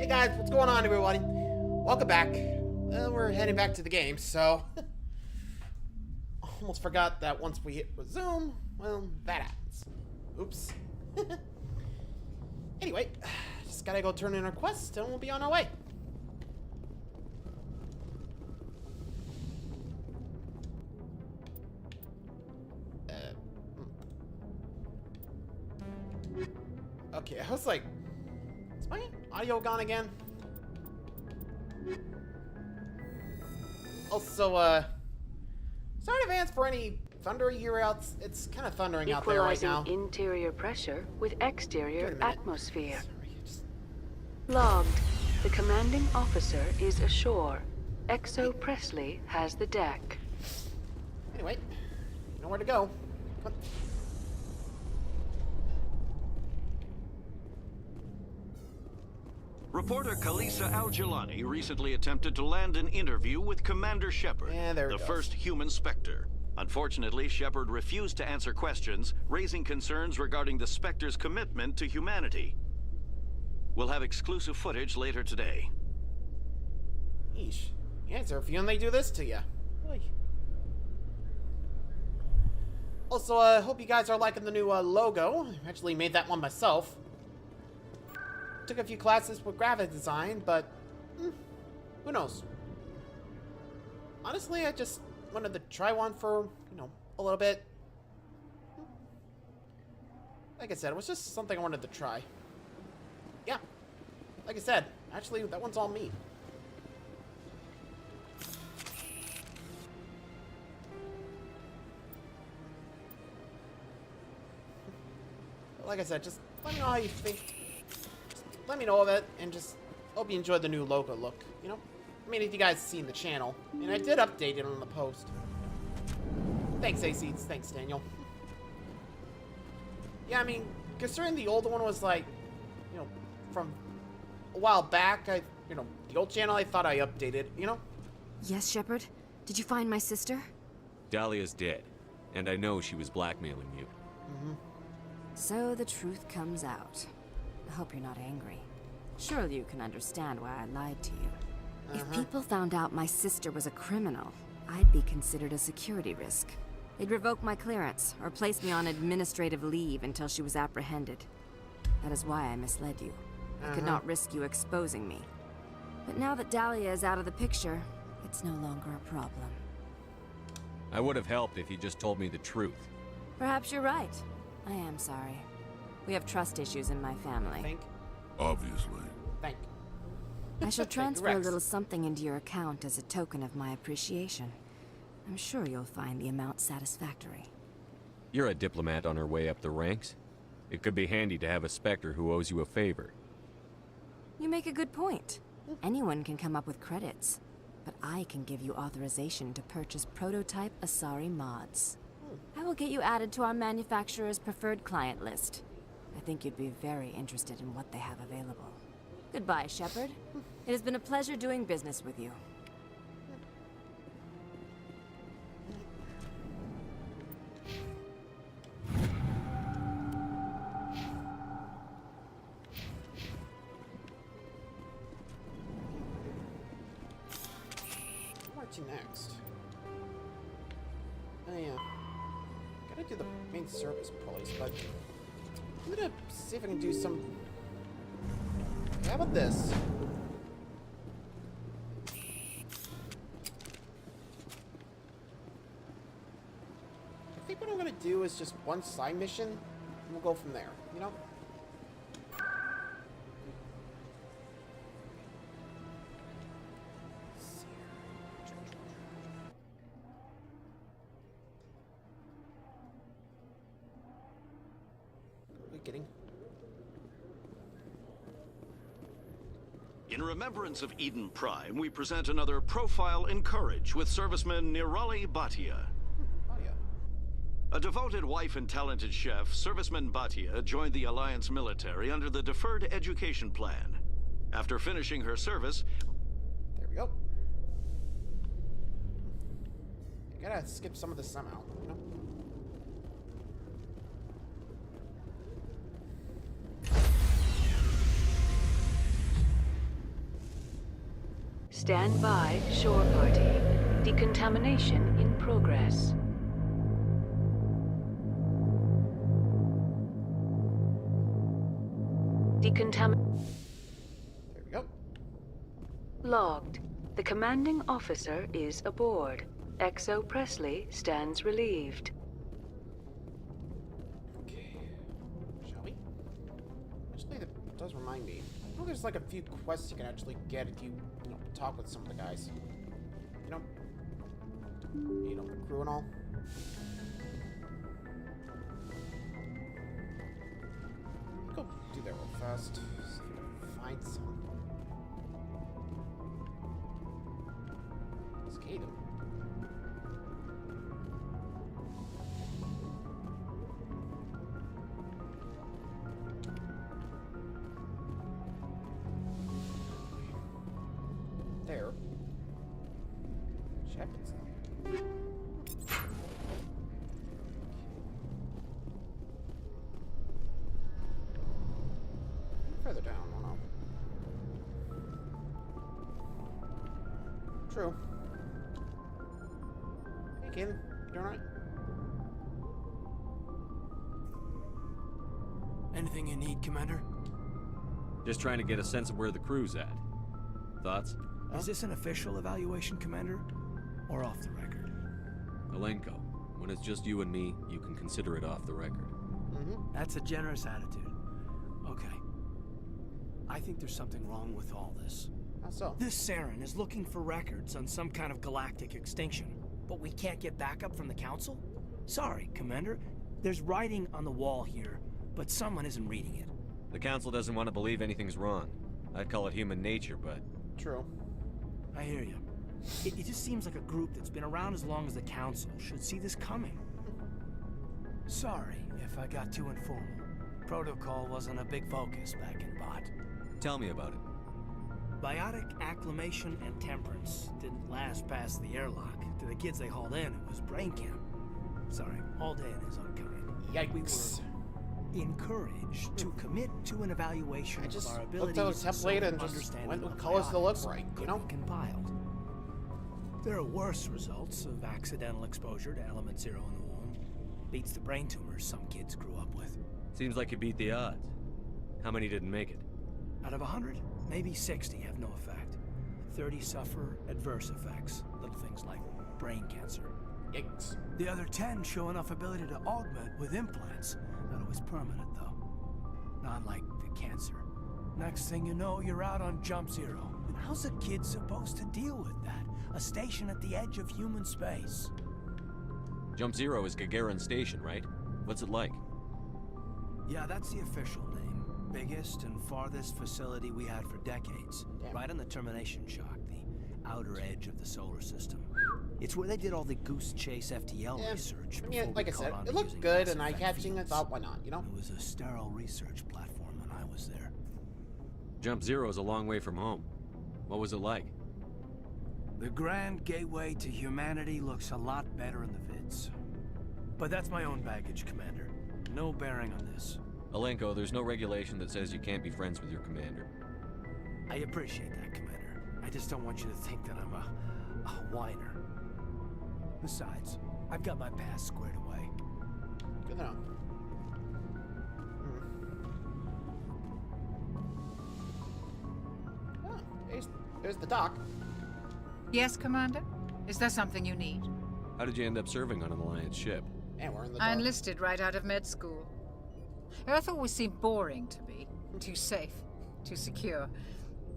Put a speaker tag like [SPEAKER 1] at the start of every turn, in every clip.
[SPEAKER 1] Hey guys, what's going on everybody? Welcome back. We're heading back to the game, so... Almost forgot that once we hit resume, well, that happens. Oops. Anyway, just gotta go turn in our quest and we'll be on our way. Okay, I was like, is my audio gone again? Also, sorry in advance for any thunder you hear out. It's kind of thundering out there right now.
[SPEAKER 2] Equalizing interior pressure with exterior atmosphere.
[SPEAKER 1] Sorry, just...
[SPEAKER 2] Logged. The commanding officer is ashore. Exo Presley has the deck.
[SPEAKER 1] Anyway, you know where to go. Come on.
[SPEAKER 3] Reporter Kalisa Al-Jilani recently attempted to land an interview with Commander Shepard, the first human Spectre. Unfortunately, Shepard refused to answer questions, raising concerns regarding the Spectre's commitment to humanity. We'll have exclusive footage later today.
[SPEAKER 1] Yeesh. Yeah, is there a feeling they do this to you? Also, I hope you guys are liking the new logo. I actually made that one myself. Took a few classes with graphic design, but who knows? Honestly, I just wanted to try one for, you know, a little bit. Like I said, it was just something I wanted to try. Yeah, like I said, actually, that one's all me. Like I said, just let me know how you think. Let me know of it, and just hope you enjoyed the new logo look, you know? I mean, if you guys seen the channel, and I did update it on the post. Thanks, AC. Thanks, Daniel. Yeah, I mean, considering the older one was like, you know, from a while back, you know, the old channel, I thought I updated, you know?
[SPEAKER 4] Yes, Shepard? Did you find my sister?
[SPEAKER 5] Dahlia's dead, and I know she was blackmailing you.
[SPEAKER 4] So the truth comes out. I hope you're not angry. Surely you can understand why I lied to you. If people found out my sister was a criminal, I'd be considered a security risk. They'd revoke my clearance, or place me on administrative leave until she was apprehended. That is why I misled you. I could not risk you exposing me. But now that Dahlia is out of the picture, it's no longer a problem.
[SPEAKER 5] I would have helped if you just told me the truth.
[SPEAKER 4] Perhaps you're right. I am sorry. We have trust issues in my family.
[SPEAKER 1] Think.
[SPEAKER 6] Obviously.
[SPEAKER 1] Thank.
[SPEAKER 4] I shall transfer a
[SPEAKER 1] Rex.
[SPEAKER 4] little something into your account as a token of my appreciation. I'm sure you'll find the amount satisfactory.
[SPEAKER 5] You're a diplomat on her way up the ranks. It could be handy to have a Spectre who owes you a favor.
[SPEAKER 4] You make a good point. Anyone can come up with credits, but I can give you authorization to purchase prototype Asari mods. I will get you added to our manufacturer's preferred client list. I think you'd be very interested in what they have available. Goodbye, Shepard. It has been a pleasure doing business with you.
[SPEAKER 1] Where to next? Oh yeah. Gotta do the main service place, but I'm gonna see if I can do some... How about this? I think what I'm gonna do is just one side mission, and we'll go from there, you know? Getting.
[SPEAKER 3] In remembrance of Eden Prime, we present another Profile in Courage with serviceman Nirali Bhatia.
[SPEAKER 1] Oh yeah.
[SPEAKER 3] A devoted wife and talented chef, serviceman Bhatia joined the Alliance military under the Deferred Education Plan. After finishing her service...
[SPEAKER 1] There we go. I gotta skip some of this somehow, you know?
[SPEAKER 2] Stand by, shore party. Decontamination in progress. There
[SPEAKER 1] we go.
[SPEAKER 2] Logged. The commanding officer is aboard. XO Presley stands relieved.
[SPEAKER 1] Okay. Shall we? Actually, that does remind me. I know there's like a few quests you can actually get if you talk with some of the guys. The crew and all. Go do that real fast. See if I can find some. Skate him. There. Shepard's though. Further down, oh no. True. Hey, Caitlin. You alright?
[SPEAKER 6] Anything you need, Commander?
[SPEAKER 5] Just trying to get a sense of where the crew's at. Thoughts?
[SPEAKER 6] Is this an official evaluation, Commander? Or off the record?
[SPEAKER 5] Alenko, when it's just you and me, you can consider it off the record.
[SPEAKER 6] That's a generous attitude. Okay. I think there's something wrong with all this.
[SPEAKER 1] How so?
[SPEAKER 6] This Saren is looking for records on some kind of galactic extinction, but we can't get backup from the Council? Sorry, Commander. There's writing on the wall here, but someone isn't reading it.
[SPEAKER 5] The Council doesn't want to believe anything's wrong. I'd call it human nature, but...
[SPEAKER 1] True.
[SPEAKER 6] I hear you. It just seems like a group that's been around as long as the Council should see this coming. Sorry if I got too informal. Protocol wasn't a big focus back in Bot.
[SPEAKER 5] Tell me about it.
[SPEAKER 6] Biotic acclimation and temperance didn't last past the airlock. To the kids they hauled in, it was brain camp. Sorry, all day in his own kind.
[SPEAKER 1] Yikes.
[SPEAKER 6] We were encouraged to commit to an evaluation of our ability
[SPEAKER 1] to template and just went with colors that look right, you know?
[SPEAKER 6] Compiled. There are worse results of accidental exposure to element 0 in the womb. Beats the brain tumors some kids grew up with.
[SPEAKER 5] Seems like you beat the odds. How many didn't make it?
[SPEAKER 6] Out of 100, maybe 60 have no effect. 30 suffer adverse effects, little things like brain cancer.
[SPEAKER 1] Yikes.
[SPEAKER 6] The other 10 show enough ability to augment with implants. Not always permanent, though. Not like the cancer. Next thing you know, you're out on Jump Zero. And how's a kid supposed to deal with that? A station at the edge of human space.
[SPEAKER 5] Jump Zero is Gagarin Station, right? What's it like?
[SPEAKER 6] Yeah, that's the official name. Biggest and farthest facility we had for decades.
[SPEAKER 1] Damn.
[SPEAKER 6] Right on the termination shock, the outer edge of the solar system. It's where they did all the Goose Chase FTL research.
[SPEAKER 1] I mean, like I said, it looked good and eye-catching. I thought, why not, you know?
[SPEAKER 6] It was a sterile research platform when I was there.
[SPEAKER 5] Jump Zero is a long way from home. What was it like?
[SPEAKER 6] The grand gateway to humanity looks a lot better in the vids. But that's my own baggage, Commander. No bearing on this.
[SPEAKER 5] Alenko, there's no regulation that says you can't be friends with your commander.
[SPEAKER 6] I appreciate that, Commander. I just don't want you to think that I'm a whiner. Besides, I've got my past squared away.
[SPEAKER 1] Good to know. Oh, there's the dock.
[SPEAKER 7] Yes, Commander? Is there something you need?
[SPEAKER 5] How did you end up serving on an Alliance ship?
[SPEAKER 1] And we're in the
[SPEAKER 7] I
[SPEAKER 1] dock.
[SPEAKER 7] enlisted right out of med school. Earth always seemed boring to me. Too safe, too secure.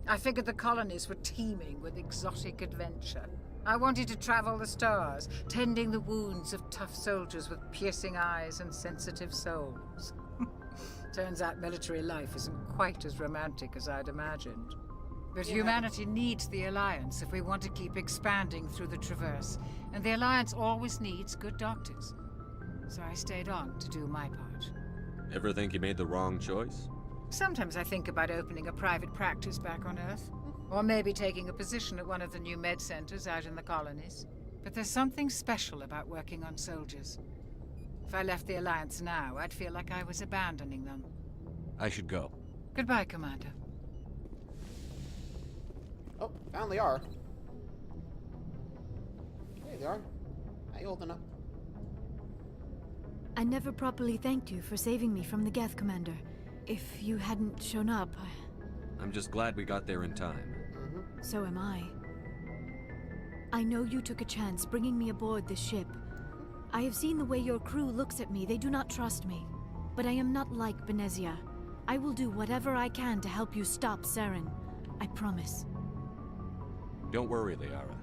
[SPEAKER 7] I figured the colonies were teeming with exotic adventure. I wanted to travel the stars, tending the wounds of tough soldiers with piercing eyes and sensitive souls. Turns out military life isn't quite as romantic as I'd imagined. But humanity needs the Alliance if we want to keep expanding through the Traverse, and the Alliance always needs good doctors. So I stayed on to do my part.
[SPEAKER 5] Ever think you made the wrong choice?
[SPEAKER 7] Sometimes I think about opening a private practice back on Earth. Or maybe taking a position at one of the new med centers out in the colonies. But there's something special about working on soldiers. If I left the Alliance now, I'd feel like I was abandoning them.
[SPEAKER 5] I should go.
[SPEAKER 7] Goodbye, Commander.
[SPEAKER 1] Oh, Found Liara. Hey, Liara. How you holding up?
[SPEAKER 8] I never properly thanked you for saving me from the Geth, Commander. If you hadn't shown up,
[SPEAKER 5] I'm just glad we got there in time.
[SPEAKER 8] so am I. I know you took a chance bringing me aboard this ship. I have seen the way your crew looks at me. They do not trust me. But I am not like Benezia. I will do whatever I can to help you stop Saren. I promise.
[SPEAKER 5] Don't worry, Liara.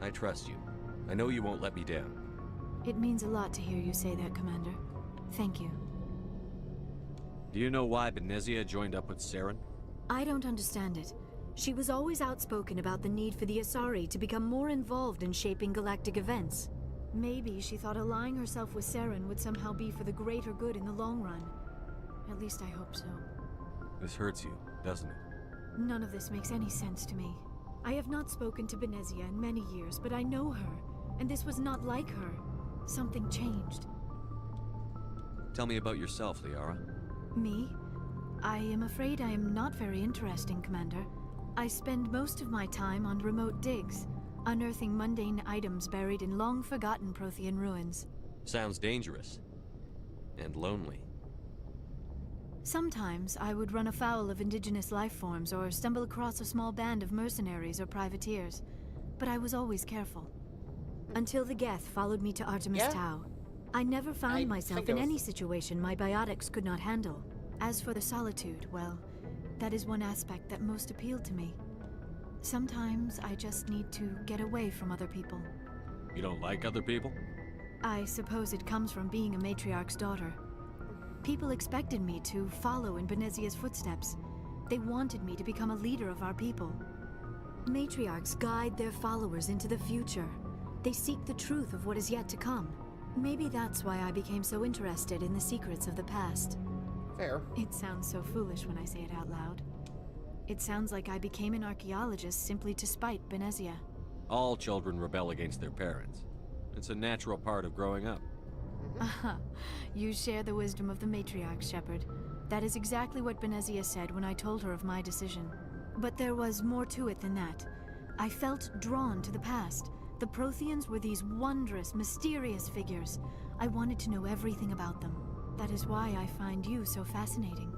[SPEAKER 5] I trust you. I know you won't let me down.
[SPEAKER 8] It means a lot to hear you say that, Commander. Thank you.
[SPEAKER 5] Do you know why Benezia joined up with Saren?
[SPEAKER 8] I don't understand it. She was always outspoken about the need for the Asari to become more involved in shaping galactic events. Maybe she thought allying herself with Saren would somehow be for the greater good in the long run. At least I hope so.
[SPEAKER 5] This hurts you, doesn't it?
[SPEAKER 8] None of this makes any sense to me. I have not spoken to Benezia in many years, but I know her, and this was not like her. Something changed.
[SPEAKER 5] Tell me about yourself, Liara.
[SPEAKER 8] Me? I am afraid I am not very interesting, Commander. I spend most of my time on remote digs, unearthing mundane items buried in long-forgotten Prothean ruins.
[SPEAKER 5] Sounds dangerous. And lonely.
[SPEAKER 8] Sometimes I would run afoul of indigenous life forms or stumble across a small band of mercenaries or privateers, but I was always careful. Until the Geth followed me to Artemis Tau. I never found myself in any situation my biotics could not handle. As for the solitude, well, that is one aspect that most appealed to me. Sometimes I just need to get away from other people.
[SPEAKER 5] You don't like other people?
[SPEAKER 8] I suppose it comes from being a matriarch's daughter. People expected me to follow in Benezia's footsteps. They wanted me to become a leader of our people. Matriarchs guide their followers into the future. They seek the truth of what is yet to come. Maybe that's why I became so interested in the secrets of the past.
[SPEAKER 1] Fair.
[SPEAKER 8] It sounds so foolish when I say it out loud. It sounds like I became an archaeologist simply to spite Benezia.
[SPEAKER 5] All children rebel against their parents. It's a natural part of growing up.
[SPEAKER 8] Aha. You share the wisdom of the matriarch, Shepard. That is exactly what Benezia said when I told her of my decision. But there was more to it than that. I felt drawn to the past. The Protheans were these wondrous, mysterious figures. I wanted to know everything about them. That is why I find you so fascinating.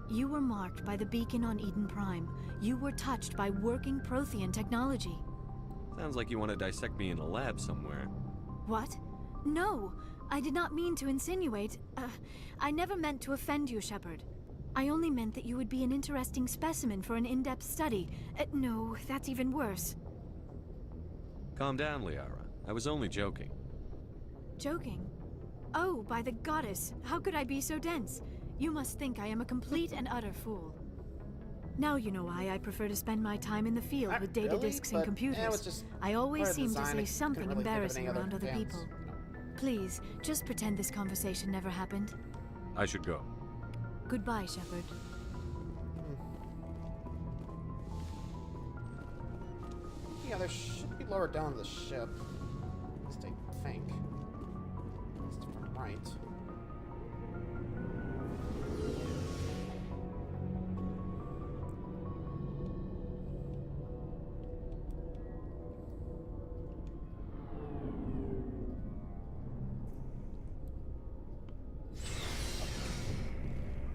[SPEAKER 8] You were marked by the beacon on Eden Prime. You were touched by working Prothean technology.
[SPEAKER 5] Sounds like you want to dissect me in a lab somewhere.
[SPEAKER 8] What? No! I did not mean to insinuate. I never meant to offend you, Shepard. I only meant that you would be an interesting specimen for an in-depth study. No, that's even worse.
[SPEAKER 5] Calm down, Liara. I was only joking.
[SPEAKER 8] Joking? Oh, by the goddess, how could I be so dense? You must think I am a complete and utter fool. Now you know why I prefer to spend my time in the field with data disks and computers. I always seem to say something embarrassing around other people. Please, just pretend this conversation never happened.
[SPEAKER 5] I should go.
[SPEAKER 8] Goodbye, Shepard.
[SPEAKER 1] Yeah, there should be lower down the ship. At least I think. At least if I'm right.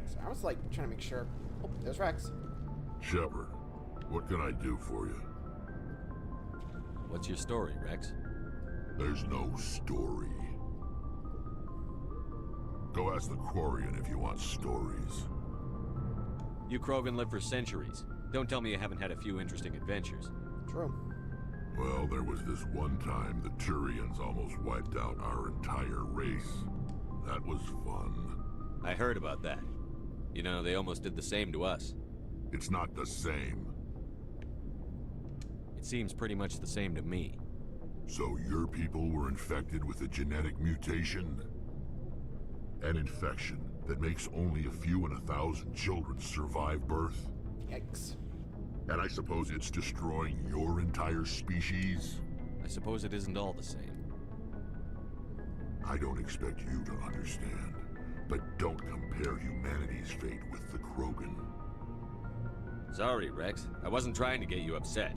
[SPEAKER 1] So I was like trying to make sure. Oh, there's Rex.
[SPEAKER 9] Shepard, what can I do for you?
[SPEAKER 5] What's your story, Rex?
[SPEAKER 9] There's no story. Go ask the Quarian if you want stories.
[SPEAKER 5] You Krogan live for centuries. Don't tell me you haven't had a few interesting adventures.
[SPEAKER 1] True.
[SPEAKER 9] Well, there was this one time the Turians almost wiped out our entire race. That was fun.
[SPEAKER 5] I heard about that. You know, they almost did the same to us.
[SPEAKER 9] It's not the same.
[SPEAKER 5] It seems pretty much the same to me.
[SPEAKER 9] So your people were infected with a genetic mutation? An infection that makes only a few in 1,000 children survive birth?
[SPEAKER 1] Yikes.
[SPEAKER 9] And I suppose it's destroying your entire species?
[SPEAKER 5] I suppose it isn't all the same.
[SPEAKER 9] I don't expect you to understand, but don't compare humanity's fate with the Krogan.
[SPEAKER 5] Sorry, Rex. I wasn't trying to get you upset.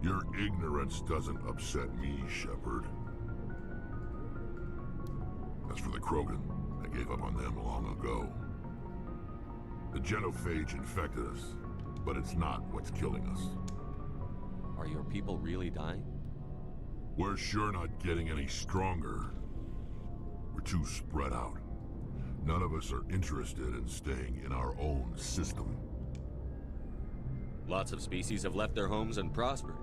[SPEAKER 9] Your ignorance doesn't upset me, Shepard. As for the Krogan, I gave up on them long ago. The genophage infected us, but it's not what's killing us.
[SPEAKER 5] Are your people really dying?
[SPEAKER 9] We're sure not getting any stronger. We're too spread out. None of us are interested in staying in our own system.
[SPEAKER 5] Lots of species have left their homes and prospered.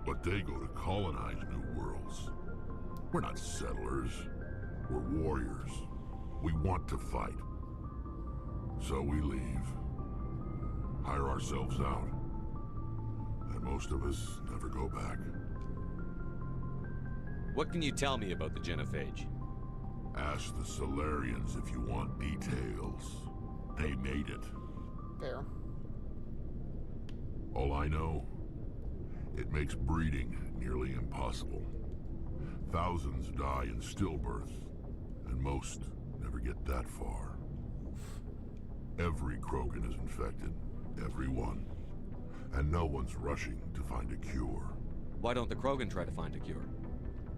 [SPEAKER 9] But they go to colonize new worlds. We're not settlers. We're warriors. We want to fight. So we leave. Hire ourselves out. And most of us never go back.
[SPEAKER 5] What can you tell me about the genophage?
[SPEAKER 9] Ask the Salarians if you want details. They made it.
[SPEAKER 1] Fair.
[SPEAKER 9] All I know, it makes breeding nearly impossible. Thousands die in stillbirth, and most never get that far. Every Krogan is infected. Every one. And no one's rushing to find a cure.
[SPEAKER 5] Why don't the Krogan try to find a cure?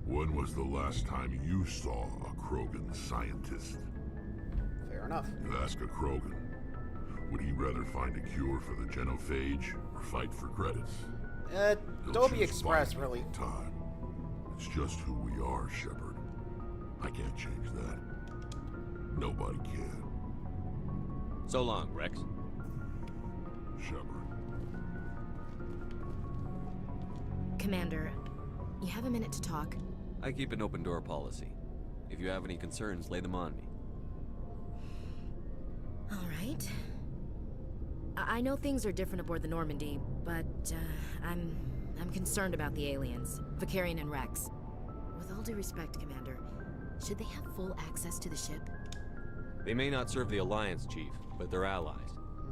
[SPEAKER 9] When was the last time you saw a Krogan scientist?
[SPEAKER 1] Fair enough.
[SPEAKER 9] You ask a Krogan, would he rather find a cure for the genophage or fight for credits?
[SPEAKER 1] Dolby Express, really.
[SPEAKER 9] Time. It's just who we are, Shepard. I can't change that. Nobody can.
[SPEAKER 5] So long, Rex.
[SPEAKER 9] Shepard.
[SPEAKER 4] Commander, you have a minute to talk?
[SPEAKER 5] I keep an open door policy. If you have any concerns, lay them on me.
[SPEAKER 4] All right. I know things are different aboard the Normandy, but I'm concerned about the aliens, Vicarian and Rex. With all due respect, Commander, should they have full access to the ship?
[SPEAKER 5] They may not serve the Alliance, Chief, but they're allies.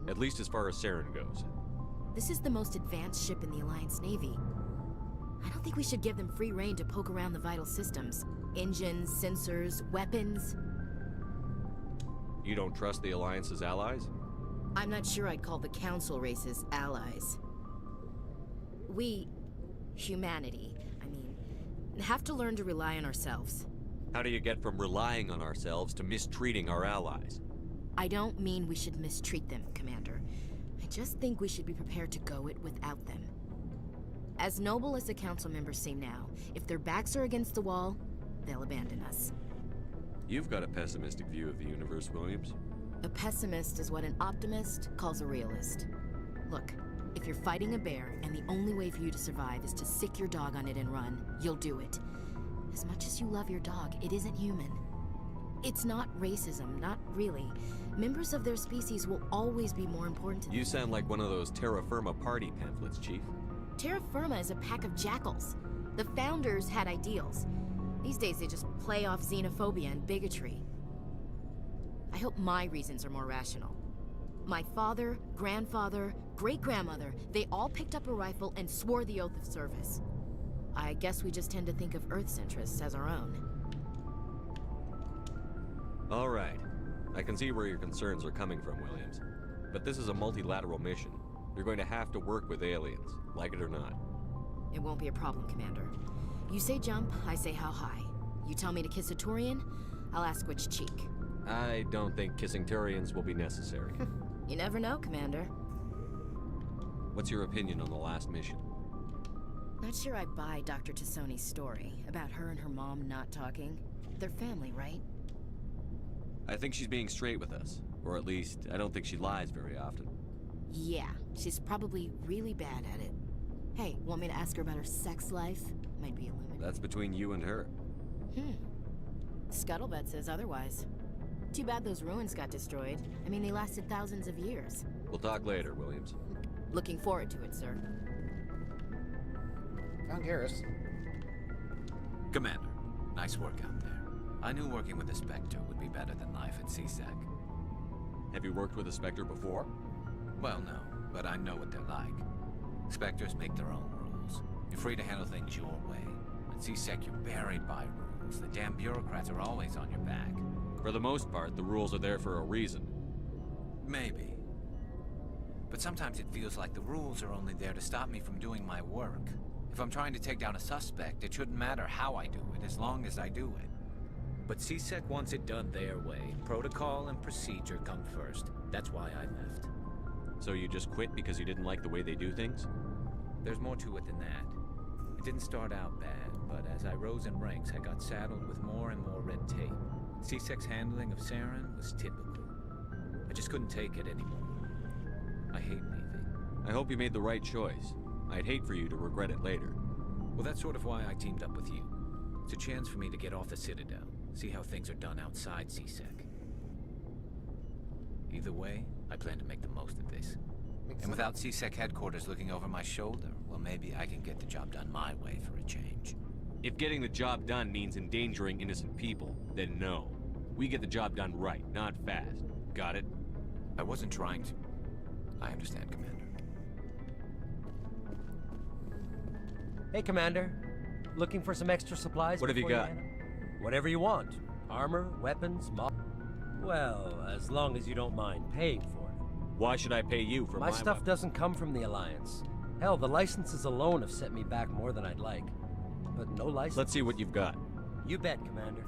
[SPEAKER 5] At least as far as Saren goes.
[SPEAKER 4] This is the most advanced ship in the Alliance Navy. I don't think we should give them free rein to poke around the vital systems. Engines, sensors, weapons.
[SPEAKER 5] You don't trust the Alliance's allies?
[SPEAKER 4] I'm not sure I'd call the Council races allies. We, humanity, have to learn to rely on ourselves.
[SPEAKER 5] How do you get from relying on ourselves to mistreating our allies?
[SPEAKER 4] I don't mean we should mistreat them, Commander. I just think we should be prepared to go it without them. As noble as the Council members seem now, if their backs are against the wall, they'll abandon us.
[SPEAKER 5] You've got a pessimistic view of the universe, Williams.
[SPEAKER 4] A pessimist is what an optimist calls a realist. Look, if you're fighting a bear and the only way for you to survive is to sick your dog on it and run, you'll do it. As much as you love your dog, it isn't human. It's not racism, not really. Members of their species will always be more important to them.
[SPEAKER 5] You sound like one of those Terra Firma party pamphlets, Chief.
[SPEAKER 4] Terra Firma is a pack of jackals. The founders had ideals. These days they just play off xenophobia and bigotry. I hope my reasons are more rational. My father, grandfather, great-grandmother, they all picked up a rifle and swore the oath of service. I guess we just tend to think of Earth's interests as our own.
[SPEAKER 5] All right. I can see where your concerns are coming from, Williams. But this is a multilateral mission. You're going to have to work with aliens, like it or not.
[SPEAKER 4] It won't be a problem, Commander. You say jump, I say how high. You tell me to kiss a Turian, I'll ask which cheek.
[SPEAKER 5] I don't think kissing Turians will be necessary.
[SPEAKER 4] You never know, Commander.
[SPEAKER 5] What's your opinion on the last mission?
[SPEAKER 4] Not sure I buy Dr. Tassoni's story about her and her mom not talking. They're family, right?
[SPEAKER 5] I think she's being straight with us. Or at least, I don't think she lies very often.
[SPEAKER 4] Yeah, she's probably really bad at it. Hey, want me to ask her about her sex life? Might be a limit.
[SPEAKER 5] That's between you and her.
[SPEAKER 4] Scuttlebutt says otherwise. Too bad those ruins got destroyed. I mean, they lasted thousands of years.
[SPEAKER 5] We'll talk later, Williams.
[SPEAKER 4] Looking forward to it, sir.
[SPEAKER 1] Found Garrus.
[SPEAKER 10] Commander, nice work out there. I knew working with the Spectre would be better than life at CSEC.
[SPEAKER 5] Have you worked with a Spectre before?
[SPEAKER 10] Well, no, but I know what they're like. Spectres make their own rules. You're free to handle things your way. At CSEC, you're buried by rules. The damn bureaucrats are always on your back.
[SPEAKER 5] For the most part, the rules are there for a reason.
[SPEAKER 10] Maybe. But sometimes it feels like the rules are only there to stop me from doing my work. If I'm trying to take down a suspect, it shouldn't matter how I do it, as long as I do it.
[SPEAKER 11] But CSEC wants it done their way. Protocol and procedure come first. That's why I left.
[SPEAKER 5] So you just quit because you didn't like the way they do things?
[SPEAKER 11] There's more to it than that. It didn't start out bad, but as I rose in ranks, I got saddled with more and more red tape. CSEC's handling of Saren was typical. I just couldn't take it anymore. I hate leaving.
[SPEAKER 5] I hope you made the right choice. I'd hate for you to regret it later.
[SPEAKER 11] Well, that's sort of why I teamed up with you. It's a chance for me to get off the Citadel, see how things are done outside CSEC. Either way, I plan to make the most of this.
[SPEAKER 10] And without CSEC headquarters looking over my shoulder, well, maybe I can get the job done my way for a change.
[SPEAKER 5] If getting the job done means endangering innocent people, then no. We get the job done right, not fast. Got it?
[SPEAKER 10] I wasn't trying to. I understand, Commander.
[SPEAKER 12] Hey, Commander. Looking for some extra supplies?
[SPEAKER 5] What have you got?
[SPEAKER 12] Whatever you want. Armor, weapons, Well, as long as you don't mind paying for it.
[SPEAKER 5] Why should I pay you for my
[SPEAKER 12] stuff doesn't come from the Alliance. Hell, the licenses alone have set me back more than I'd like. But no license.
[SPEAKER 5] Let's see what you've got.
[SPEAKER 12] You bet, Commander.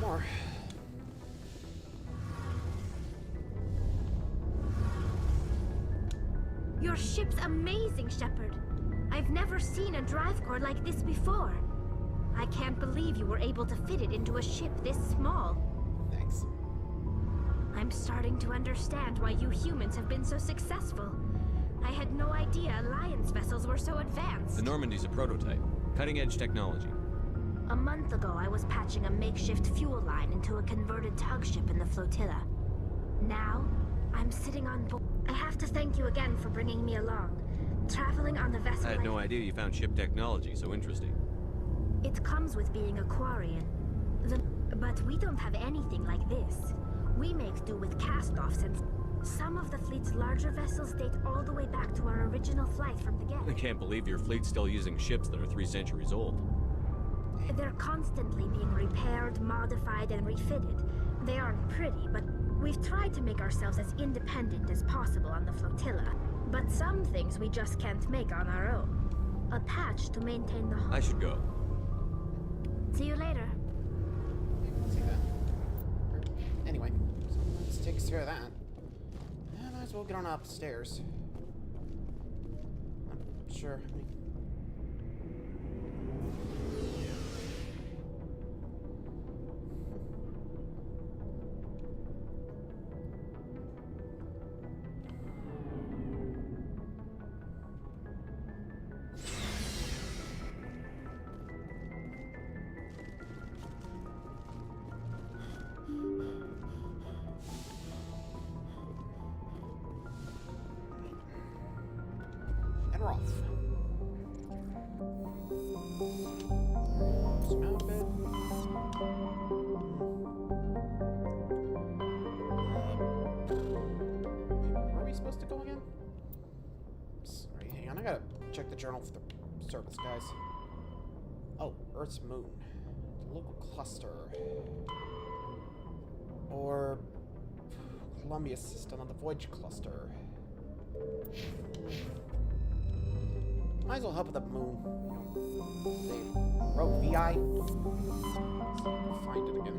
[SPEAKER 1] More.
[SPEAKER 13] Your ship's amazing, Shepard. I've never seen a drive core like this before. I can't believe you were able to fit it into a ship this small.
[SPEAKER 1] Thanks.
[SPEAKER 13] I'm starting to understand why you humans have been so successful. I had no idea Alliance vessels were so advanced.
[SPEAKER 5] The Normandy's a prototype. Cutting-edge technology.
[SPEAKER 13] A month ago, I was patching a makeshift fuel line into a converted tug ship in the flotilla. Now, I'm sitting on board. I have to thank you again for bringing me along. Traveling on the vessel...
[SPEAKER 5] I had no idea you found ship technology so interesting.
[SPEAKER 13] It comes with being a Quarian. But we don't have anything like this. We make do with cast-offs, and some of the fleet's larger vessels date all the way back to our original flight from the get.
[SPEAKER 5] I can't believe your fleet's still using ships that are 3 centuries old.
[SPEAKER 13] They're constantly being repaired, modified, and refitted. They aren't pretty, but we've tried to make ourselves as independent as possible on the flotilla. But some things we just can't make on our own. A patch to maintain the...
[SPEAKER 5] I should go.
[SPEAKER 13] See you later.
[SPEAKER 1] See that. Anyway, so let's take care of that. Yeah, might as well get on upstairs. I'm sure. And we're off. Some outfit. Where are we supposed to go again? Sorry, hang on. I gotta check the journal for the service, guys. Oh, Earth's moon. The local cluster. Or Columbia system on the Voyage cluster. Might as well help with the moon. You know, they wrote VI. Let's find it again.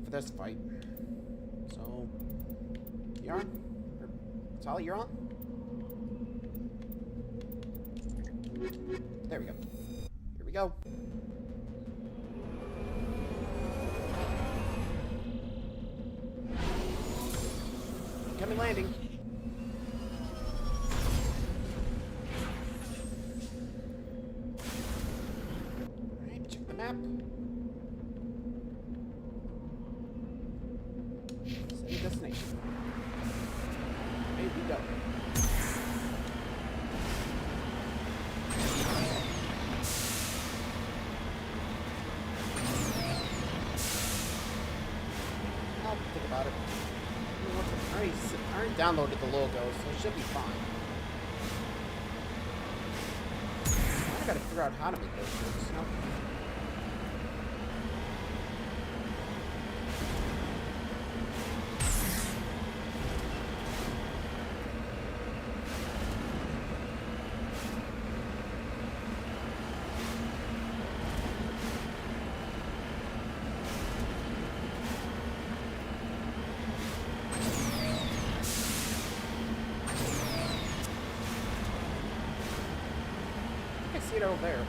[SPEAKER 1] for this fight. So, you're on? Or, Sally, you're on? There we go. Here we go. Coming landing. Alright, check the map. Set a destination. Away we go. I'll think about it. I already downloaded the logo, so it should be fine. I gotta figure out how to make those things, you know? I see it over there.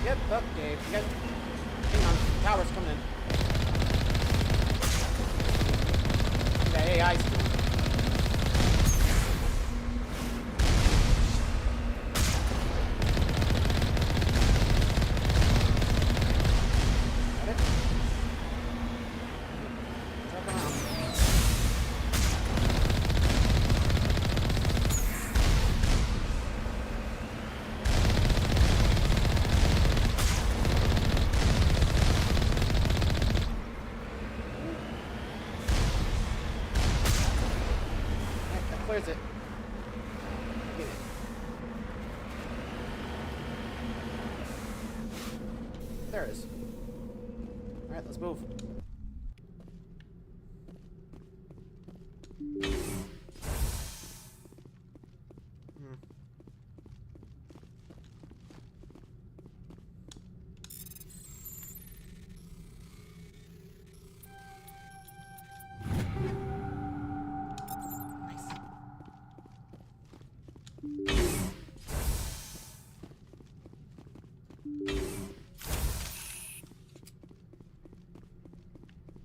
[SPEAKER 1] Yep, okay. You guys, hang on. Tower's coming in. Yeah, AI's doing. Where's it? Get it. There it is. Alright, let's move.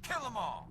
[SPEAKER 10] Kill them all!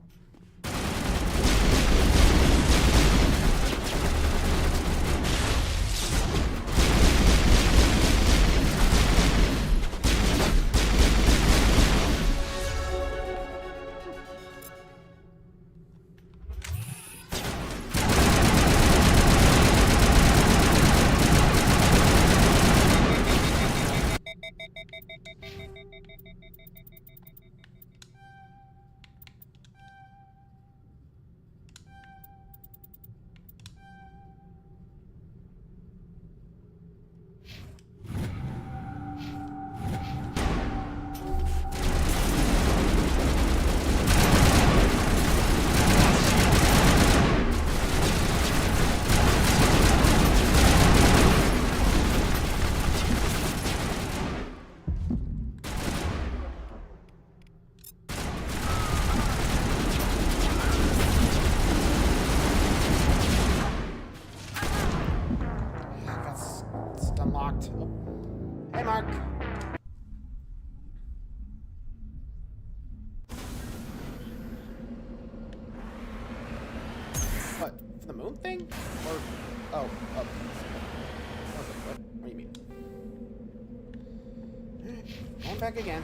[SPEAKER 10] Unlocked. Oh. Hey, Mark. What? For the moon thing? Or oh, oh. What do you mean? Going back again.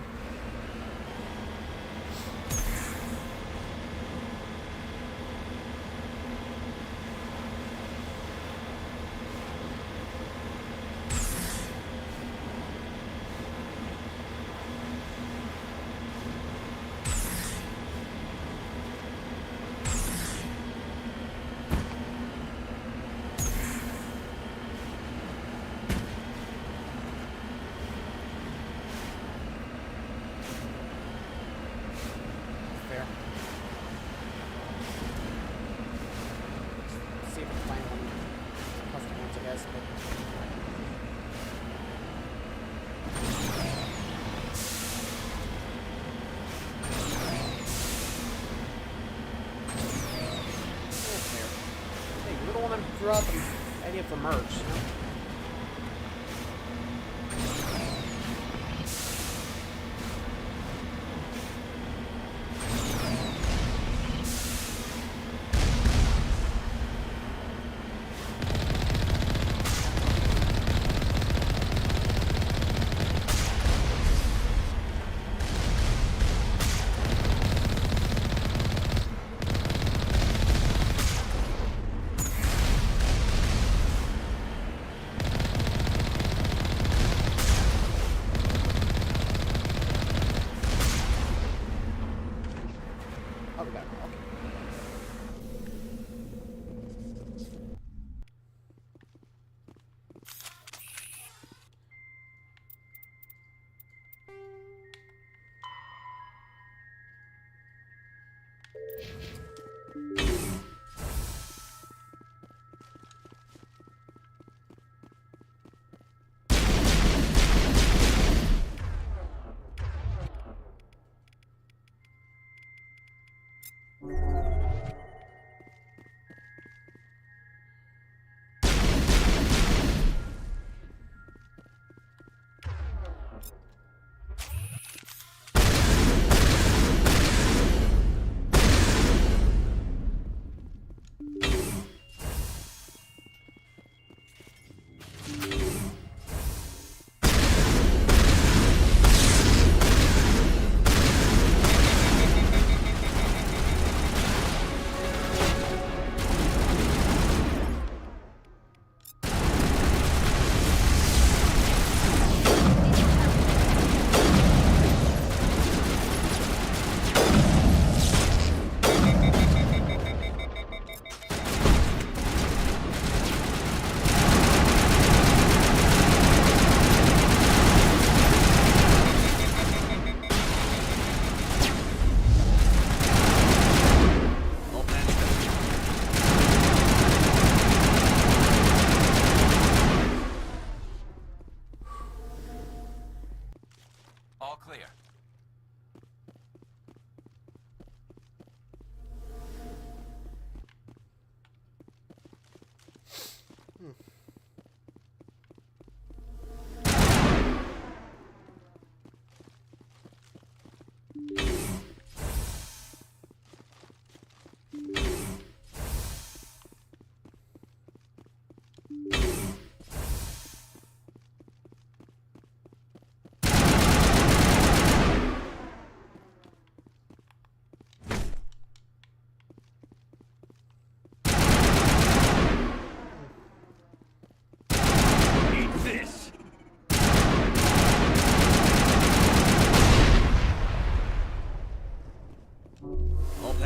[SPEAKER 1] threw out the idea for merch, you know?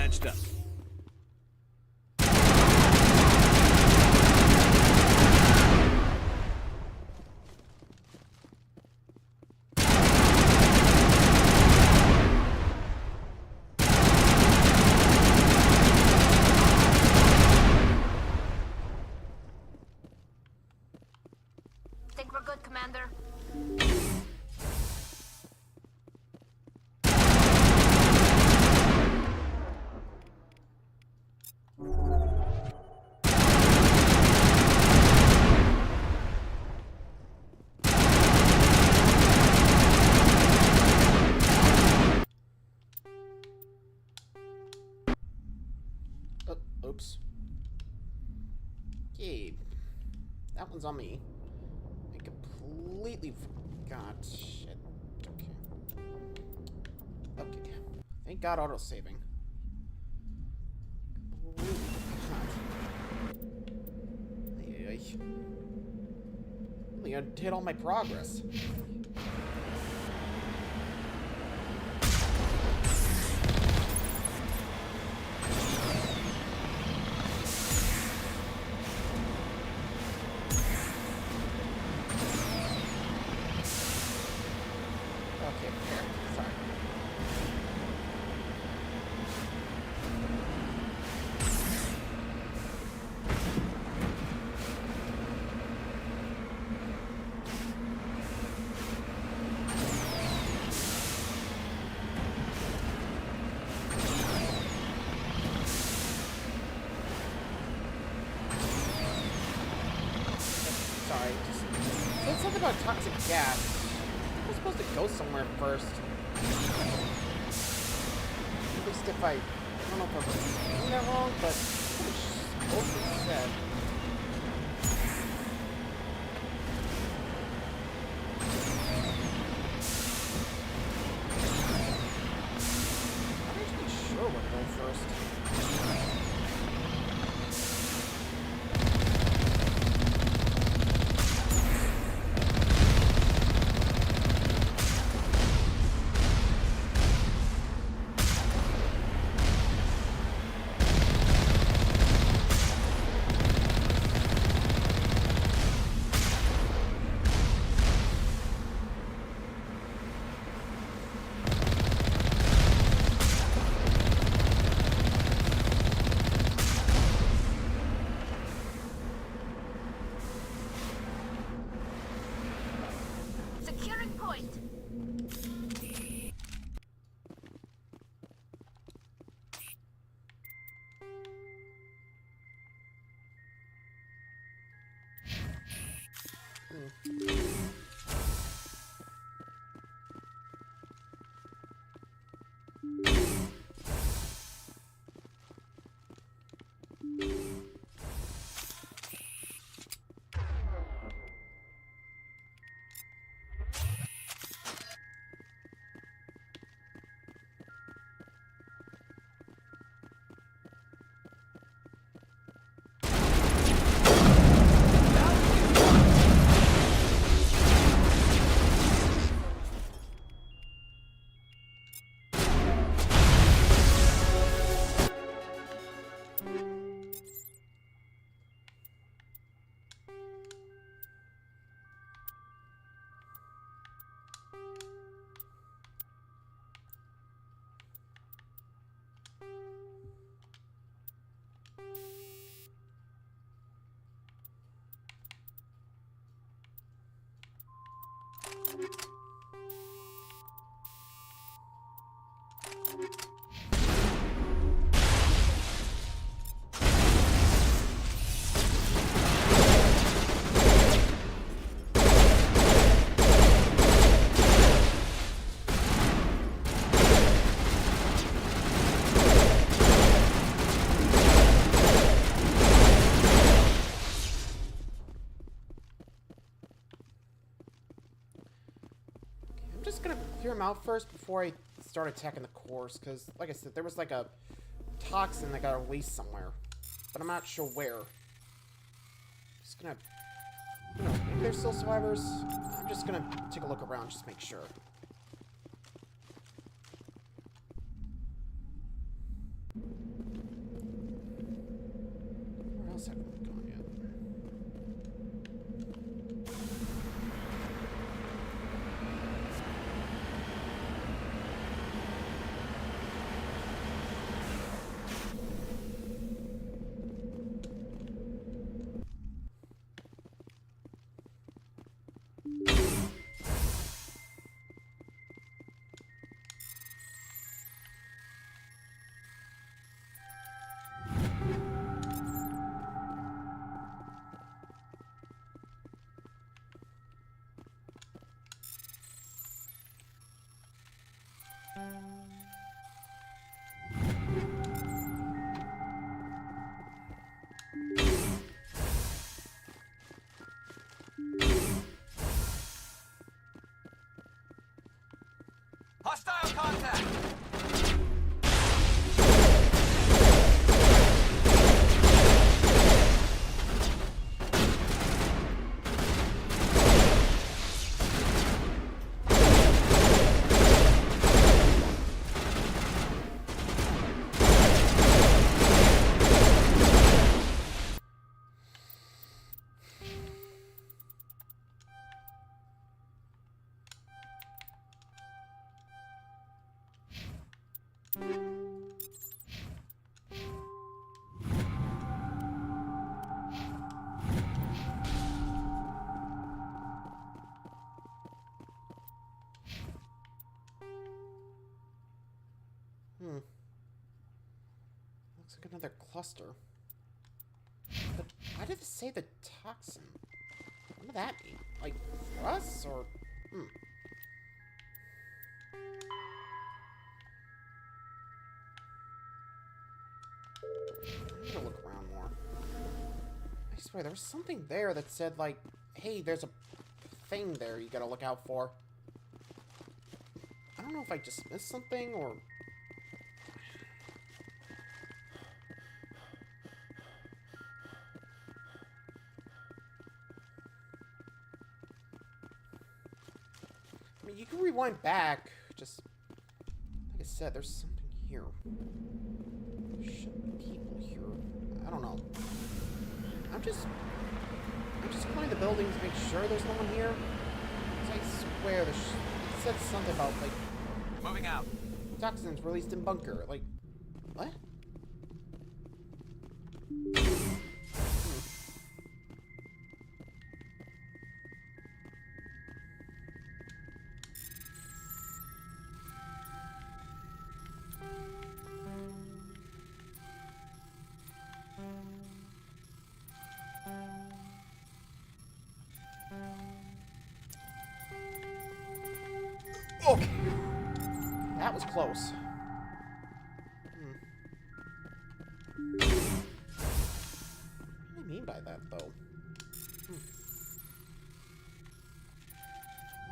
[SPEAKER 14] patched up.
[SPEAKER 13] Think we're good, Commander?
[SPEAKER 1] Oops. Okay. That one's on me. I completely forgot. Shit. Okay. Okay. Thank God auto-saving. Really undid all my progress. Something about toxic gas. I'm supposed to go somewhere first. At least if I don't know if I'm doing that wrong, but that's what it's supposed to be said. I'm actually sure where to go first.
[SPEAKER 13] Securing point. Clear them out first before I start attacking the cores, because, like I said, there was like a toxin that got released somewhere, but I'm not sure where. Just gonna, maybe there's still survivors. I'm just gonna take a look around, just make sure. Where else have we gone yet?
[SPEAKER 14] Hostile contact!
[SPEAKER 1] Looks like another cluster. But why did it say the toxin? What did that mean? Like, for us, or... I need to look around more. I swear, there was something there that said, like, hey, there's a thing there you gotta look out for. I don't know if I just missed something, or... I mean, you can rewind back, just... Like I said, there's something here. There should be people here. I don't know. I'm just going to the building to make sure there's no one here. 'Cause I swear, it said something about, like...
[SPEAKER 10] Moving out.
[SPEAKER 1] Toxins released in bunker. Like, what? Okay. That was close. What do I mean by that, though?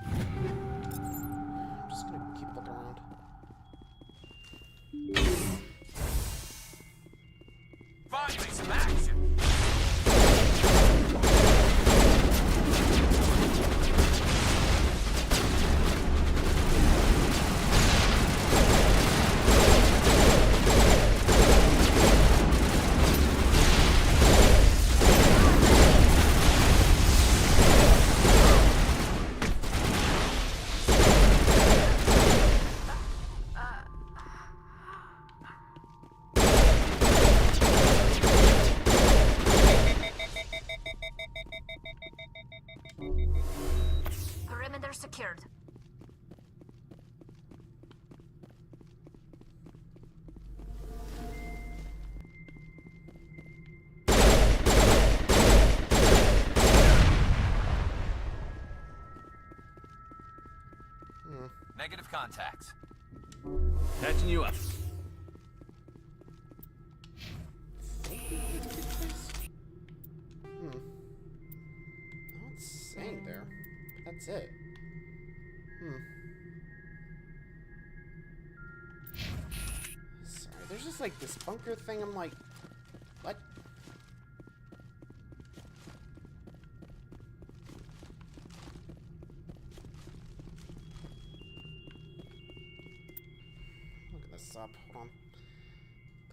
[SPEAKER 1] I'm just gonna keep looking around.
[SPEAKER 10] Finally, some action!
[SPEAKER 13] Perimeter secured.
[SPEAKER 10] Negative contacts.
[SPEAKER 11] Patching you up.
[SPEAKER 1] No, it's saying there. That's it. Sorry, there's just like this bunker thing. I'm like, what? Look at this up. Hold on. I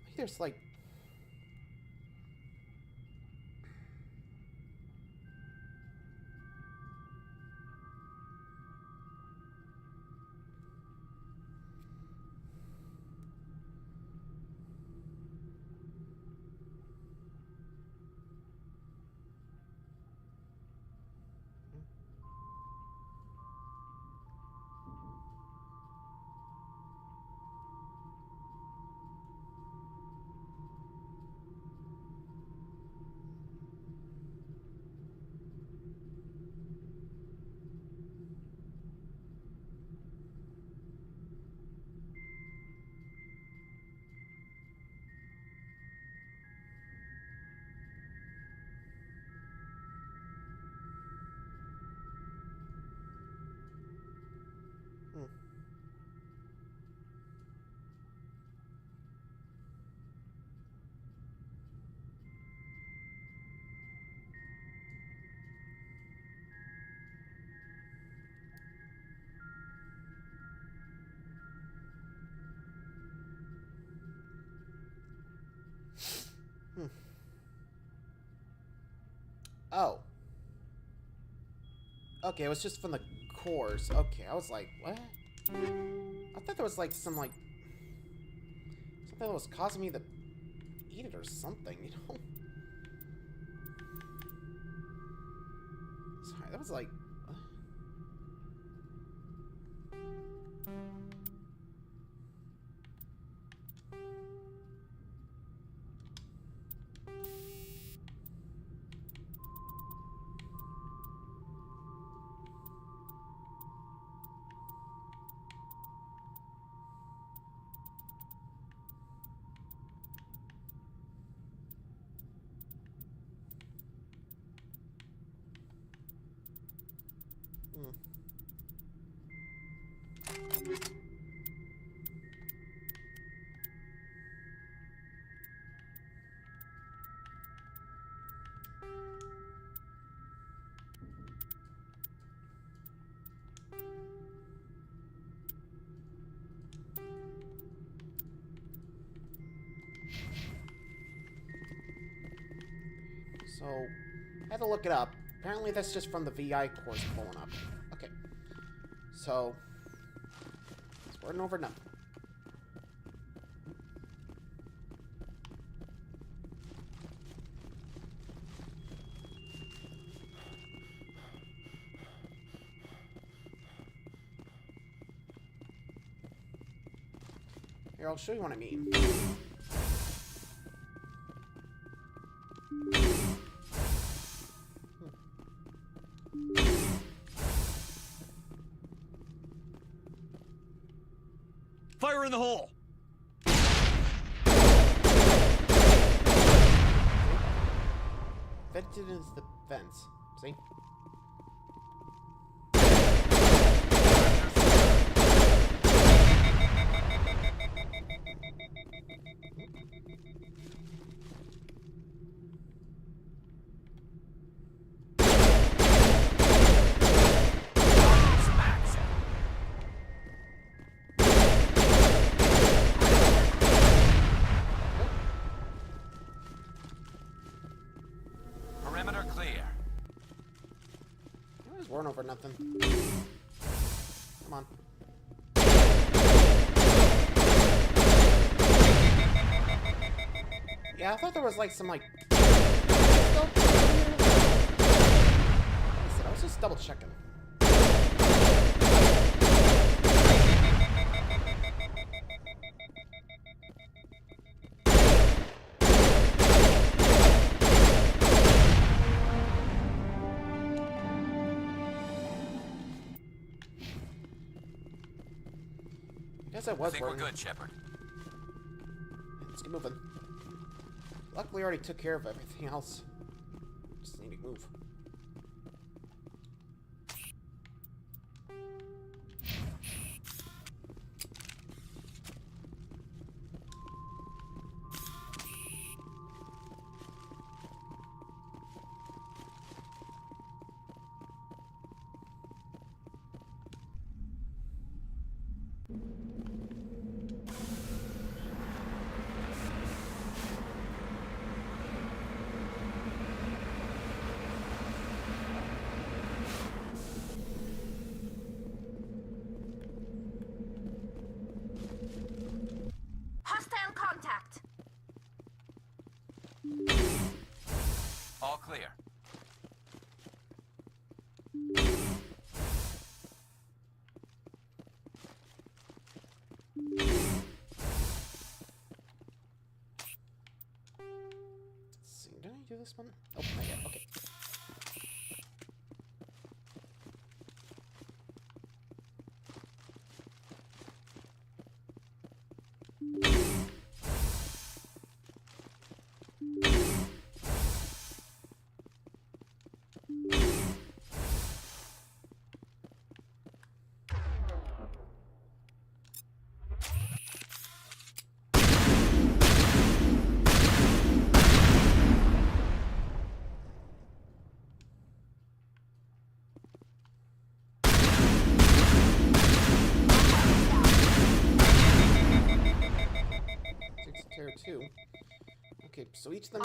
[SPEAKER 1] think there's like. Oh. Okay, it was just from the cores. Okay, I was like, what? I thought there was like some like something that was causing me to eat it or something, you know? Sorry, that was like what? So, I had to look it up. Apparently that's just from the VI course pulling up. Okay. So, it's wording over nothing. Here, I'll show you what I mean.
[SPEAKER 14] Fire in the hole!
[SPEAKER 1] Vented is the fence. See?
[SPEAKER 10] Perimeter clear.
[SPEAKER 1] I was worrying over nothing. Come on. Yeah, I thought there was like some like. I was just double checking. I guess I was
[SPEAKER 10] think we're
[SPEAKER 1] working.
[SPEAKER 10] good, Shepard.
[SPEAKER 1] Let's get moving. Luckily, I already took care of everything else. Just need to move.
[SPEAKER 13] Hostile contact.
[SPEAKER 10] All clear.
[SPEAKER 1] Let's see, did I do this one? Oh, not yet. Okay. Tier 2. Okay, so each of them.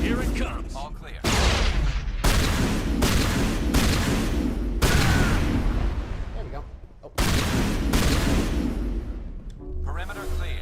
[SPEAKER 14] Here it comes!
[SPEAKER 10] All clear.
[SPEAKER 1] There we go. Oh.
[SPEAKER 10] Perimeter clear.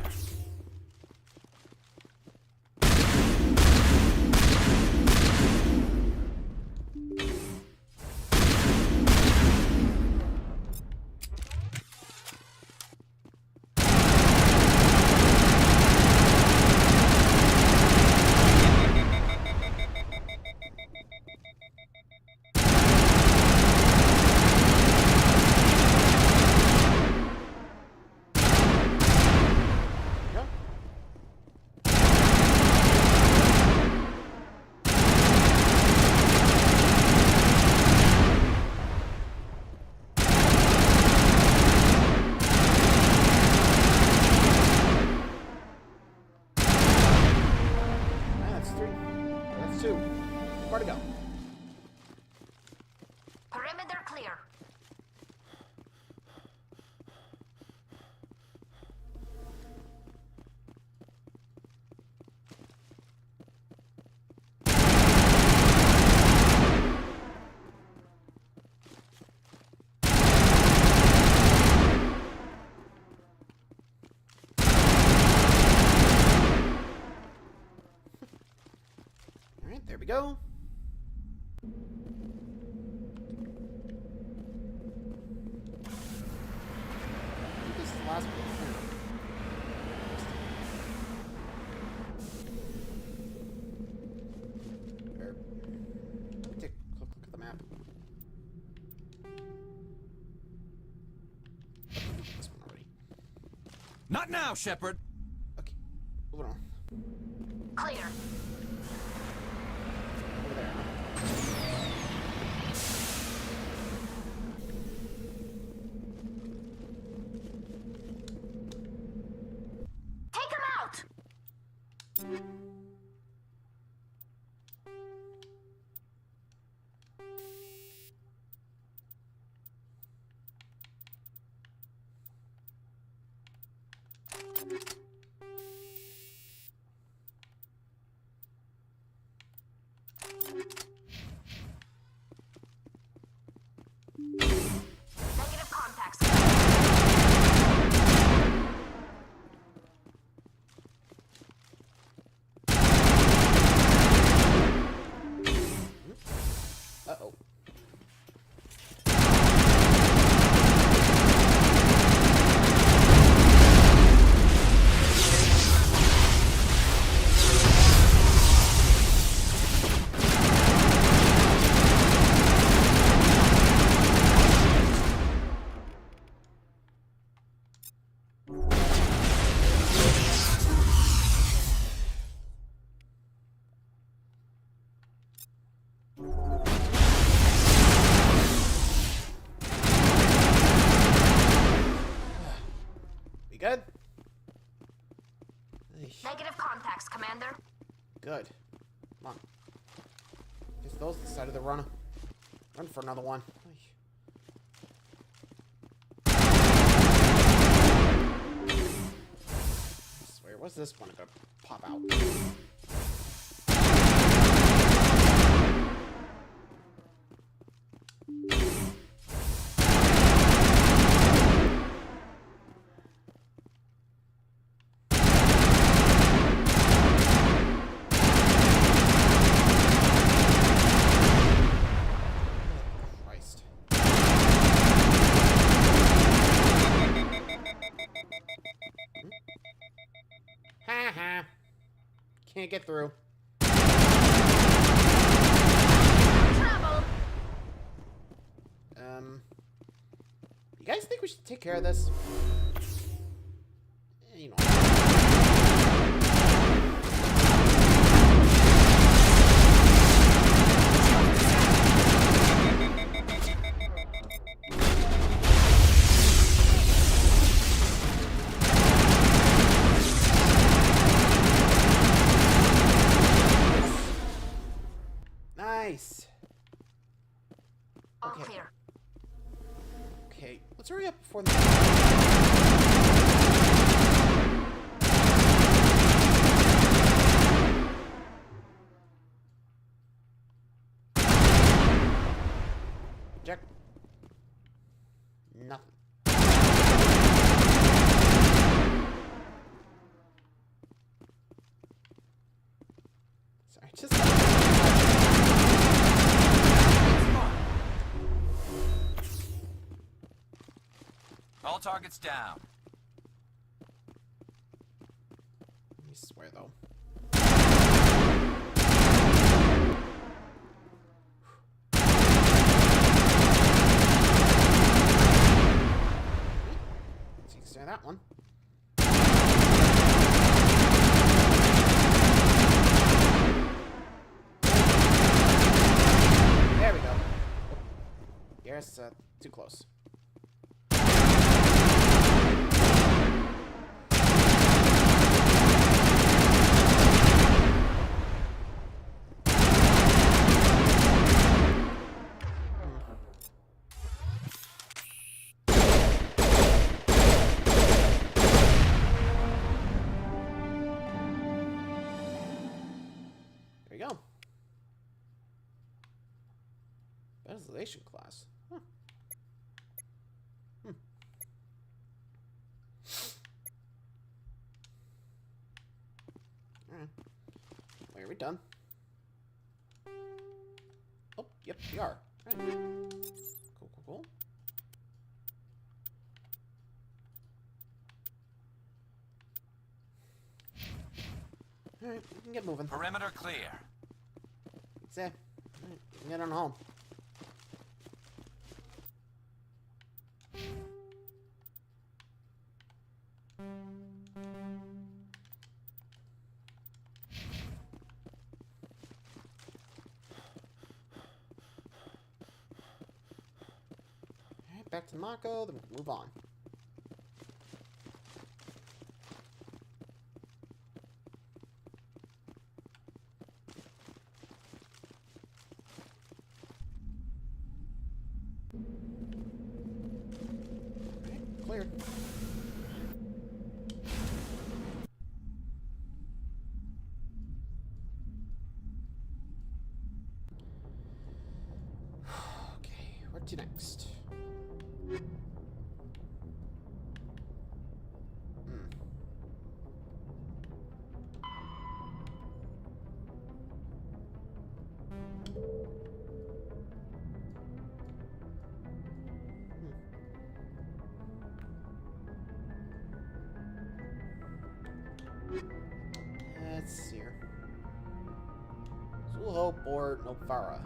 [SPEAKER 1] we go. I think this is the last one. Let me take a quick look at the map. This one already.
[SPEAKER 14] Not now, Shepard.
[SPEAKER 1] Okay, moving on.
[SPEAKER 13] Clear.
[SPEAKER 1] Over there.
[SPEAKER 13] Take him out! Negative contacts.
[SPEAKER 1] Uh-oh. We good?
[SPEAKER 13] Negative contacts, Commander.
[SPEAKER 1] Good. Come on. Guess those decided to run for another one. I swear, what's this one gonna pop out? Christ. Ha ha. Can't get through.
[SPEAKER 13] Trouble.
[SPEAKER 1] You guys think we should take care of this? You know. Nice.
[SPEAKER 13] All
[SPEAKER 1] Okay.
[SPEAKER 13] clear.
[SPEAKER 1] Okay, let's hurry up before the... Jack. Nothing. Sorry, just...
[SPEAKER 10] All targets down.
[SPEAKER 1] I swear, though. So you can stay on that one. There we go. Yes, too close. There you go. Ventilation class. Huh. Alright. Wait, are we done? Yep, we are. Right. Cool, cool, cool. Alright, we can get moving.
[SPEAKER 10] Perimeter clear.
[SPEAKER 1] That's it. Alright, we can get on home. Alright, back to Mako, then we can move on. Cleared. Okay, where to next? Let's see here. Zulhope or Novara.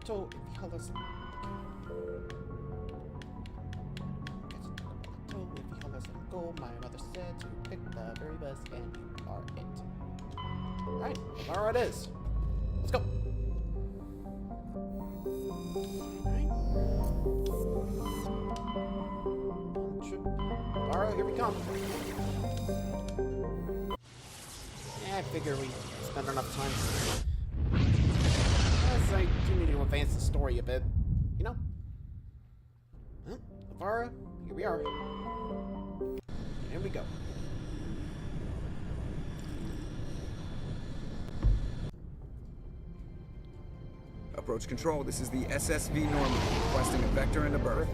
[SPEAKER 1] To if he hollers. If he hollers and go, my mother said to pick the very best, and you are it. Alright, Novara it is. Let's go. Alright. Novara, here we come. Yeah, I figure we spend enough time. I do need to advance the story a bit, you know? Well, Novara, here we are. Here we go.
[SPEAKER 15] Approach control, this is the SSV Normandy, requesting a vector and a berth.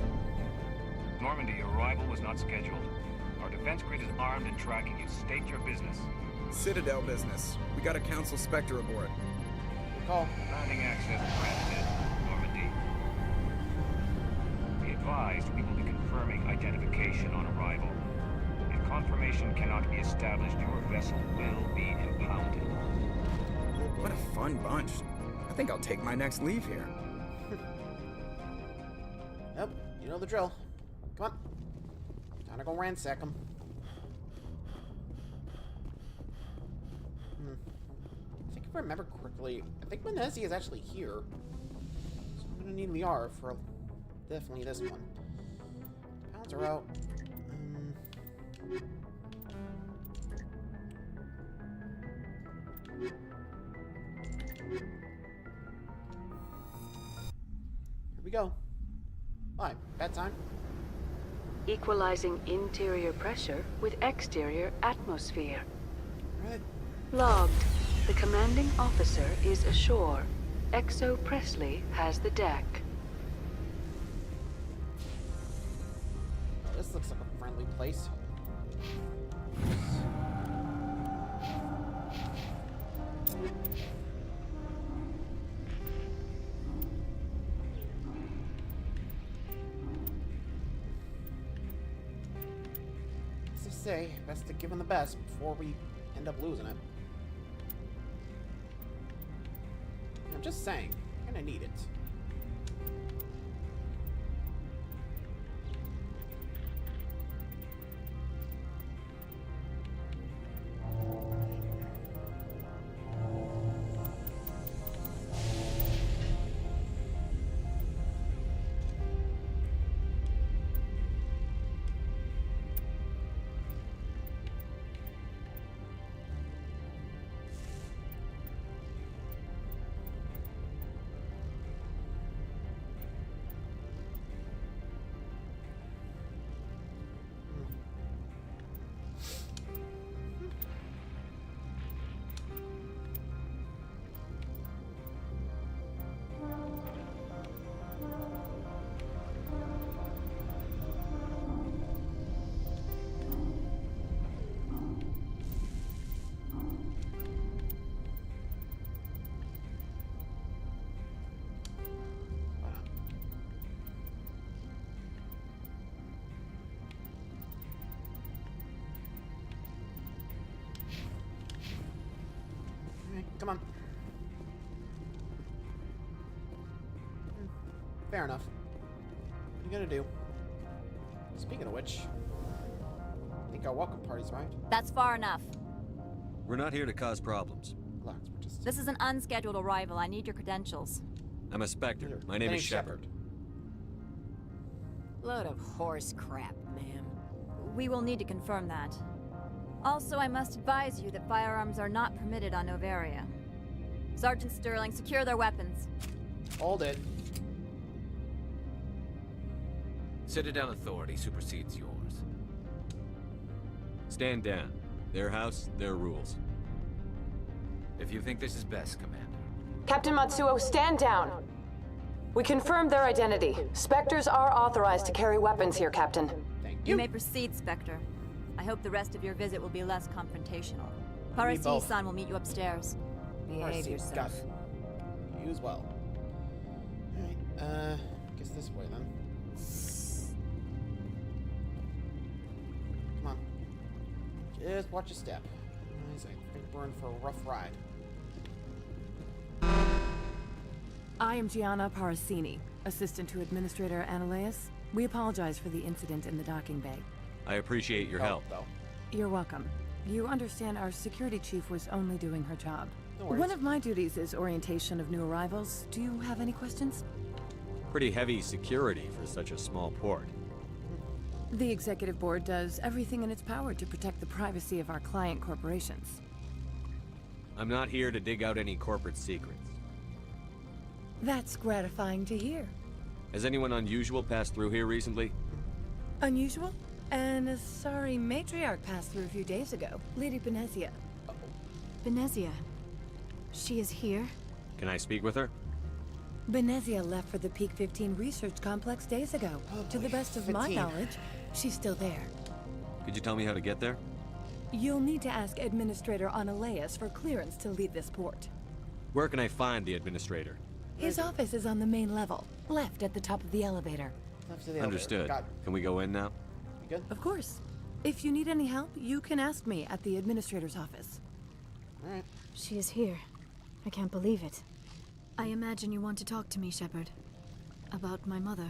[SPEAKER 16] Normandy, your arrival was not scheduled. Our defense grid is armed and tracking you. State your business.
[SPEAKER 15] Citadel business. We got a Council Spectre aboard.
[SPEAKER 1] Call.
[SPEAKER 16] Landing access granted, Normandy. Be advised, we will be confirming identification on arrival. If confirmation cannot be established, your vessel will be impounded.
[SPEAKER 15] What a fun bunch. I think I'll take my next leave here.
[SPEAKER 1] Yep, you know the drill. Come on. Time to go ransack them. I think if I remember correctly, I think Menezzi is actually here. So I'm gonna need VR for definitely this one. Pounds are out. Here we go. Why? Bad time?
[SPEAKER 2] Equalizing interior pressure with exterior atmosphere.
[SPEAKER 1] Right.
[SPEAKER 2] Logged. The commanding officer is ashore. Exo Presley has the deck.
[SPEAKER 1] Oh, this looks like a friendly place. As they say, best to give them the best before we end up losing it. I'm just saying, I'm gonna need it. Fair enough. What are you gonna do? Speaking of which, I think our welcome party's right.
[SPEAKER 17] That's far enough.
[SPEAKER 5] We're not here to cause problems.
[SPEAKER 1] Relax, we're just...
[SPEAKER 17] This is an unscheduled arrival. I need your credentials.
[SPEAKER 5] I'm a Spectre. My name is Shepard.
[SPEAKER 4] Load of horse crap, ma'am.
[SPEAKER 17] We will need to confirm that. Also, I must advise you that firearms are not permitted on Novaria. Sergeant Sterling, secure their weapons.
[SPEAKER 1] Hold it.
[SPEAKER 10] Citadel authority supersedes yours.
[SPEAKER 5] Stand down. Their house, their rules.
[SPEAKER 10] If you think this is best, Commander.
[SPEAKER 18] Captain Matsuo, stand down. We confirmed their identity. Spectres are authorized to carry weapons here, Captain.
[SPEAKER 1] Thank
[SPEAKER 17] You may proceed, Spectre. I hope the rest of your visit will be less confrontational. Parasi-san will meet you upstairs.
[SPEAKER 4] Behave yourself.
[SPEAKER 1] Got it. You as well. Alright, guess this way then. Come on. Just watch your step. Otherwise, I think we're in for a rough ride.
[SPEAKER 19] I am Gianna Parasini, assistant to Administrator Ananias. We apologize for the incident in the docking bay.
[SPEAKER 5] I appreciate your help.
[SPEAKER 1] Though.
[SPEAKER 19] You're welcome. You understand our security chief was only doing her job.
[SPEAKER 1] No worries.
[SPEAKER 19] One of my duties is orientation of new arrivals. Do you have any questions?
[SPEAKER 5] Pretty heavy security for such a small port.
[SPEAKER 19] The executive board does everything in its power to protect the privacy of our client corporations.
[SPEAKER 5] I'm not here to dig out any corporate secrets.
[SPEAKER 19] That's gratifying to hear.
[SPEAKER 5] Has anyone unusual passed through here recently?
[SPEAKER 19] Unusual? And a sorry matriarch passed through a few days ago. Lady Benezia.
[SPEAKER 8] Benezia? She is here?
[SPEAKER 5] Can I speak with her?
[SPEAKER 19] Benezia left for the Peak 15 research complex days ago. To the best of my
[SPEAKER 1] 15.
[SPEAKER 19] knowledge, she's still there.
[SPEAKER 5] Could you tell me how to get there?
[SPEAKER 19] You'll need to ask Administrator Ananias for clearance to leave this port.
[SPEAKER 5] Where can I find the administrator?
[SPEAKER 19] His office is on the main level, left at the top of the elevator.
[SPEAKER 1] Left to the
[SPEAKER 5] Understood.
[SPEAKER 1] elevator.
[SPEAKER 5] Can we go in now?
[SPEAKER 1] You good?
[SPEAKER 19] Of course. If you need any help, you can ask me at the Administrator's office.
[SPEAKER 1] Alright.
[SPEAKER 8] She is here. I can't believe it. I imagine you want to talk to me, Shepard. About my mother.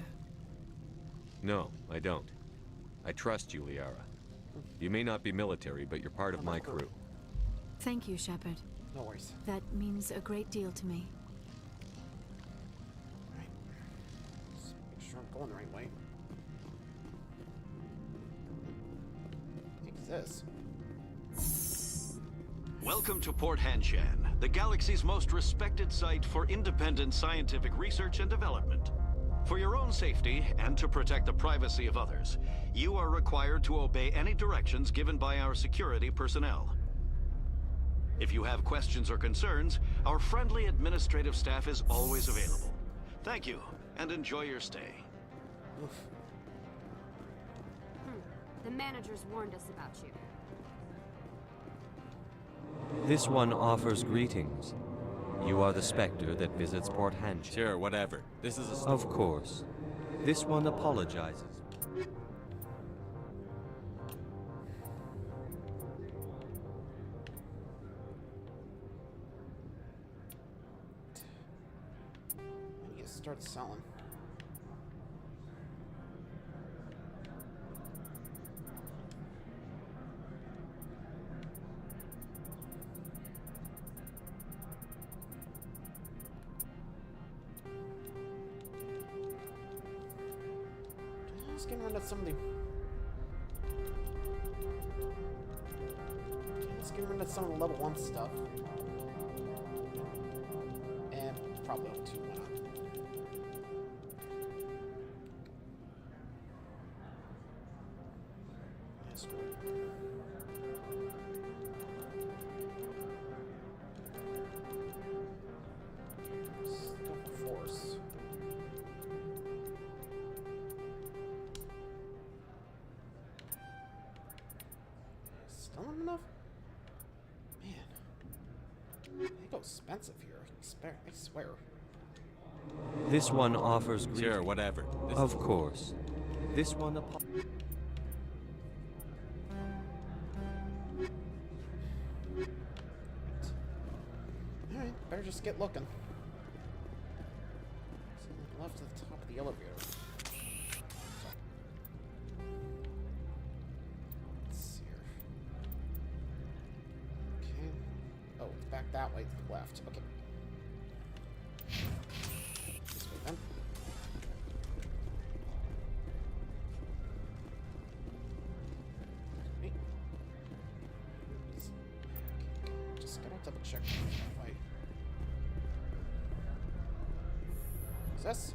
[SPEAKER 5] No, I don't. I trust you, Liara. You may not be military, but you're part of my crew.
[SPEAKER 8] Thank you, Shepard.
[SPEAKER 1] No worries.
[SPEAKER 8] That means a great deal to me.
[SPEAKER 1] Alright. Just make sure I'm going the right way. What the heck is this?
[SPEAKER 3] Welcome to Port Hanshan, the galaxy's most respected site for independent scientific research and development. For your own safety and to protect the privacy of others, you are required to obey any directions given by our security personnel. If you have questions or concerns, our friendly administrative staff is always available. Thank you, and enjoy your stay.
[SPEAKER 1] Oof.
[SPEAKER 4] The managers warned us about you.
[SPEAKER 20] This one offers greetings. You are the Spectre that visits Port Hanshan.
[SPEAKER 5] Sure, whatever. This is a story.
[SPEAKER 20] Of course. This one apologizes.
[SPEAKER 1] I need to start selling. Just getting rid of some of the... Let's get rid of some of the level 1 stuff. And probably level 2, why not? Yes, Stuff force. Still not enough? Man. They go expensive here. I swear.
[SPEAKER 20] This one offers greetings.
[SPEAKER 5] Sure, whatever.
[SPEAKER 20] Of course. This one
[SPEAKER 1] Alright, better just get looking. left to the top of the elevator. So. Let's see here. Okay. Oh, it's back that way to the left. Okay. This way then. Wait. Just gotta double check if I... Is this?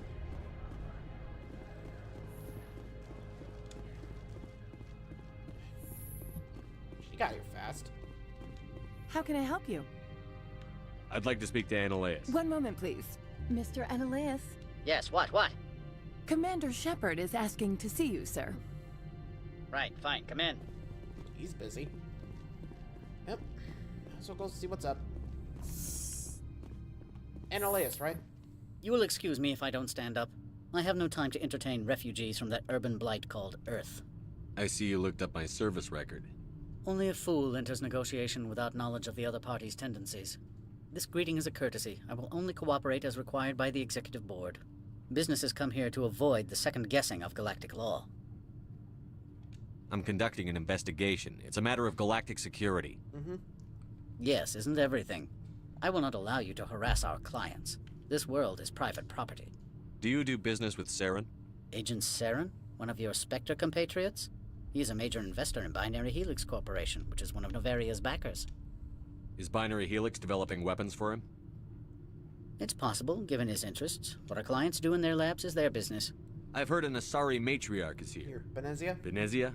[SPEAKER 1] She got here fast.
[SPEAKER 19] How can I help you?
[SPEAKER 5] I'd like to speak to Ananias.
[SPEAKER 19] One moment, please. Mr. Ananias?
[SPEAKER 21] Yes, what?
[SPEAKER 19] Commander Shepard is asking to see you, sir.
[SPEAKER 21] Right, fine, come in.
[SPEAKER 1] He's busy. Yep. So go see what's up. Ananias, right?
[SPEAKER 21] You will excuse me if I don't stand up. I have no time to entertain refugees from that urban blight called Earth.
[SPEAKER 5] I see you looked up my service record.
[SPEAKER 21] Only a fool enters negotiation without knowledge of the other party's tendencies. This greeting is a courtesy. I will only cooperate as required by the Executive Board. Businesses come here to avoid the second guessing of galactic law.
[SPEAKER 5] I'm conducting an investigation. It's a matter of galactic security.
[SPEAKER 21] Yes, isn't everything? I will not allow you to harass our clients. This world is private property.
[SPEAKER 5] Do you do business with Saren?
[SPEAKER 21] Agent Saren? One of your Spectre compatriots? He is a major investor in Binary Helix Corporation, which is one of Novaria's backers.
[SPEAKER 5] Is Binary Helix developing weapons for him?
[SPEAKER 21] It's possible, given his interests. What our clients do in their labs is their business.
[SPEAKER 5] I've heard an Asari matriarch is here.
[SPEAKER 1] Benezia?
[SPEAKER 5] Benezia?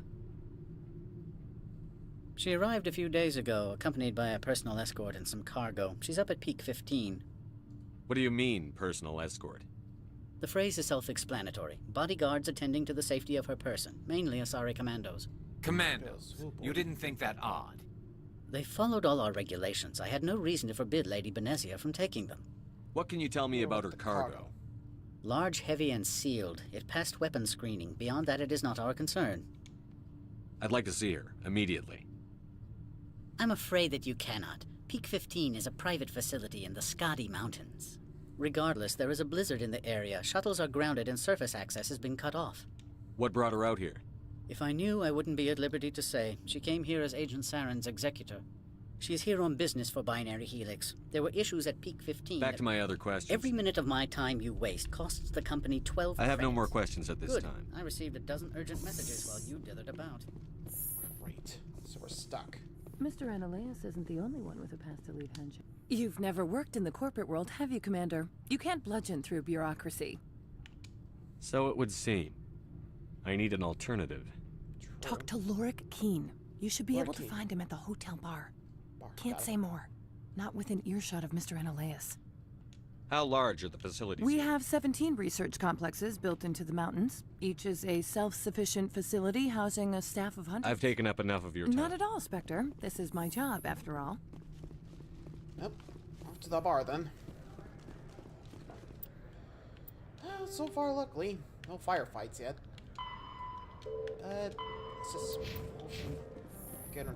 [SPEAKER 21] She arrived a few days ago, accompanied by a personal escort and some cargo. She's up at Peak 15.
[SPEAKER 5] What do you mean, personal escort?
[SPEAKER 21] The phrase is self-explanatory. Bodyguards attending to the safety of her person, mainly Asari commandos.
[SPEAKER 10] Commandos? You didn't think that odd?
[SPEAKER 21] They followed all our regulations. I had no reason to forbid Lady Benezia from taking them.
[SPEAKER 5] What can you tell me about her cargo?
[SPEAKER 21] Large, heavy, and sealed. It passed weapons screening. Beyond that, it is not our concern.
[SPEAKER 5] I'd like to see her, immediately.
[SPEAKER 21] I'm afraid that you cannot. Peak 15 is a private facility in the Skadi Mountains. Regardless, there is a blizzard in the area. Shuttles are grounded and surface access has been cut off.
[SPEAKER 5] What brought her out here?
[SPEAKER 21] If I knew, I wouldn't be at liberty to say. She came here as Agent Saren's executor. She is here on business for Binary Helix. There were issues at Peak 15.
[SPEAKER 5] Back to my other questions.
[SPEAKER 21] Every minute of my time you waste costs the company 12
[SPEAKER 5] I have
[SPEAKER 21] credits.
[SPEAKER 5] no more questions at this
[SPEAKER 21] Good.
[SPEAKER 5] time.
[SPEAKER 21] I received a dozen urgent messages while you dithered about.
[SPEAKER 1] Great. So we're stuck.
[SPEAKER 19] Mr. Ananias isn't the only one with a past to leave handshake. You've never worked in the corporate world, have you, Commander? You can't bludgeon through bureaucracy.
[SPEAKER 5] So it would seem. I need an alternative.
[SPEAKER 19] Talk to Lorik Keen. You should be
[SPEAKER 1] Lorik
[SPEAKER 19] able to
[SPEAKER 1] Keen.
[SPEAKER 19] find him at the hotel bar. Can't
[SPEAKER 1] got it.
[SPEAKER 19] say more. Not within earshot of Mr. Ananias.
[SPEAKER 5] How large are the facilities?
[SPEAKER 19] We have 17 research complexes built into the mountains. Each is a self-sufficient facility housing a staff of hundreds.
[SPEAKER 5] I've taken up enough of your time.
[SPEAKER 19] Not at all, Spectre. This is my job, after all.
[SPEAKER 1] Yep. Off to the bar then. Well, so far, luckily, no firefights yet. But it's just gonna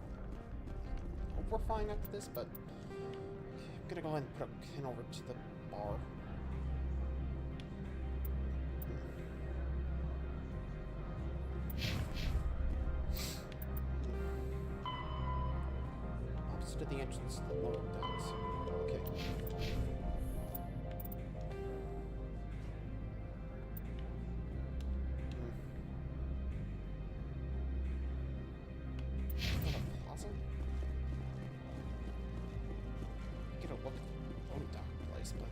[SPEAKER 1] hope we're fine after this. But I'm gonna go ahead and put a pin over to the bar. Opposite of the entrance to the lower decks. Okay. Plaza? Get a look at the loading dock place, but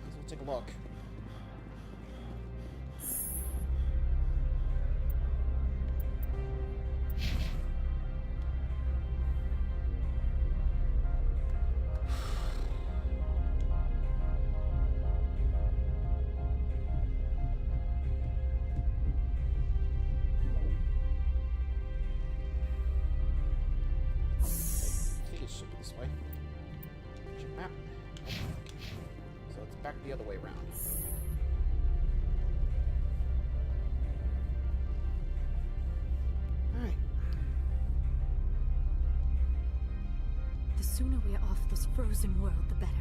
[SPEAKER 1] might as well take a look. This way. Check map. So it's back the other way around. Alright.
[SPEAKER 8] The sooner we're off this frozen world, the better.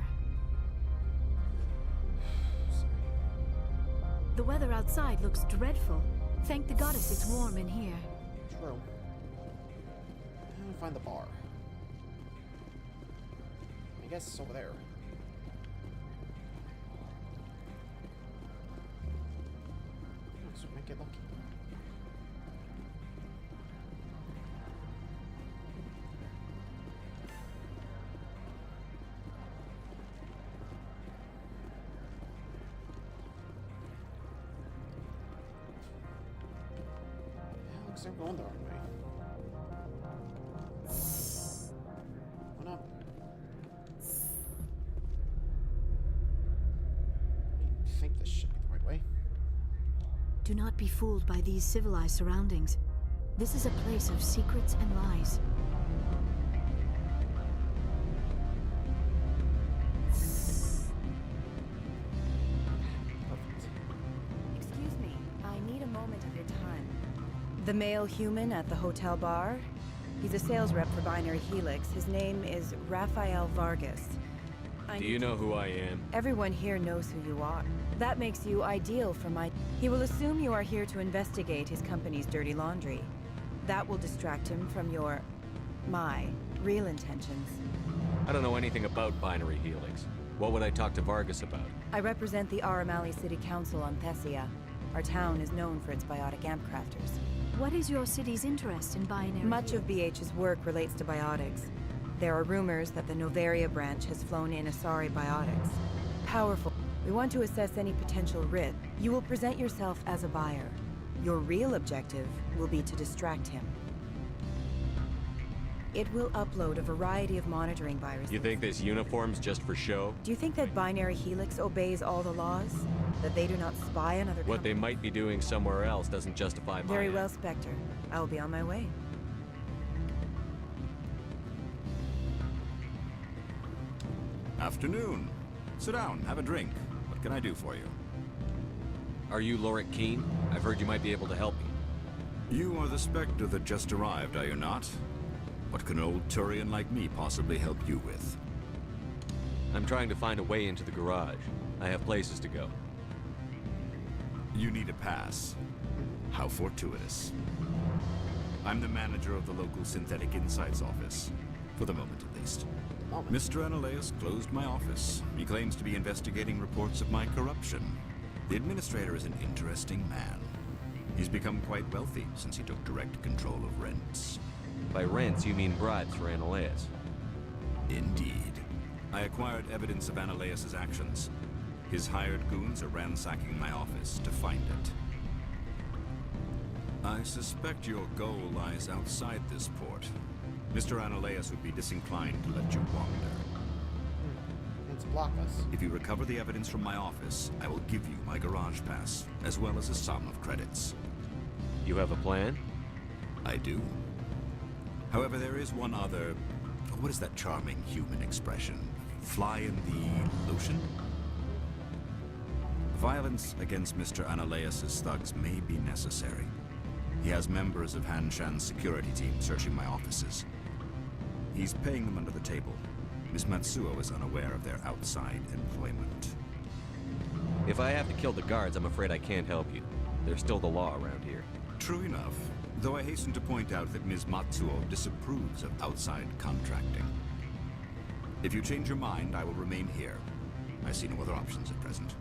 [SPEAKER 8] The weather outside looks dreadful. Thank the goddess it's warm in here.
[SPEAKER 1] True. I'm gonna find the bar. I guess it's over there. So we might get lucky. Looks like I'm going the wrong way. Why not? I think this should be the right way.
[SPEAKER 8] Do not be fooled by these civilized surroundings. This is a place of secrets and lies.
[SPEAKER 6] Excuse me, I need a moment of your time. The male human at the hotel bar? He's a sales rep for Binary Helix. His name is Rafael Vargas.
[SPEAKER 5] Do you know who I am?
[SPEAKER 6] Everyone here knows who you are. That makes you ideal for my... He will assume you are here to investigate his company's dirty laundry. That will distract him from my real intentions.
[SPEAKER 5] I don't know anything about Binary Helix. What would I talk to Vargas about?
[SPEAKER 6] I represent the Aramali City Council on Thessia. Our town is known for its biotic amp crafters.
[SPEAKER 8] What is your city's interest in Binary?
[SPEAKER 6] Much of BH's work relates to biotics. There are rumors that the Novaria branch has flown in Asari biotics. Powerful. We want to assess any potential risk. You will present yourself as a buyer. Your real objective will be to distract him. It will upload a variety of monitoring viruses.
[SPEAKER 5] You think this uniform's just for show?
[SPEAKER 6] Do you think that Binary Helix obeys all the laws? That they do not spy on other
[SPEAKER 5] What they might be doing somewhere else doesn't justify my...
[SPEAKER 6] Very well, Spectre. I will be on my way.
[SPEAKER 14] Afternoon. Sit down, have a drink. What can I do for you?
[SPEAKER 5] Are you Lorik Keen? I've heard you might be able to help me.
[SPEAKER 14] You are the Spectre that just arrived, are you not? What can an old Turian like me possibly help you with?
[SPEAKER 5] I'm trying to find a way into the garage. I have places to go.
[SPEAKER 14] You need a pass. How fortuitous. I'm the manager of the local Synthetic Insights office. For the moment, at least. Mr. Analaeus closed my office. He claims to be investigating reports of my corruption. The administrator is an interesting man. He's become quite wealthy since he took direct control of rents.
[SPEAKER 5] By rents, you mean bribes for Analaeus?
[SPEAKER 14] Indeed. I acquired evidence of Analaeus' actions. His hired goons are ransacking my office to find it. I suspect your goal lies outside this port. Mr. Analaeus would be disinclined to let you wander.
[SPEAKER 1] Let's block us.
[SPEAKER 14] If you recover the evidence from my office, I will give you my garage pass, as well as a sum of credits.
[SPEAKER 5] You have a plan?
[SPEAKER 14] I do. However, there is one other... What is that charming human expression? Fly in the lotion? Violence against Mr. Analaeus' thugs may be necessary. He has members of Han Shan's security team searching my offices. He's paying them under the table. Miss Matsuo is unaware of their outside employment.
[SPEAKER 5] If I have to kill the guards, I'm afraid I can't help you. There's still the law around here.
[SPEAKER 14] True enough, though I hasten to point out that Ms. Matsuo disapproves of outside contracting. If you change your mind, I will remain here. I see no other options at present.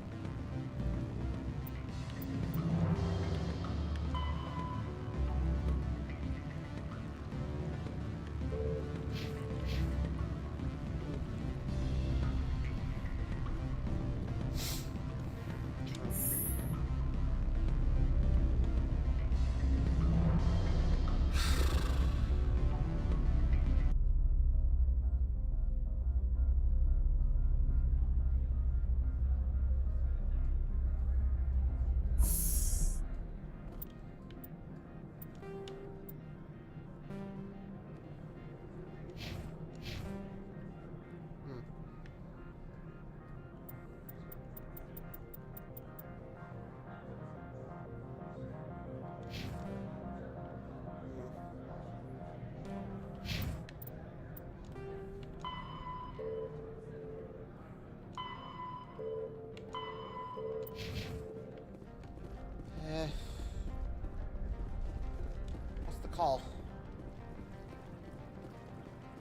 [SPEAKER 1] call.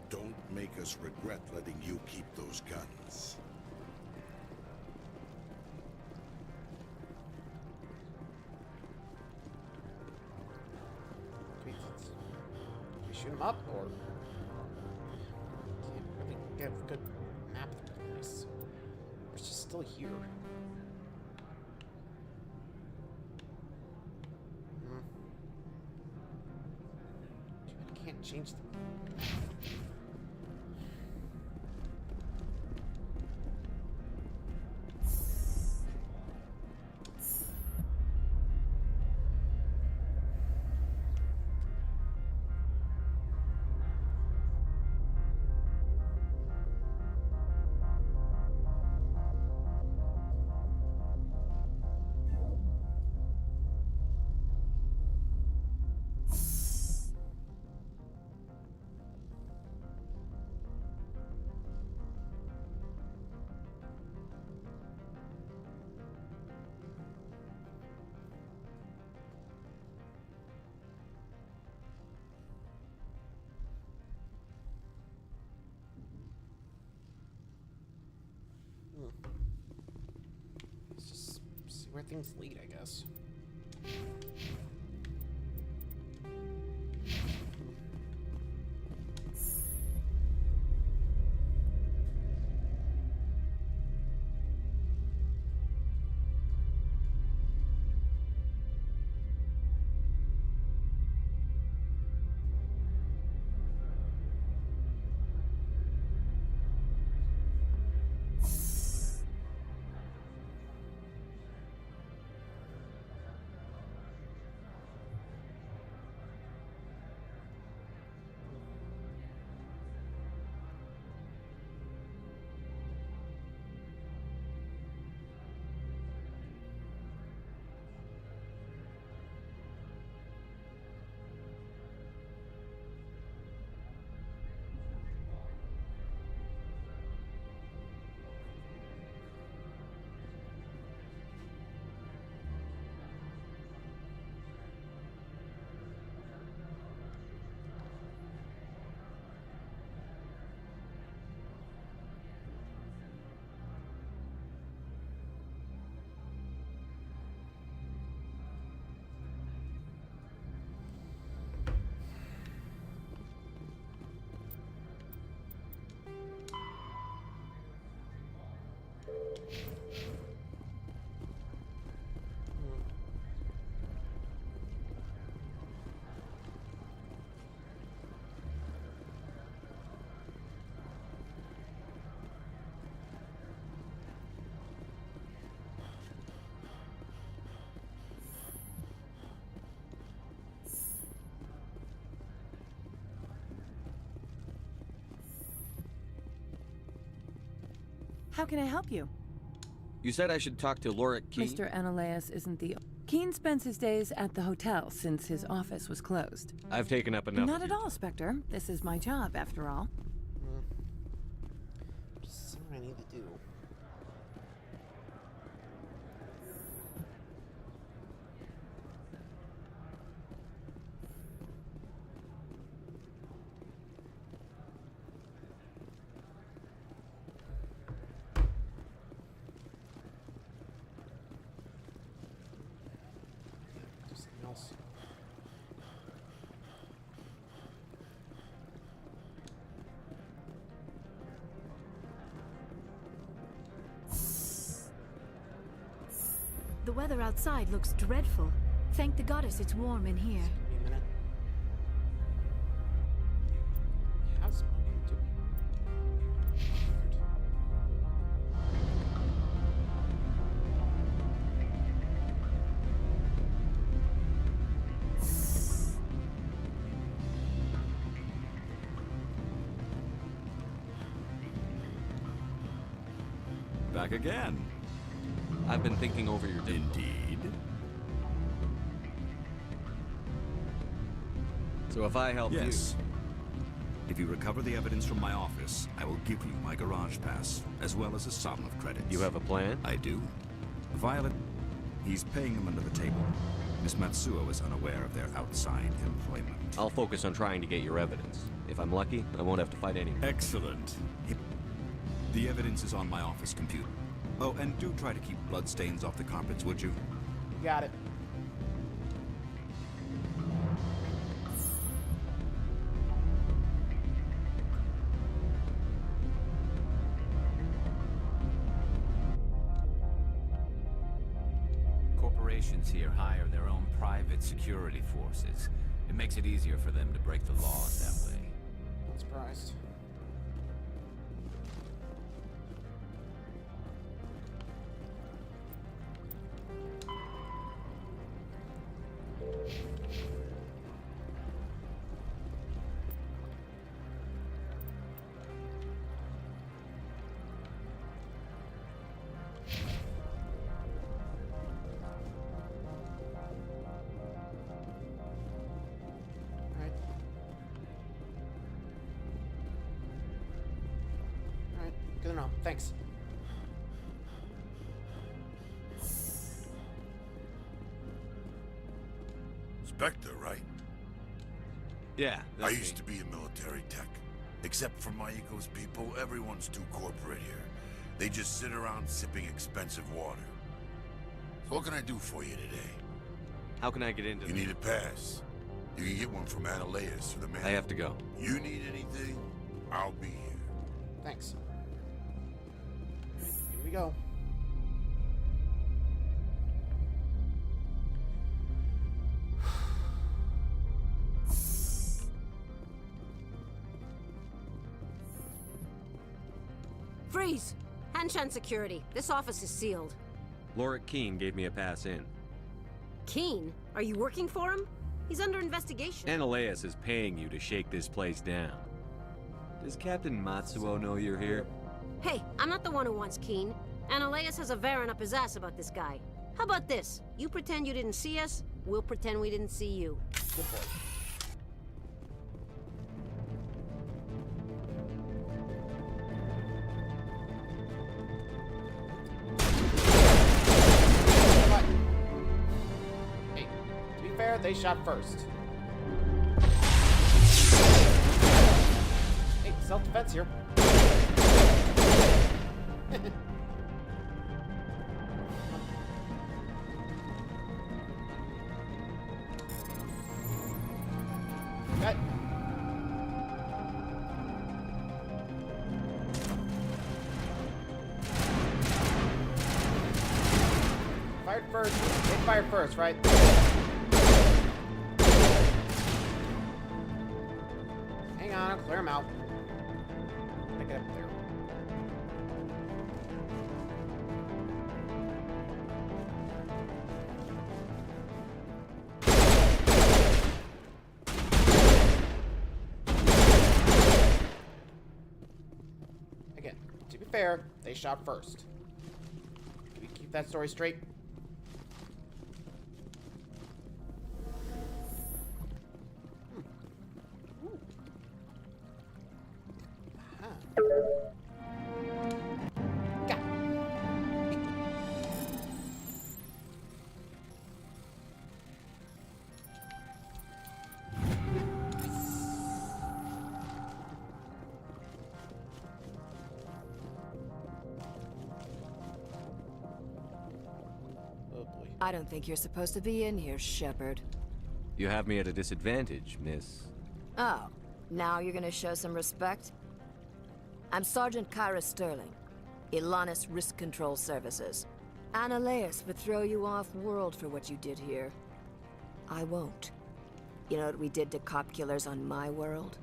[SPEAKER 7] Don't make us regret letting you keep those guns.
[SPEAKER 1] Do we shoot him up, or can't really get a good map of the place? Or it's just still here. I can't change the let's just see where things lead, I guess.
[SPEAKER 19] How can I help you?
[SPEAKER 5] You said I should talk to Laura Keen?
[SPEAKER 19] Mr. Ananias isn't the... Keen spends his days at the hotel since his office was closed.
[SPEAKER 5] I've taken up enough.
[SPEAKER 19] Not at all, Spectre. This is my job, after all.
[SPEAKER 1] Just what I need to do. Else.
[SPEAKER 8] The weather outside looks dreadful. Thank the goddess it's warm in here.
[SPEAKER 1] Wait a minute. How's smoking doing?
[SPEAKER 14] Back again.
[SPEAKER 5] I've been thinking over your deal.
[SPEAKER 14] Indeed.
[SPEAKER 5] So if I help
[SPEAKER 14] Yes. If you recover the evidence from my office, I will give you my garage pass, as well as a sum of credits.
[SPEAKER 5] You have a plan?
[SPEAKER 14] I do. Violet, he's paying them under the table. Miss Matsuo is unaware of their outside employment.
[SPEAKER 5] I'll focus on trying to get your evidence. If I'm lucky, I won't have to fight anyone.
[SPEAKER 14] Excellent. The evidence is on my office computer. Oh, and do try to keep bloodstains off the carpets, would you?
[SPEAKER 1] Got it.
[SPEAKER 10] Corporations here hire their own private security forces. It makes it easier for them to break the laws that way.
[SPEAKER 1] Not surprised. Good to know. Thanks.
[SPEAKER 7] Spectre, right?
[SPEAKER 5] Yeah,
[SPEAKER 7] I used to be a military tech. Except for Maiko's people, everyone's too corporate here. They just sit around sipping expensive water. So what can I do for you today?
[SPEAKER 5] How can I get into
[SPEAKER 7] You need a pass. You can get one from Analeas or the man.
[SPEAKER 5] I have to go.
[SPEAKER 7] You need anything? I'll be here.
[SPEAKER 1] Thanks. Here we go.
[SPEAKER 9] Freeze! Hanshan security. This office is sealed.
[SPEAKER 5] Lorik Keene gave me a pass in.
[SPEAKER 9] Keene? Are you working for him? He's under investigation.
[SPEAKER 5] Analeas is paying you to shake this place down. Does Captain Matsuo know you're here?
[SPEAKER 9] Hey, I'm not the one who wants Keene. Analeas has a Varen up his ass about this guy. How about this? You pretend you didn't see us, we'll pretend we didn't see you.
[SPEAKER 1] Good boy. Hey, to be fair, they shot first. Hey, self-defense here. Cut. Fired first. They fired first, right? Hang on, I'll clear them out. Gotta get up there. Again, to be fair, they shot first. Do we keep that story straight?
[SPEAKER 4] I don't think you're supposed to be in here, Shepard.
[SPEAKER 5] You have me at a disadvantage, miss.
[SPEAKER 4] Oh, now you're gonna show some respect? I'm Sergeant Kyra Sterling, Ilanis Risk Control Services. Analeas would throw you off-world for what you did here. I won't. You know what we did to cop killers on my world?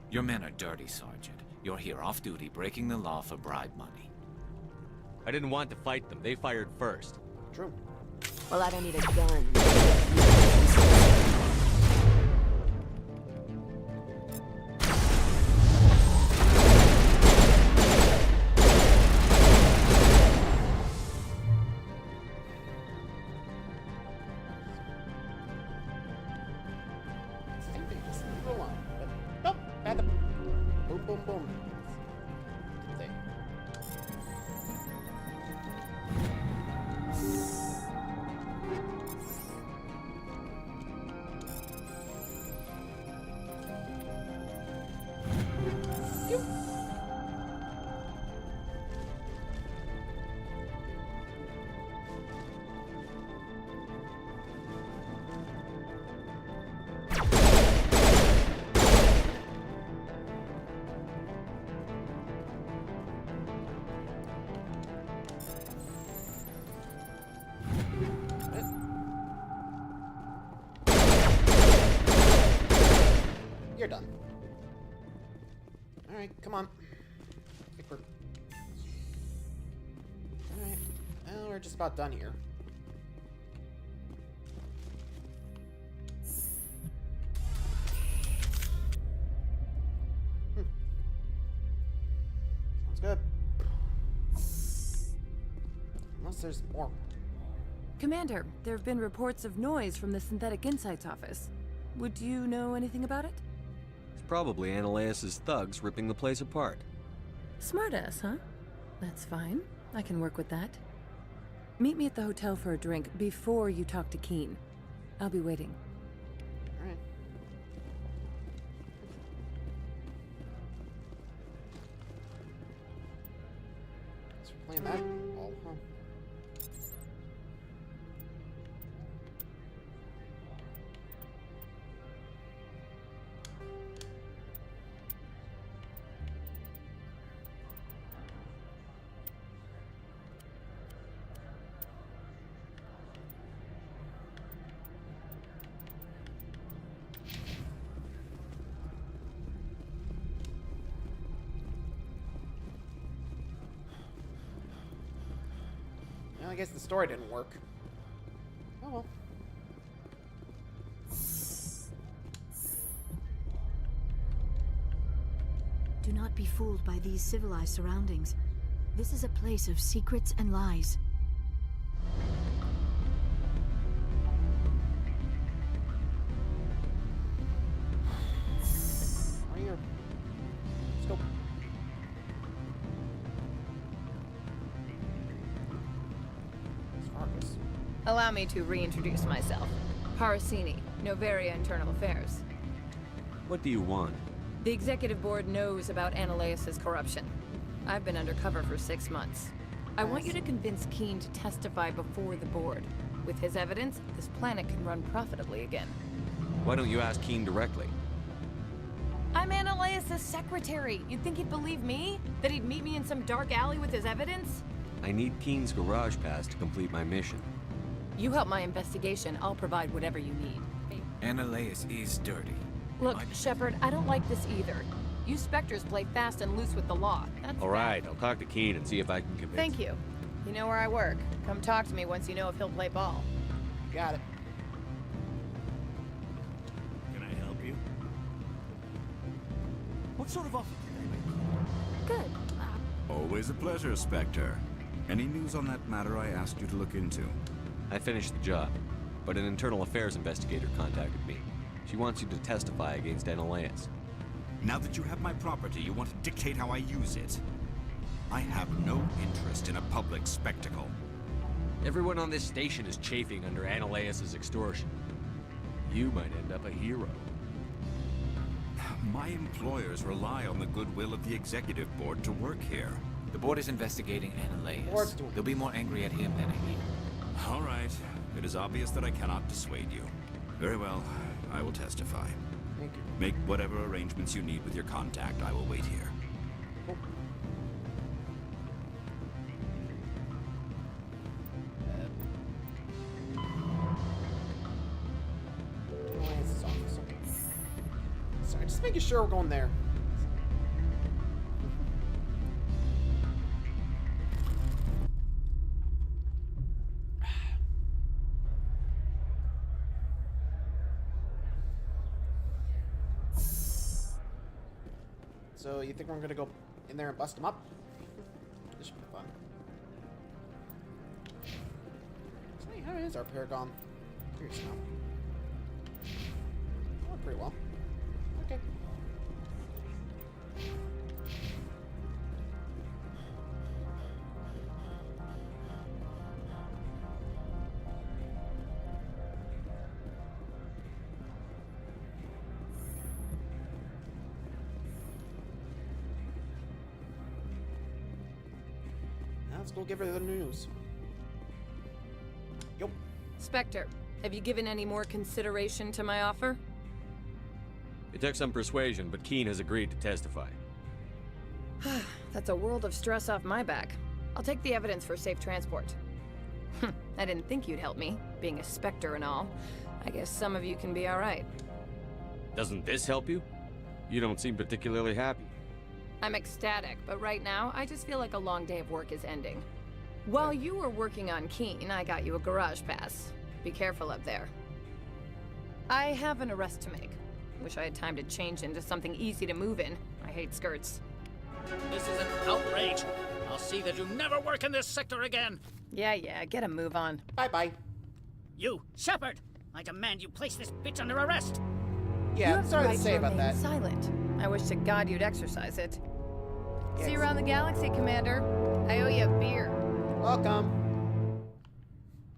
[SPEAKER 10] Your men are dirty, Sergeant. You're here off-duty, breaking the law for bribe money.
[SPEAKER 5] I didn't want to fight them. They fired first.
[SPEAKER 1] True.
[SPEAKER 4] Well, I don't need a gun.
[SPEAKER 1] I think they just leave it alone. But nope, had to boom, boom, boom. Did they? you're done. Alright, come on. I think we're... Alright. Well, we're just about done here. Sounds good. Unless there's more.
[SPEAKER 19] Commander, there have been reports of noise from the Synthetic Insights office. Would you know anything about it?
[SPEAKER 20] It's probably Ananias' thugs ripping the place apart.
[SPEAKER 19] Smartass, huh? That's fine. I can work with that. Meet me at the hotel for a drink before you talk to Keen. I'll be waiting.
[SPEAKER 1] Alright. So we're playing that ball, huh? Well, I guess the story didn't work. Oh well.
[SPEAKER 8] Do not be fooled by these civilized surroundings. This is a place of secrets and lies.
[SPEAKER 1] Right here. Let's go.
[SPEAKER 6] Allow me to reintroduce myself. Parasini, Novaria Internal Affairs.
[SPEAKER 20] What do you want?
[SPEAKER 6] The executive board knows about Ananias' corruption. I've been undercover for 6 months. I want you to convince Keen to testify before the board. With his evidence, this planet can run profitably again.
[SPEAKER 20] Why don't you ask Keen directly?
[SPEAKER 6] I'm Ananias' secretary. You'd think he'd believe me? That he'd meet me in some dark alley with his evidence?
[SPEAKER 20] I need Keen's garage pass to complete my mission.
[SPEAKER 6] You help my investigation, I'll provide whatever you need.
[SPEAKER 10] Ananias is dirty.
[SPEAKER 6] Look, Shepard, I don't like this either. You Spectres play fast and loose with the law. That's
[SPEAKER 20] All right, I'll talk to Keen and see if I can convince
[SPEAKER 6] Thank you. You know where I work. Come talk to me once you know if he'll play ball.
[SPEAKER 1] Got it.
[SPEAKER 14] Can I help you?
[SPEAKER 12] What sort of offer did they make?
[SPEAKER 6] Good.
[SPEAKER 14] Always a pleasure, Spectre. Any news on that matter I asked you to look into?
[SPEAKER 20] I finished the job, but an internal affairs investigator contacted me. She wants you to testify against Ananias.
[SPEAKER 14] Now that you have my property, you want to dictate how I use it. I have no interest in a public spectacle.
[SPEAKER 20] Everyone on this station is chafing under Ananias' extortion. You might end up a hero.
[SPEAKER 14] My employers rely on the goodwill of the executive board to work here.
[SPEAKER 10] The board is investigating Ananias. They'll be more angry at him than at you.
[SPEAKER 14] All right. It is obvious that I cannot dissuade you. Very well. I will testify.
[SPEAKER 1] Thank you.
[SPEAKER 14] Make whatever arrangements you need with your contact. I will wait here.
[SPEAKER 1] Cool. Ananias' office. Okay. Sorry, just making sure we're going there. So you think we're gonna go in there and bust them up? This should be fun. Hey, how is our Paragon? Curious now. Oh, pretty well. Okay. Let's go give her the news. Yup.
[SPEAKER 6] Spectre, have you given any more consideration to my offer?
[SPEAKER 20] It took some persuasion, but Keen has agreed to testify.
[SPEAKER 6] That's a world of stress off my back. I'll take the evidence for safe transport. I didn't think you'd help me, being a Spectre and all. I guess some of you can be alright.
[SPEAKER 20] Doesn't this help you?
[SPEAKER 5] You don't seem particularly happy.
[SPEAKER 11] I'm ecstatic, but right now, I just feel like a long day of work is ending. While you were working on Keen, I got you a garage pass. Be careful up there. I have an arrest to make. Wish I had time to change into something easy to move in. I hate skirts.
[SPEAKER 21] This is an outrage. I'll see that you never work in this sector again.
[SPEAKER 11] Yeah, get a move on.
[SPEAKER 1] Bye-bye.
[SPEAKER 21] You, Shepard! I demand you place this bitch under arrest.
[SPEAKER 1] Yeah, I'm sorry to say about that.
[SPEAKER 11] Silent. I wish to God you'd exercise it. See you around the galaxy, Commander. I owe you a beer.
[SPEAKER 1] Welcome.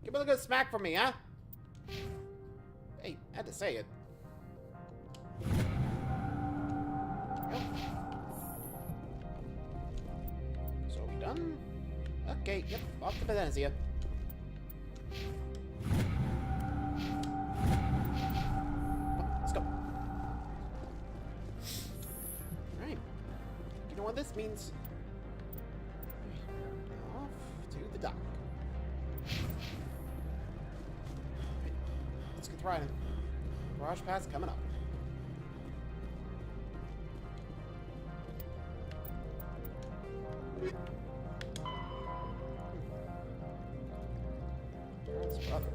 [SPEAKER 1] Give me a good smack for me, huh? Hey, I had to say it. Yep. So are we done? Okay, yep, off to Venezia. Let's go. Alright. You know what this means? Off to the dock. Let's get riding. Garage pass coming up. Darren's brother.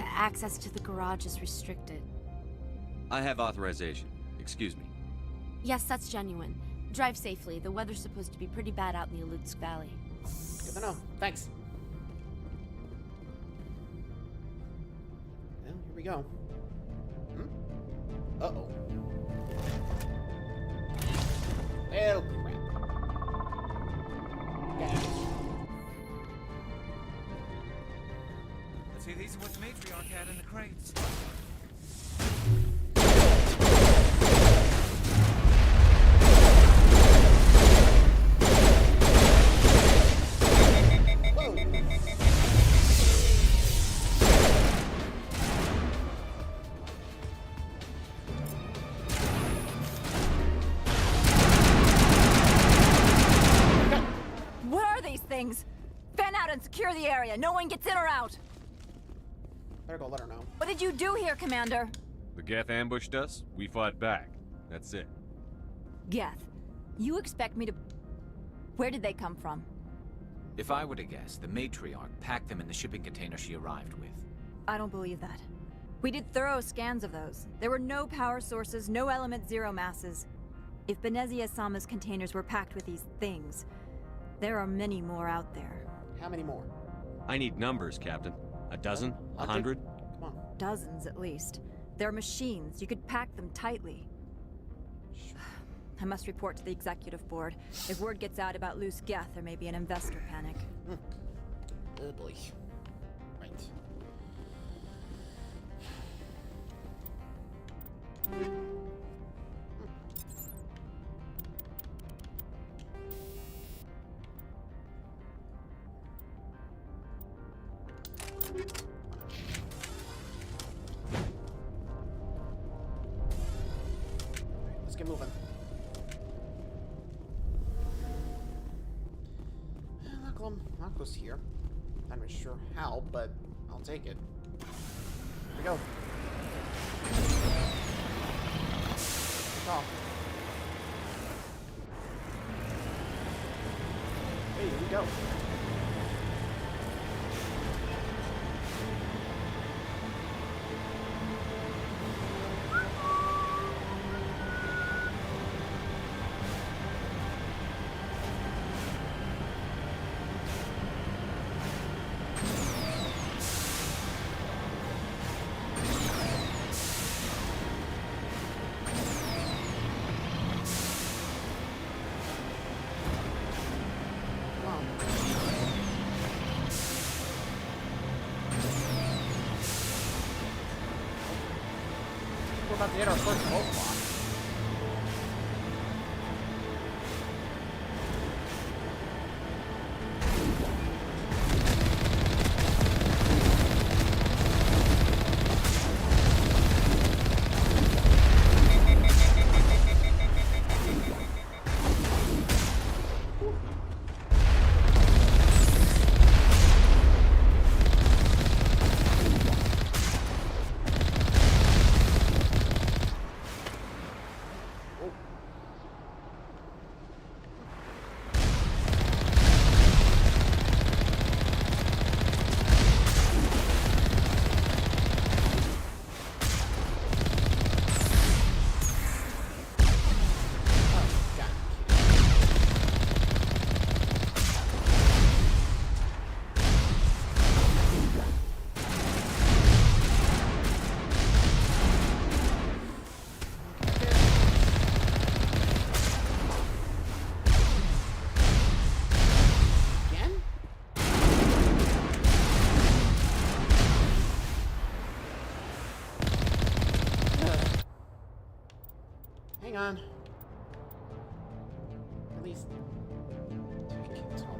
[SPEAKER 4] Access to the garage is restricted.
[SPEAKER 5] I have authorization. Excuse me.
[SPEAKER 4] Yes, that's genuine. Drive safely. The weather's supposed to be pretty bad out in the Alutsk Valley.
[SPEAKER 1] Good to know. Thanks. Well, here we go. Uh-oh. Well, crap. Yeah.
[SPEAKER 10] See, these are what the Matriarch had in the crates.
[SPEAKER 17] What are these things? Fan out and secure the area. No one gets in or out.
[SPEAKER 1] Better go let her know.
[SPEAKER 17] What did you do here, Commander?
[SPEAKER 5] The Geth ambushed us. We fought back. That's it.
[SPEAKER 17] Geth, you expect me to... Where did they come from?
[SPEAKER 10] If I were to guess, the Matriarch packed them in the shipping container she arrived with.
[SPEAKER 17] I don't believe that. We did thorough scans of those. There were no power sources, no element zero masses. If Benezia Sama's containers were packed with these things, there are many more out there.
[SPEAKER 1] How many more?
[SPEAKER 5] I need numbers, Captain. A dozen? 100?
[SPEAKER 1] Come on.
[SPEAKER 17] Dozens, at least. They're machines. You could pack them tightly. I must report to the executive board. If word gets out about loose Geth, there may be an investor panic.
[SPEAKER 1] Oh boy. Right. Let's get moving. Marco's here. Not even sure how, but I'll take it. Here we go. Take off. Hey, here we go. about to hit our first roadblock. Hang on. At least take it home.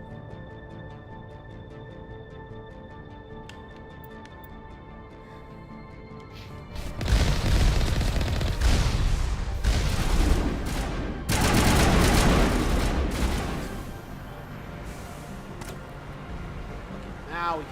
[SPEAKER 1] Now we can.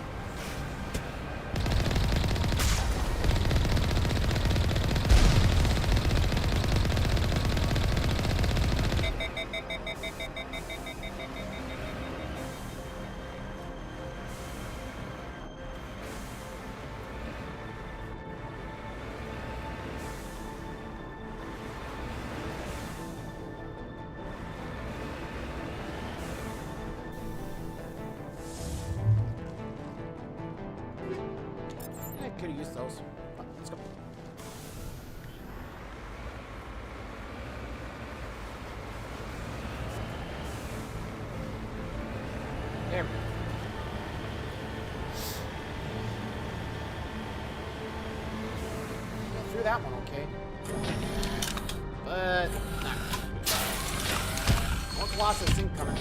[SPEAKER 1] Could have used those. Let's go. There we go. Got through that one, okay. But nah. More Colossus incoming.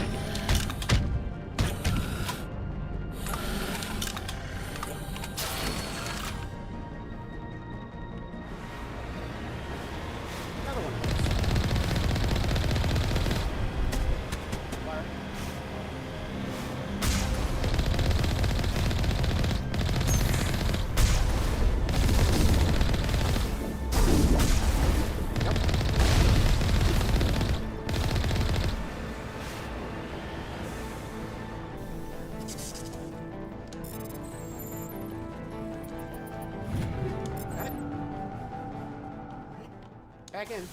[SPEAKER 1] Back in. This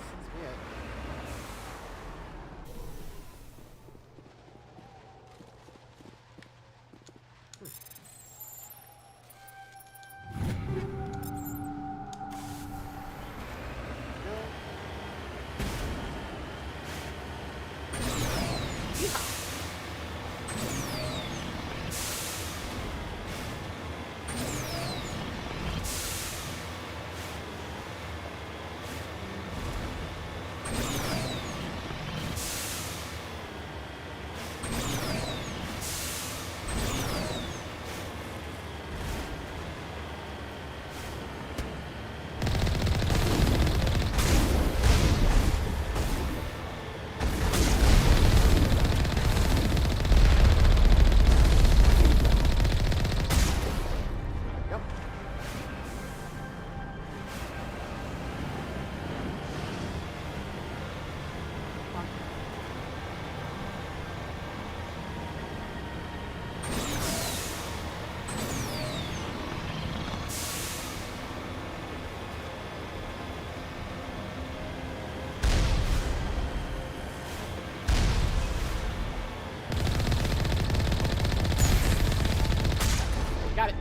[SPEAKER 1] is weird. Got it.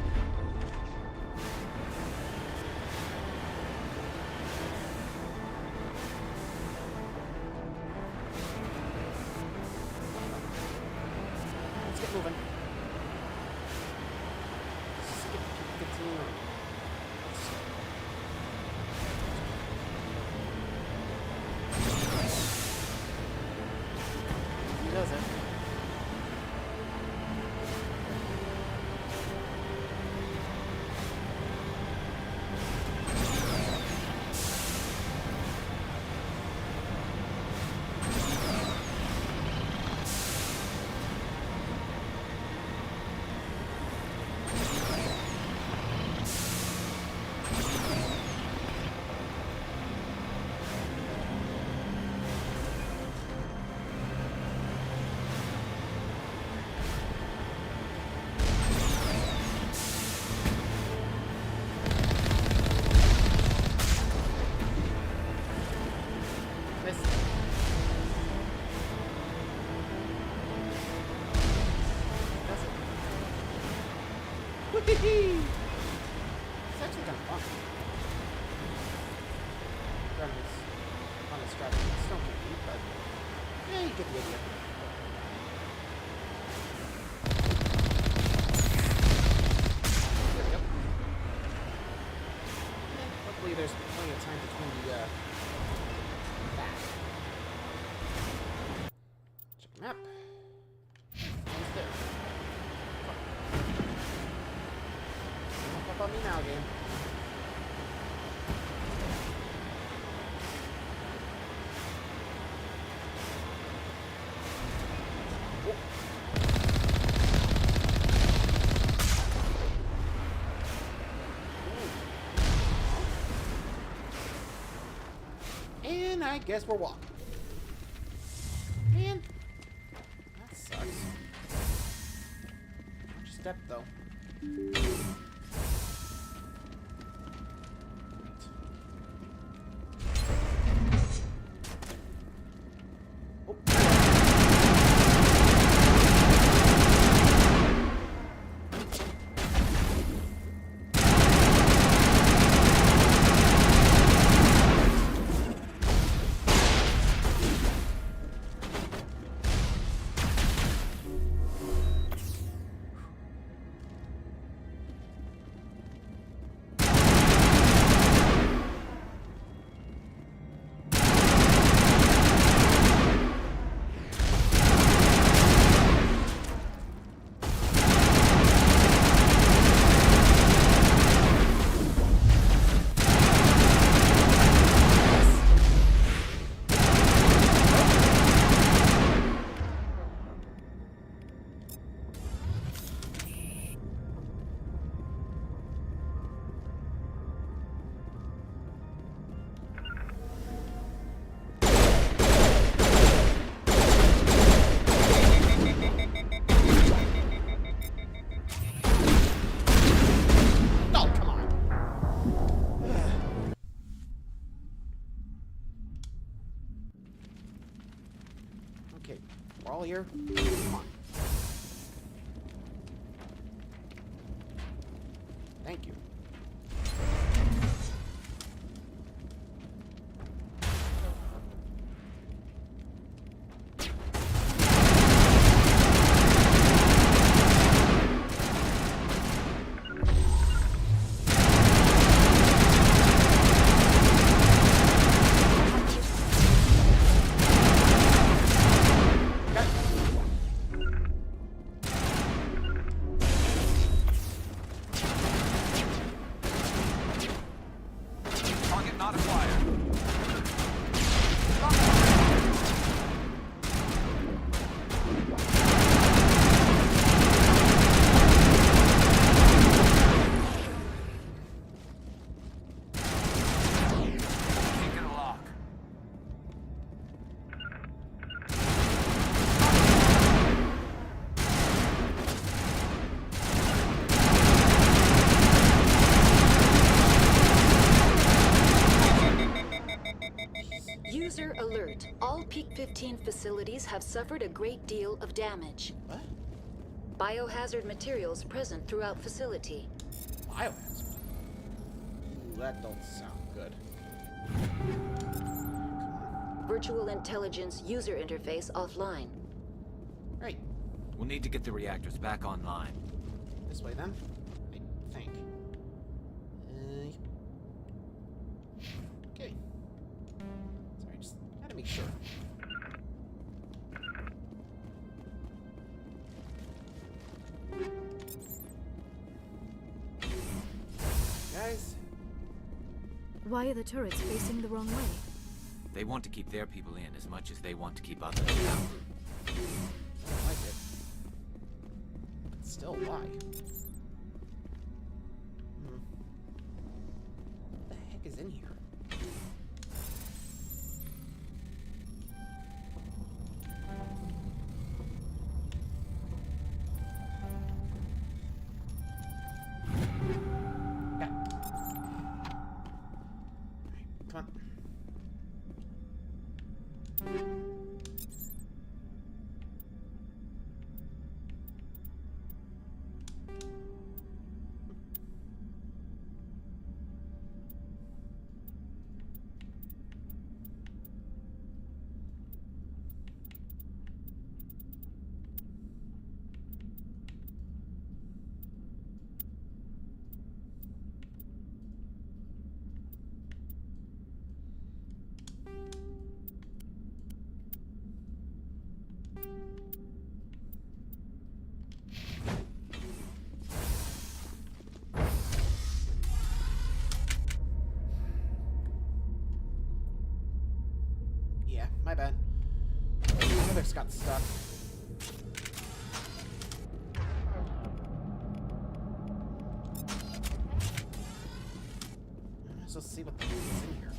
[SPEAKER 1] Let's get moving. Missed it. Does it? Whee-hee-hee! It's actually kind of fun. Running this on this track. It's still tricky, but yeah, you get the idea. There we go. And luckily, there's plenty of time between the back. Check the map. Almost there. Don't pop on me now, game. And I guess we're walking. Man, that sucks. Watch your step, though. Okay, we're all here. Come on. Thank you.
[SPEAKER 2] User alert. All Peak 15 facilities have suffered a great deal of damage.
[SPEAKER 1] What?
[SPEAKER 2] Biohazard materials present throughout facility.
[SPEAKER 1] Biohazard? Ooh, that don't sound good.
[SPEAKER 2] Virtual intelligence user interface offline.
[SPEAKER 1] Right.
[SPEAKER 10] We'll need to get the reactors back online.
[SPEAKER 1] This way then, I think. Okay. Sorry, just gotta make sure. Guys.
[SPEAKER 8] Why are the turrets facing the wrong way?
[SPEAKER 10] They want to keep their people in as much as they want to keep others out.
[SPEAKER 1] I don't like it. But still, why? What the heck is in here? Yeah. Come on. Yeah, my bad. The others got stuck. Let's just see what the heck is in here.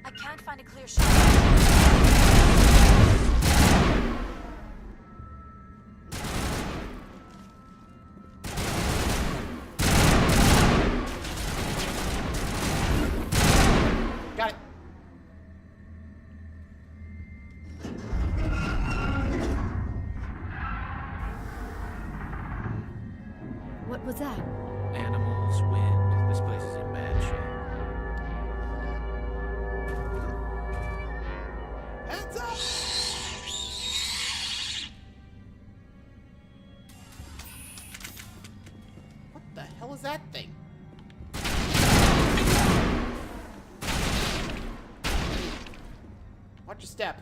[SPEAKER 17] I can't find a clear shot.
[SPEAKER 1] Got it.
[SPEAKER 8] What was that?
[SPEAKER 10] Animals, wind. This place is in bad shape.
[SPEAKER 1] Heads up! What the hell is that thing? Watch your step.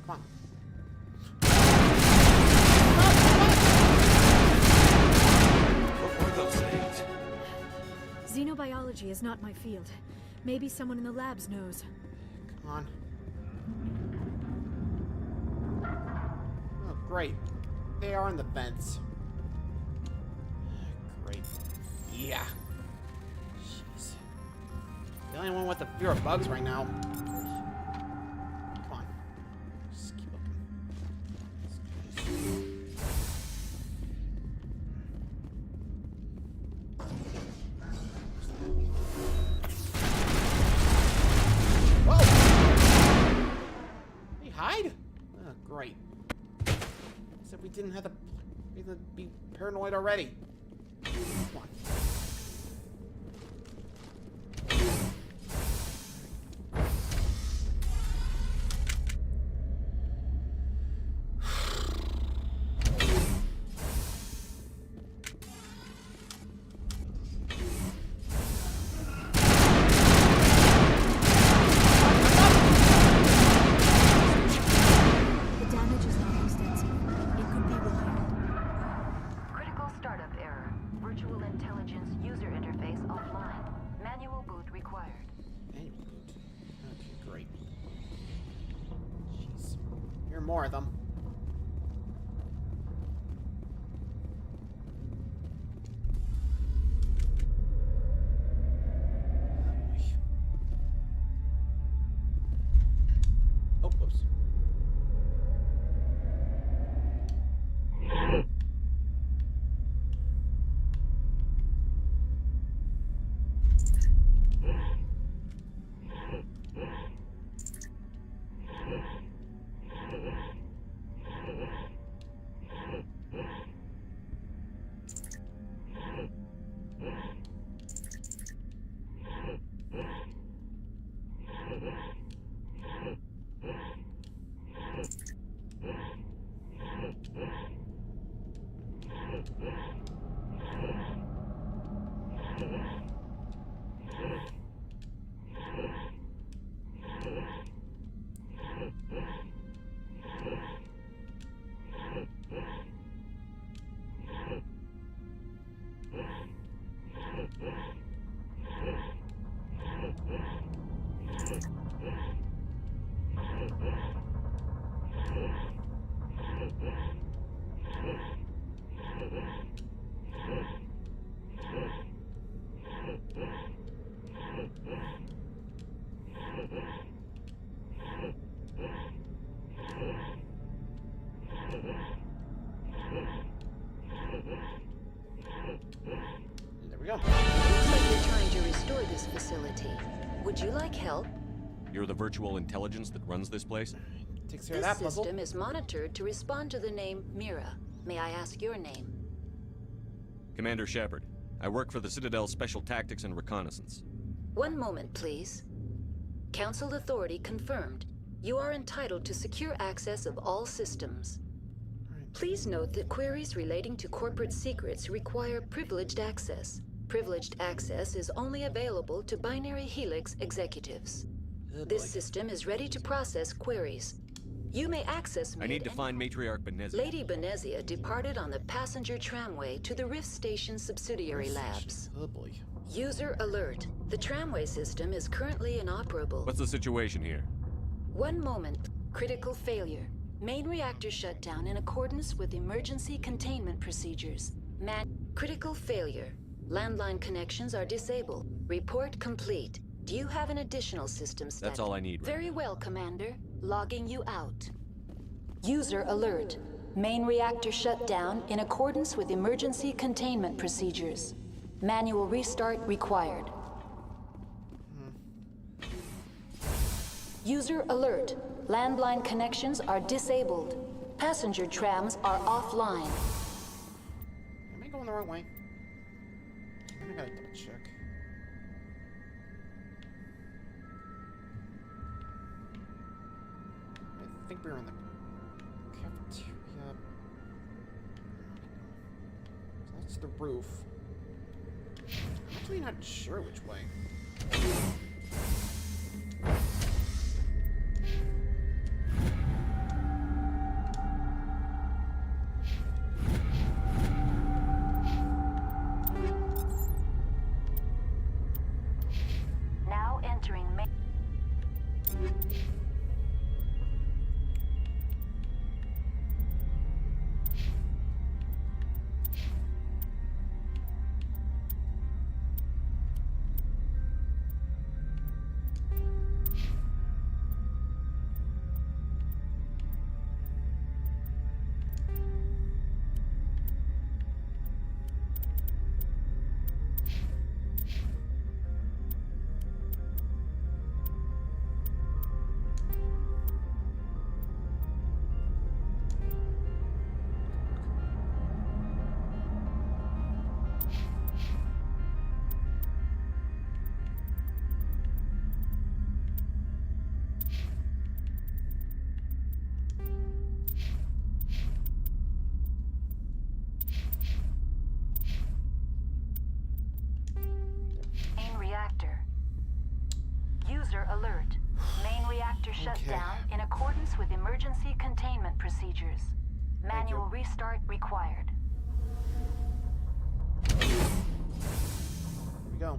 [SPEAKER 1] Come on.
[SPEAKER 10] What were those things?
[SPEAKER 8] Xenobiology is not my field. Maybe someone in the labs knows.
[SPEAKER 1] Come on. Oh, great. They are in the vents. Great. Yeah. Jeez. The only one with the fear of bugs right now. Come on. Just keep looking. Whoa! Hey, hide? Oh, great. Said we didn't have to be paranoid already. Come on.
[SPEAKER 8] The damage is not extensive. It could be repaired.
[SPEAKER 17] Critical startup error. Virtual intelligence user interface offline. Manual boot required.
[SPEAKER 1] Manual boot. Okay, great. Jeez. Here are more of them. Oh, whoops. There we go.
[SPEAKER 2] Looks like you're trying to restore this facility. Would you like help?
[SPEAKER 5] You're the virtual intelligence that runs this place?
[SPEAKER 1] Takes care of
[SPEAKER 2] This
[SPEAKER 1] that puzzle.
[SPEAKER 2] system is monitored to respond to the name Mira. May I ask your name?
[SPEAKER 5] Commander Shepard. I work for the Citadel's Special Tactics and Reconnaissance.
[SPEAKER 2] One moment, please. Council authority confirmed. You are entitled to secure access of all systems. Please note that queries relating to corporate secrets require privileged access. Privileged access is only available to Binary Helix executives. This system is ready to process queries. You may access me.
[SPEAKER 5] I need to find Matriarch Benezia.
[SPEAKER 2] Lady Benezia departed on the passenger tramway to the Rift Station subsidiary labs.
[SPEAKER 1] Oh boy.
[SPEAKER 2] User alert. The tramway system is currently inoperable.
[SPEAKER 5] What's the situation here?
[SPEAKER 2] One moment. Critical failure. Main reactor shut down in accordance with emergency containment procedures. Critical failure. Landline connections are disabled. Report complete. Do you have an additional system status?
[SPEAKER 5] That's all I need.
[SPEAKER 2] Very well, Commander. Logging you out. User alert. Main reactor shut down in accordance with emergency containment procedures. Manual restart required. User alert. Landline connections are disabled. Passenger trams are offline.
[SPEAKER 1] Am I going the wrong way? I gotta double check. I think we were in the cafeteria. So that's the roof. I'm actually not sure which way.
[SPEAKER 2] Now entering main. User alert. Main reactor shut down in accordance with emergency containment procedures. Manual restart required.
[SPEAKER 1] Here we go.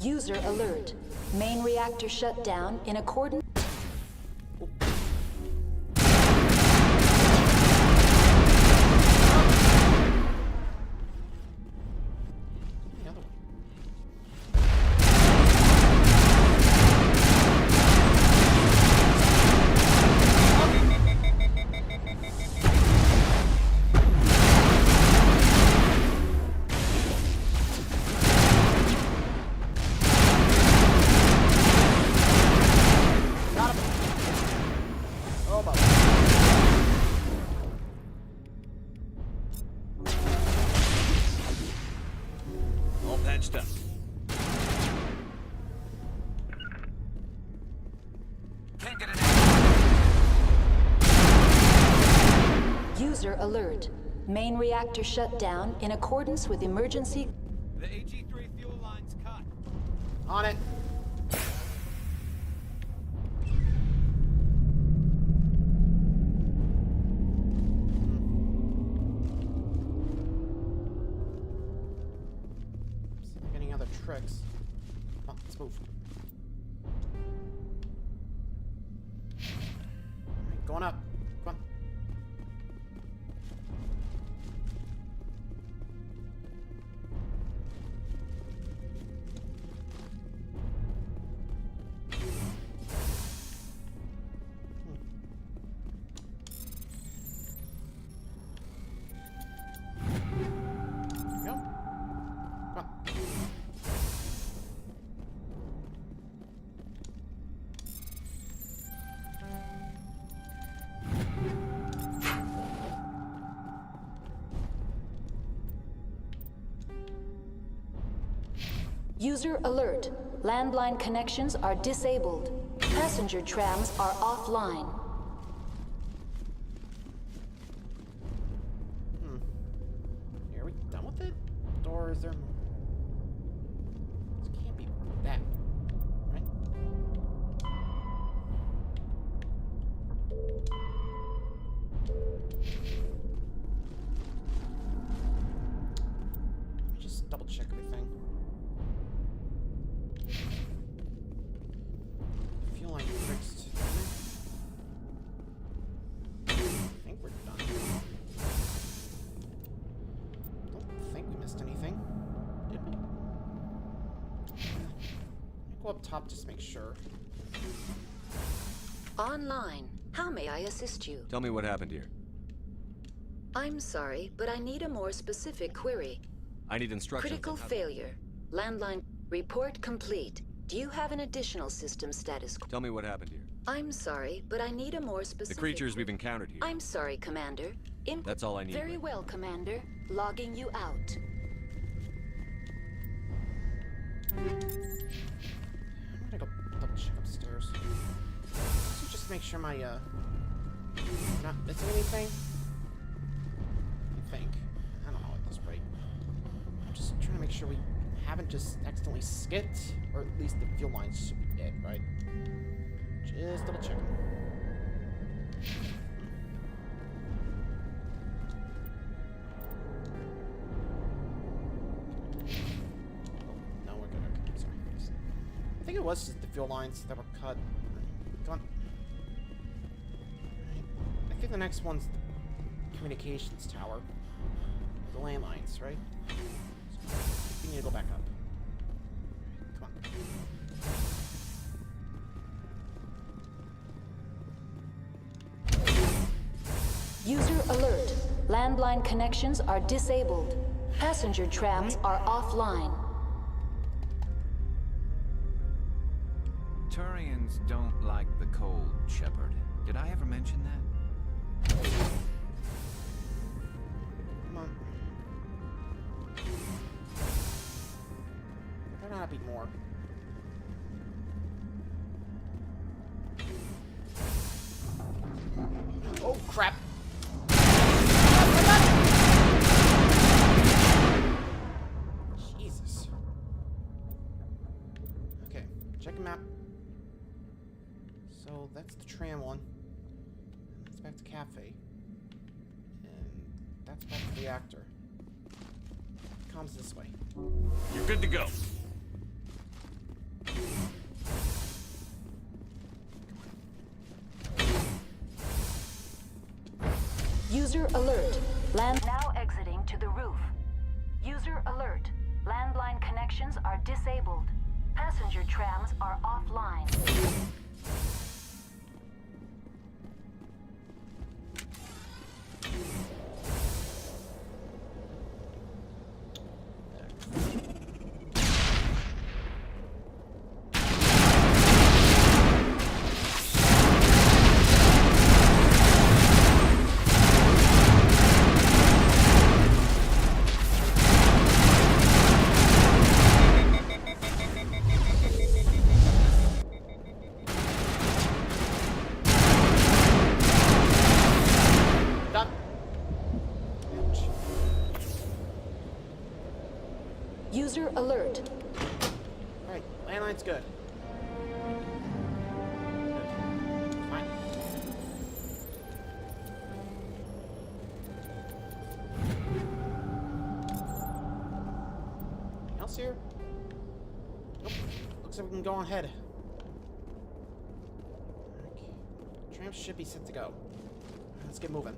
[SPEAKER 2] User alert. Main reactor shut down in accordance.
[SPEAKER 3] All patched up.
[SPEAKER 2] User alert. Main reactor shut down in accordance with emergency.
[SPEAKER 10] The AG3 fuel line's cut.
[SPEAKER 1] On it. See if any other tricks. Come on, let's move. Alright, going up. Come on.
[SPEAKER 2] User alert. Landline connections are disabled. Passenger trams are offline.
[SPEAKER 1] Are we done with it? Or is there more? This can't be that, right? Let me just double check everything. Fuel line fixed. I think we're done. Don't think we missed anything. Did we? Let me go up top just to make sure.
[SPEAKER 2] Online. How may I assist you?
[SPEAKER 20] Tell me what happened here.
[SPEAKER 2] I'm sorry, but I need a more specific query.
[SPEAKER 20] I need instructions.
[SPEAKER 2] Critical failure. Landline. Report complete. Do you have an additional system status?
[SPEAKER 20] Tell me what happened here.
[SPEAKER 2] I'm sorry, but I need a more specific...
[SPEAKER 20] The creatures we've encountered here.
[SPEAKER 2] I'm sorry, Commander.
[SPEAKER 20] That's all I need.
[SPEAKER 2] Very well, Commander. Logging you out.
[SPEAKER 1] I'm gonna go double check upstairs. So just make sure my, not missing anything. I think. I don't know at this rate. I'm just trying to make sure we haven't just accidentally skipped, or at least the fuel lines should be it, right? Just double checking. No, we're good. Okay, sorry. I think it was just the fuel lines that were cut. Come on. Right. I think the next one's the communications tower. The landlines, right? So we need to go back up. Come on.
[SPEAKER 2] User alert. Landline connections are disabled. Passenger trams are offline.
[SPEAKER 10] Turians don't like the cold, Shepard. Did I ever mention that?
[SPEAKER 1] Come on. There not be more. Oh crap! Jesus. Okay, check the map. So that's the tram one. And that's back to cafe. And that's back to the reactor. Comms this way.
[SPEAKER 14] You're good to go.
[SPEAKER 2] User alert. Now exiting to the roof. User alert. Landline connections are disabled. Passenger trams are offline. User alert.
[SPEAKER 1] Alright, landline's good. Fine. Anything else here? Nope. Looks like we can go on ahead. Okay. Tram should be set to go. Let's get moving.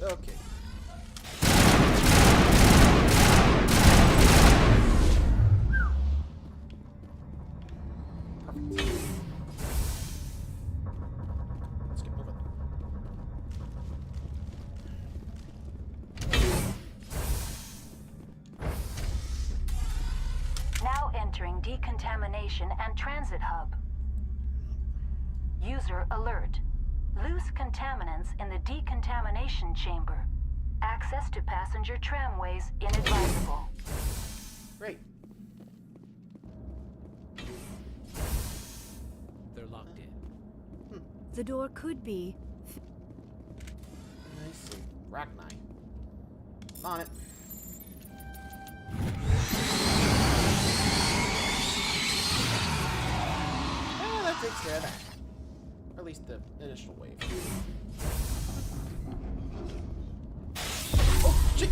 [SPEAKER 1] Okay.
[SPEAKER 2] entering decontamination and transit hub. User alert. Loose contaminants in the decontamination chamber. Access to passenger tramways inadvisable.
[SPEAKER 1] Great.
[SPEAKER 21] They're locked in.
[SPEAKER 8] The door could be...
[SPEAKER 1] I see. Rachni. On it. Yeah, that takes care of that. Or at least the initial wave. Oh, shit!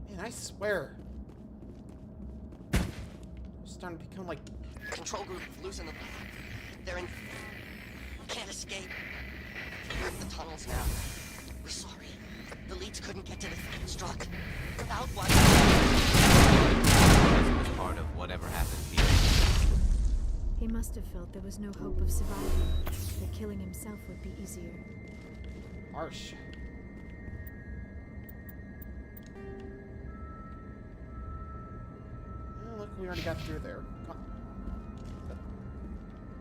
[SPEAKER 1] Man, I swear. I'm starting to become like...
[SPEAKER 13] Control group losing them. They're in... Can't escape. We're in the tunnels now. We're sorry. The leads couldn't get to the struck. Without one.
[SPEAKER 10] This was part of whatever happened here.
[SPEAKER 8] He must have felt there was no hope of survival. That killing himself would be easier.
[SPEAKER 1] Harsh. Oh, look, we already got through there. Come on.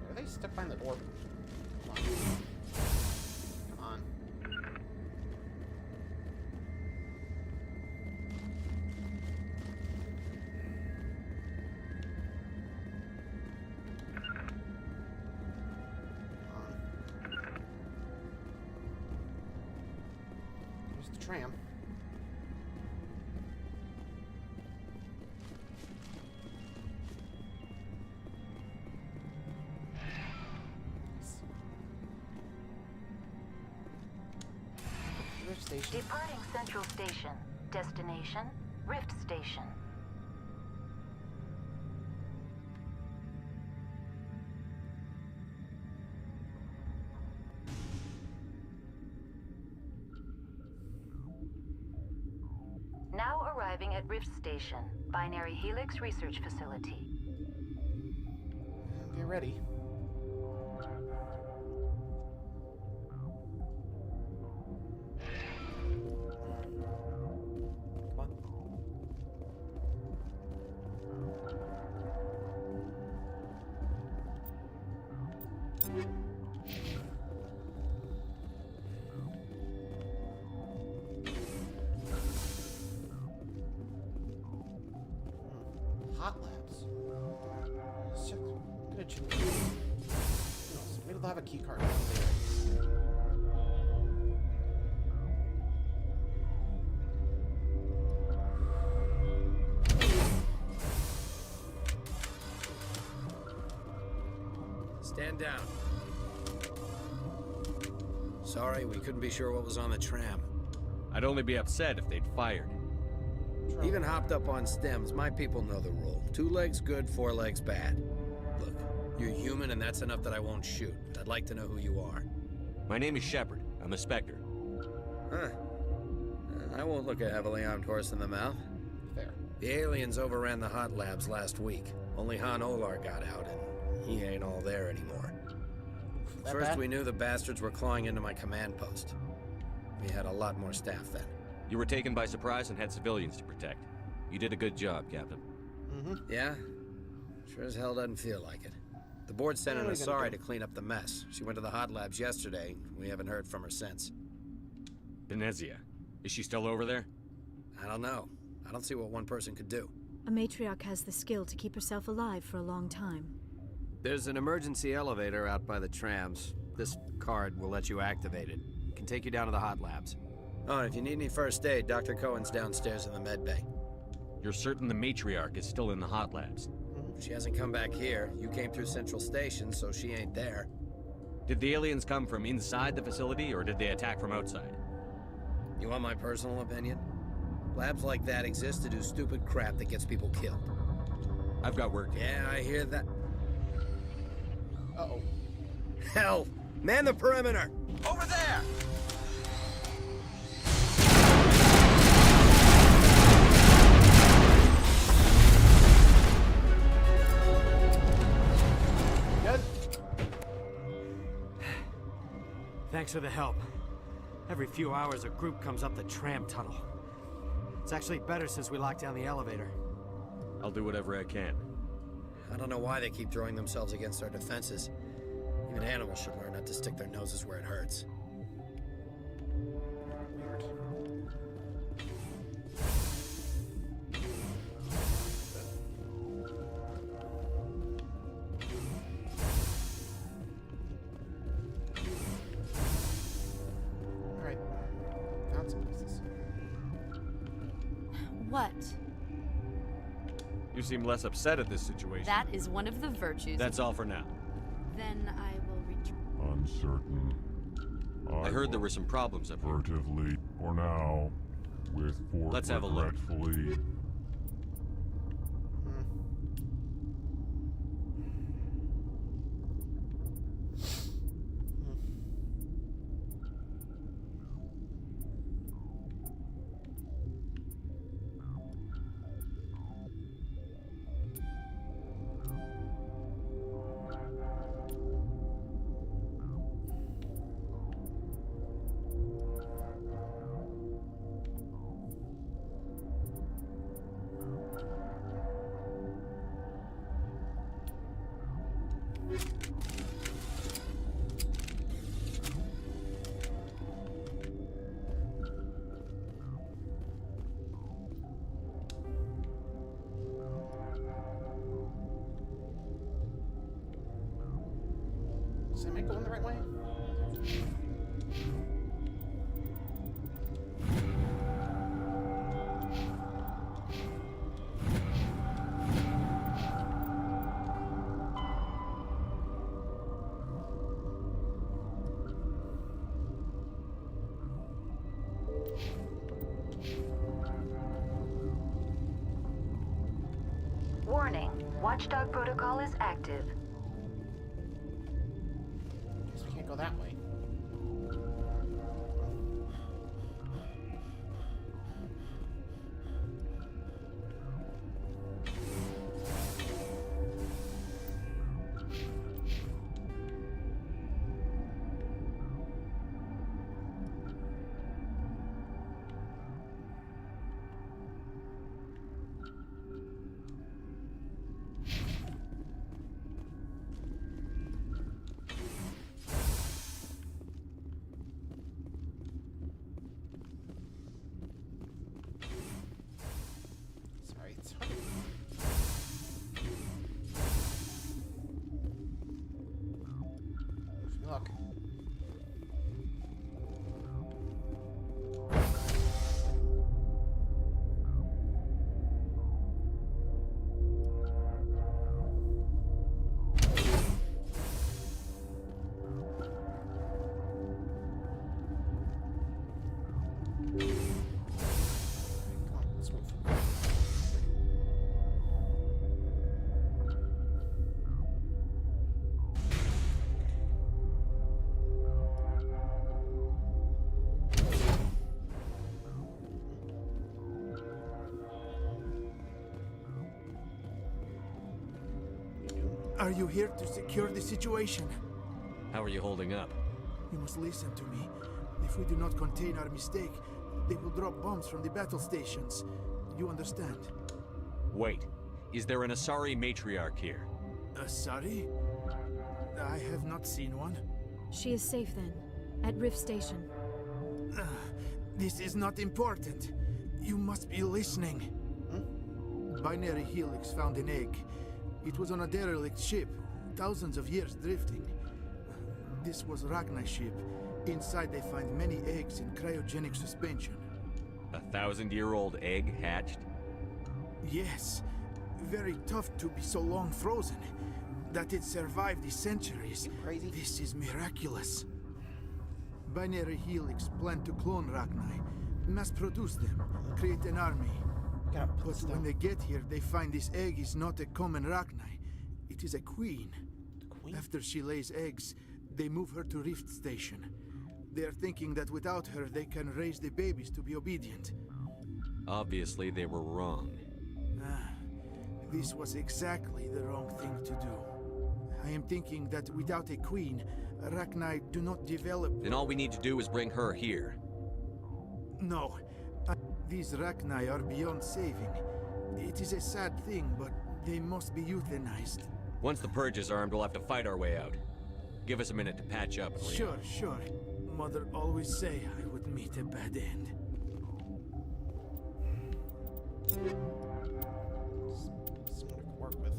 [SPEAKER 1] Are they stuck behind the door? Come on. Come on. There's the tram. Station.
[SPEAKER 2] Departing Central Station. Destination, Rift Station. Now arriving at Rift Station, Binary Helix Research Facility.
[SPEAKER 1] Get ready. Hot labs. Check. I'm gonna check. Maybe they'll have a key card.
[SPEAKER 22] Stand down. Sorry, we couldn't be sure what was on the tram.
[SPEAKER 5] I'd only be upset if they'd fired.
[SPEAKER 22] Even hopped up on stems, my people know the rule. 2 legs good, 4 legs bad. Look, you're human and that's enough that I won't shoot. I'd like to know who you are.
[SPEAKER 5] My name is Shepard. I'm a Spectre.
[SPEAKER 22] Huh. I won't look a heavily armed horse in the mouth.
[SPEAKER 1] Fair.
[SPEAKER 22] The aliens overran the hot labs last week. Only Han Olar got out and he ain't all there anymore. First we knew the bastards were clawing into my command post. We had a lot more staff then.
[SPEAKER 5] You were taken by surprise and had civilians to protect. You did a good job, Captain.
[SPEAKER 22] Yeah? Sure as hell doesn't feel like it. The board sent an Asari to clean up the mess. She went to the hot labs yesterday. We haven't heard from her since.
[SPEAKER 5] Venezia. Is she still over there?
[SPEAKER 22] I don't know. I don't see what one person could do.
[SPEAKER 8] A matriarch has the skill to keep herself alive for a long time.
[SPEAKER 22] There's an emergency elevator out by the trams. This card will let you activate it. It can take you down to the hot labs. Oh, and if you need any first aid, Dr. Cohen's downstairs in the med bay.
[SPEAKER 5] You're certain the matriarch is still in the hot labs?
[SPEAKER 22] She hasn't come back here. You came through Central Station, so she ain't there.
[SPEAKER 5] Did the aliens come from inside the facility, or did they attack from outside?
[SPEAKER 22] You want my personal opinion? Labs like that exist to do stupid crap that gets people killed.
[SPEAKER 5] I've got work to do.
[SPEAKER 22] Yeah, I hear that.
[SPEAKER 1] Uh-oh.
[SPEAKER 22] Hell! Man the perimeter!
[SPEAKER 13] Over there!
[SPEAKER 23] Thanks for the help. Every few hours, a group comes up the tram tunnel.
[SPEAKER 15] It's actually better since we locked down the elevator.
[SPEAKER 5] I'll do whatever I can.
[SPEAKER 22] I don't know why they keep throwing themselves against our defenses. Even animals should learn not to stick their noses where it hurts.
[SPEAKER 1] Alright. Found some pieces.
[SPEAKER 16] What?
[SPEAKER 5] You seem less upset at this situation.
[SPEAKER 16] That is one of the virtues.
[SPEAKER 5] That's all for now.
[SPEAKER 16] Then I will return.
[SPEAKER 23] Uncertain.
[SPEAKER 5] I heard there were some problems up here.
[SPEAKER 23] Furtively, for now, with for
[SPEAKER 5] Let's have a look.
[SPEAKER 23] regretfully.
[SPEAKER 1] Am I going the right way?
[SPEAKER 2] Warning. Watchdog protocol is active.
[SPEAKER 1] Guess we can't go that way. Sorry, it's hard. Wish me luck. Come on, let's move.
[SPEAKER 24] Are you here to secure the situation?
[SPEAKER 5] How are you holding up?
[SPEAKER 24] You must listen to me. If we do not contain our mistake, they will drop bombs from the battle stations. You understand?
[SPEAKER 5] Wait. Is there an Asari matriarch here?
[SPEAKER 24] Asari? I have not seen one.
[SPEAKER 8] She is safe then, at Rift Station.
[SPEAKER 24] This is not important. You must be listening. Binary Helix found an egg. It was on a derelict ship, thousands of years drifting. This was Ragnai's ship. Inside they find many eggs in cryogenic suspension.
[SPEAKER 5] 1,000-year-old egg hatched?
[SPEAKER 24] Yes. Very tough to be so long frozen. That it survived the centuries.
[SPEAKER 1] Crazy.
[SPEAKER 24] This is miraculous. Binary Helix planned to clone Ragnai, mass produce them, create an army. But when they get here, they find this egg is not a common Ragnai. It is a queen. After she lays eggs, they move her to Rift Station. They are thinking that without her, they can raise the babies to be obedient.
[SPEAKER 5] Obviously, they were wrong.
[SPEAKER 24] This was exactly the wrong thing to do. I am thinking that without a queen, Ragnai do not develop...
[SPEAKER 5] Then all we need to do is bring her here.
[SPEAKER 24] No. These Rachni are beyond saving. It is a sad thing, but they must be euthanized.
[SPEAKER 5] Once the Purge is armed, we'll have to fight our way out. Give us a minute to patch up.
[SPEAKER 24] Sure. Mother always say I would meet a bad end.
[SPEAKER 1] Someone to work with.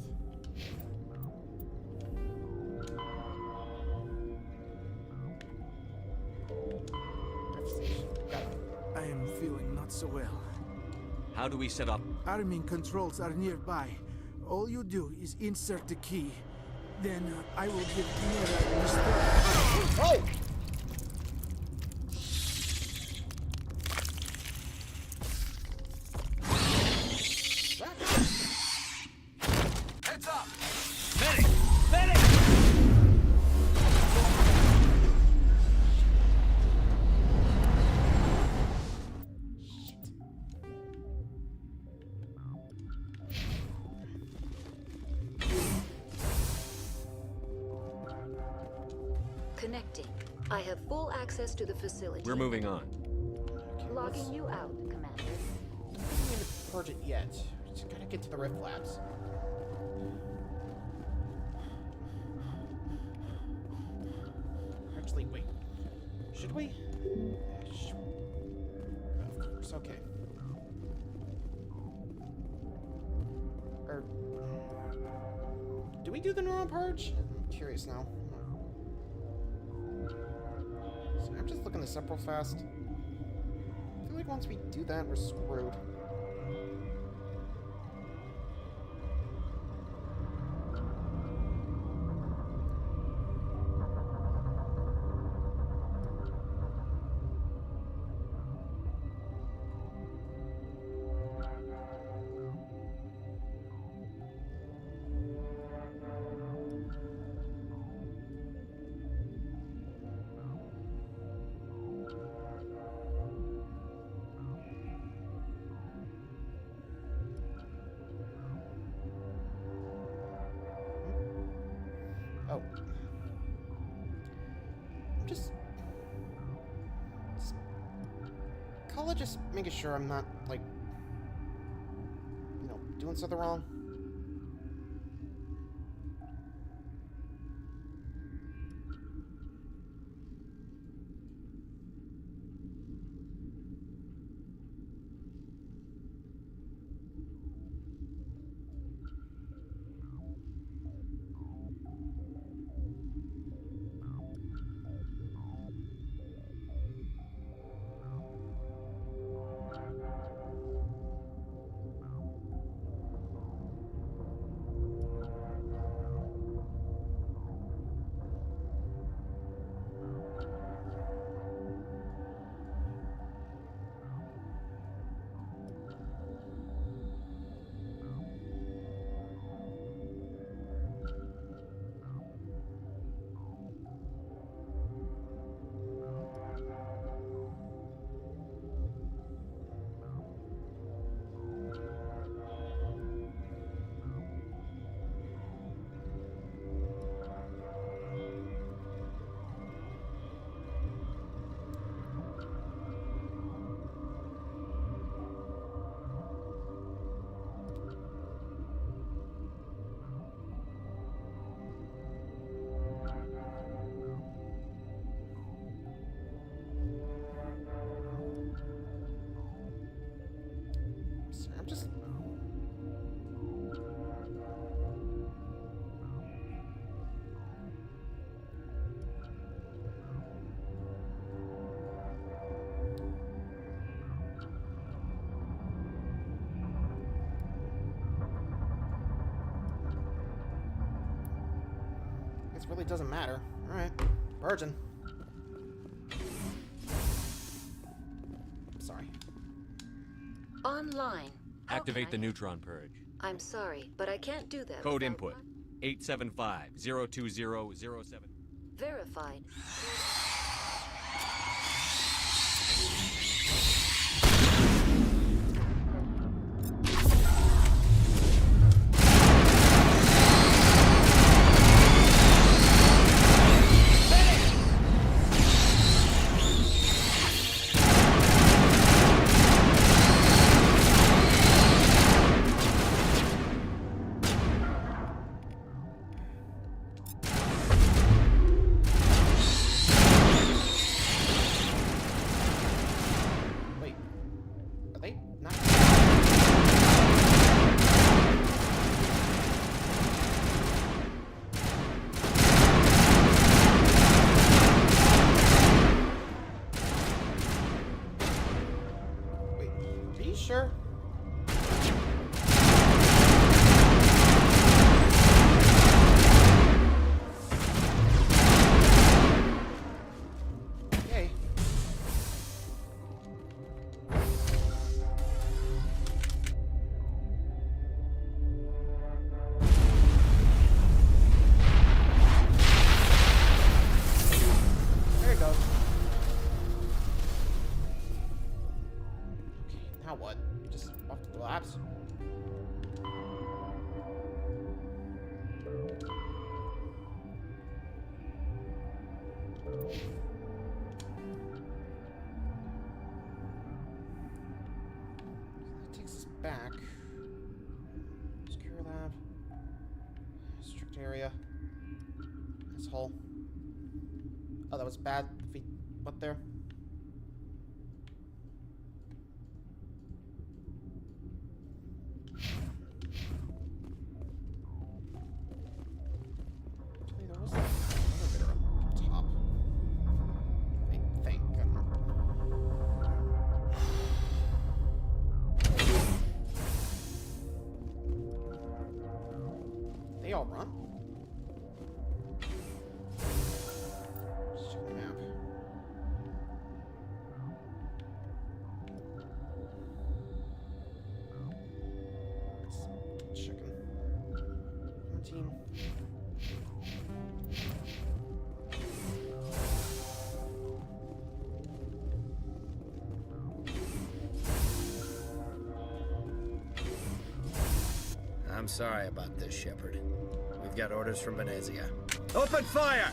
[SPEAKER 24] I am feeling not so well.
[SPEAKER 5] How do we set up?
[SPEAKER 24] Arming controls are nearby. All you do is insert the key. Then I will give Mira a restore.
[SPEAKER 1] Oh!
[SPEAKER 10] Heads up!
[SPEAKER 5] Medic! Medic!
[SPEAKER 2] Connecting. I have full access to the facility.
[SPEAKER 5] We're moving on.
[SPEAKER 2] Logging you out, Commander.
[SPEAKER 1] I don't need to purge it yet. Just gotta get to the Rift Labs. Actually, wait. Should we? Of course, okay. Or... do we do the neuron purge? I'm curious now. So I'm just looking this up real fast. I feel like once we do that, we're screwed. Oh. I'm just Kala just making sure I'm not, like, you know, doing something wrong. I'm just... This really doesn't matter. Alright. Virgin. Sorry.
[SPEAKER 2] Online.
[SPEAKER 5] Activate the neutron purge.
[SPEAKER 2] I'm sorry, but I can't do that.
[SPEAKER 5] Code input 875-020-07.
[SPEAKER 2] Verified.
[SPEAKER 1] you sure? Okay. There it goes. Now what? Just off the collapse? That takes us back. Secure lab. Strict area. This hole. Oh, that was bad. If we went there. Actually, there was an elevator up top. I think. I don't know. They all run? Let's check the map. Let's check it. 17.
[SPEAKER 22] I'm sorry about this, Shepard. We've got orders from Venezia. Open fire!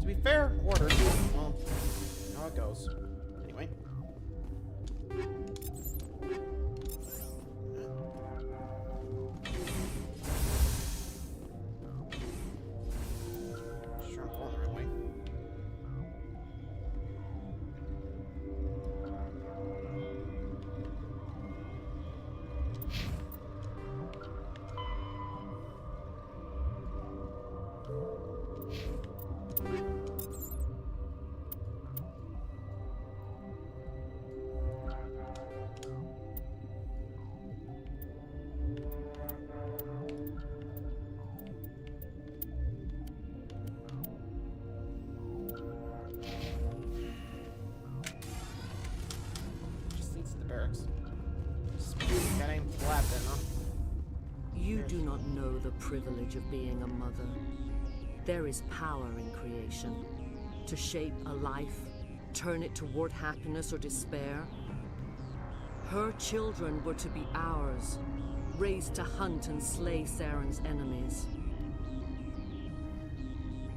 [SPEAKER 1] To be fair, orders. Well, how it goes. Anyway. Sure, I'm going the right way.
[SPEAKER 7] You do not know the privilege of being a mother. There is power in creation. To shape a life, turn it toward happiness or despair. Her children were to be ours, raised to hunt and slay Saren's enemies.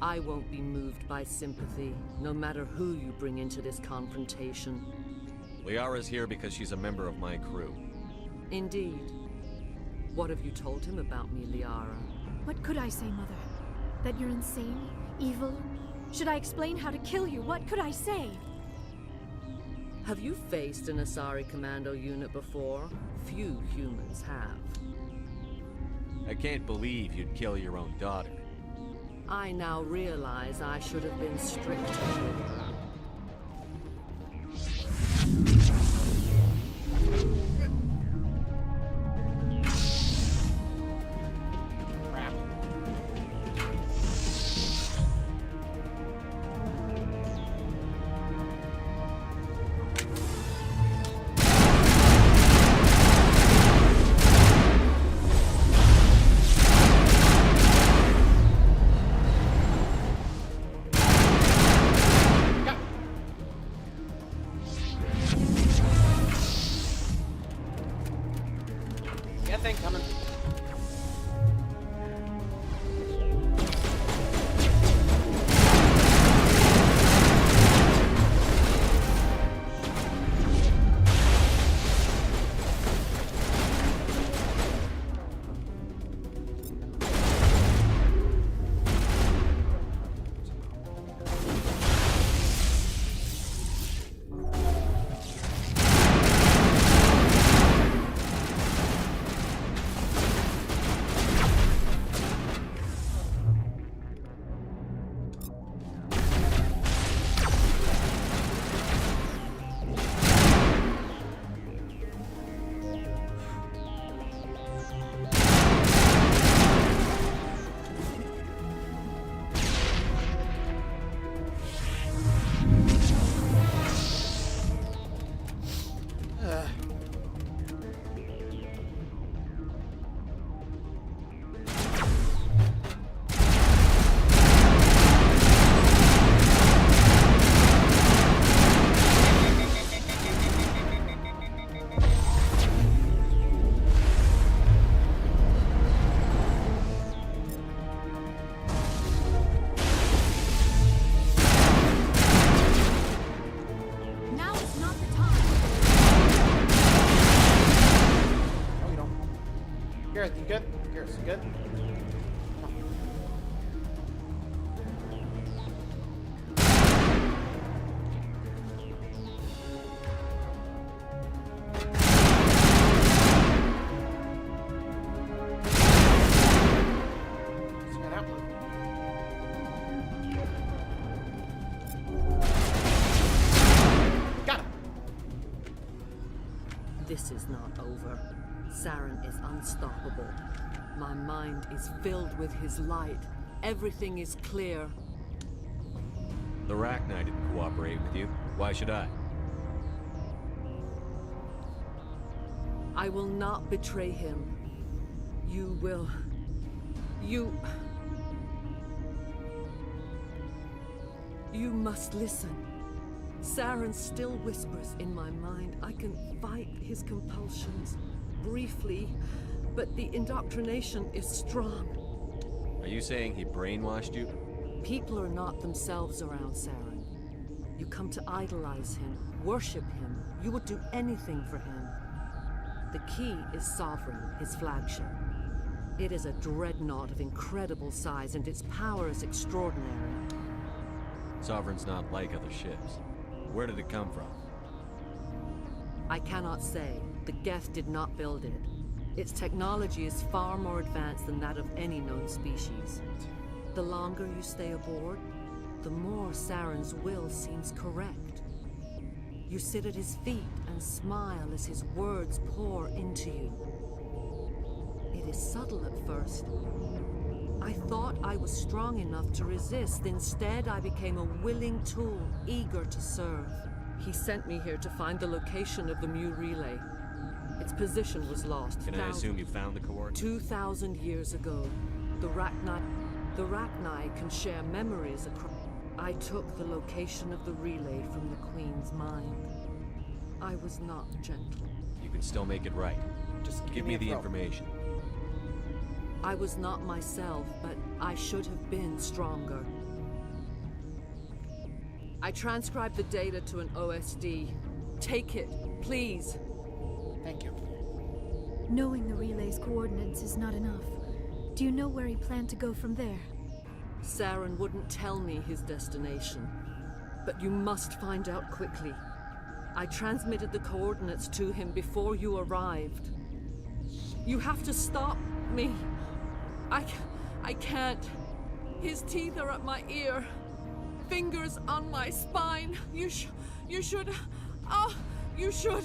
[SPEAKER 7] I won't be moved by sympathy, no matter who you bring into this confrontation.
[SPEAKER 5] Liara's here because she's a member of my crew.
[SPEAKER 7] Indeed. What have you told him about me, Liara?
[SPEAKER 8] What could I say, Mother? That you're insane? Evil? Should I explain how to kill you? What could I say?
[SPEAKER 7] Have you faced an Asari commando unit before? Few humans have.
[SPEAKER 5] I can't believe you'd kill your own daughter.
[SPEAKER 7] I now realize I should have been stricter with her.
[SPEAKER 1] Gareth, you good? Gareth, you good?
[SPEAKER 7] This is not over. Saren is unstoppable. My mind is filled with his light. Everything is clear.
[SPEAKER 5] The Rachni didn't cooperate with you. Why should I?
[SPEAKER 7] I will not betray him. You will... You must listen. Saren still whispers in my mind. I can fight his compulsions. Briefly, but the indoctrination is strong.
[SPEAKER 5] Are you saying he brainwashed you?
[SPEAKER 7] People are not themselves around Saren. You come to idolize him, worship him. You would do anything for him. The key is Sovereign, his flagship. It is a dreadnought of incredible size, and its power is extraordinary.
[SPEAKER 5] Sovereign's not like other ships. Where did it come from?
[SPEAKER 7] I cannot say. The Geth did not build it. Its technology is far more advanced than that of any known species. The longer you stay aboard, the more Saren's will seems correct. You sit at his feet and smile as his words pour into you. It is subtle at first. I thought I was strong enough to resist. Instead, I became a willing tool, eager to serve. He sent me here to find the location of the Mu relay. Its position was lost.
[SPEAKER 5] Can I assume you found the coordinates?
[SPEAKER 7] 2,000 years ago, the Rachni can share memories across. I took the location of the relay from the Queen's mind. I was not gentle.
[SPEAKER 5] You can still make it right. Just give me the information.
[SPEAKER 7] I was not myself, but I should have been stronger. I transcribed the data to an OSD. Take it, please.
[SPEAKER 1] Thank you.
[SPEAKER 8] Knowing the relay's coordinates is not enough. Do you know where he planned to go from there?
[SPEAKER 7] Saren wouldn't tell me his destination, but you must find out quickly. I transmitted the coordinates to him before you arrived. You have to stop me. I can't. His teeth are at my ear. Fingers on my spine. You should. Oh, you should.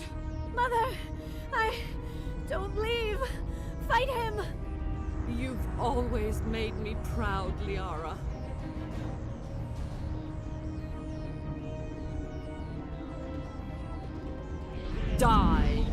[SPEAKER 8] Mother, don't leave. Fight him.
[SPEAKER 7] You've always made me proud, Liara. Die.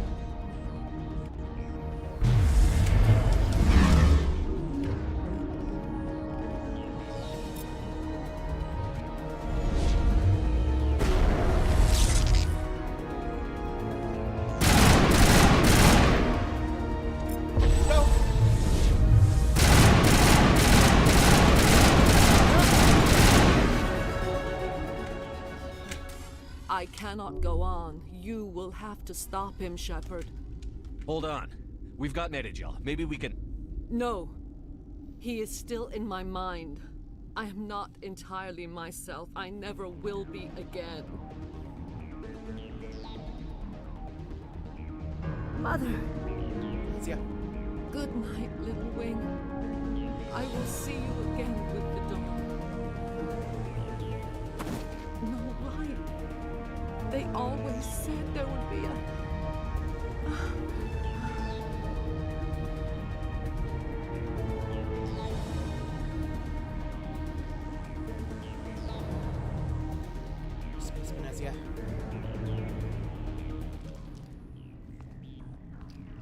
[SPEAKER 7] I cannot go on. You will have to stop him, Shepard.
[SPEAKER 5] Hold on. We've got Netagel. Maybe we can...
[SPEAKER 7] No. He is still in my mind. I am not entirely myself. I never will be again.
[SPEAKER 8] Mother.
[SPEAKER 1] Yeah.
[SPEAKER 7] Good night, little wing. I will see you again with the dawn. No light. They always said there would be a...
[SPEAKER 1] Space Venezia.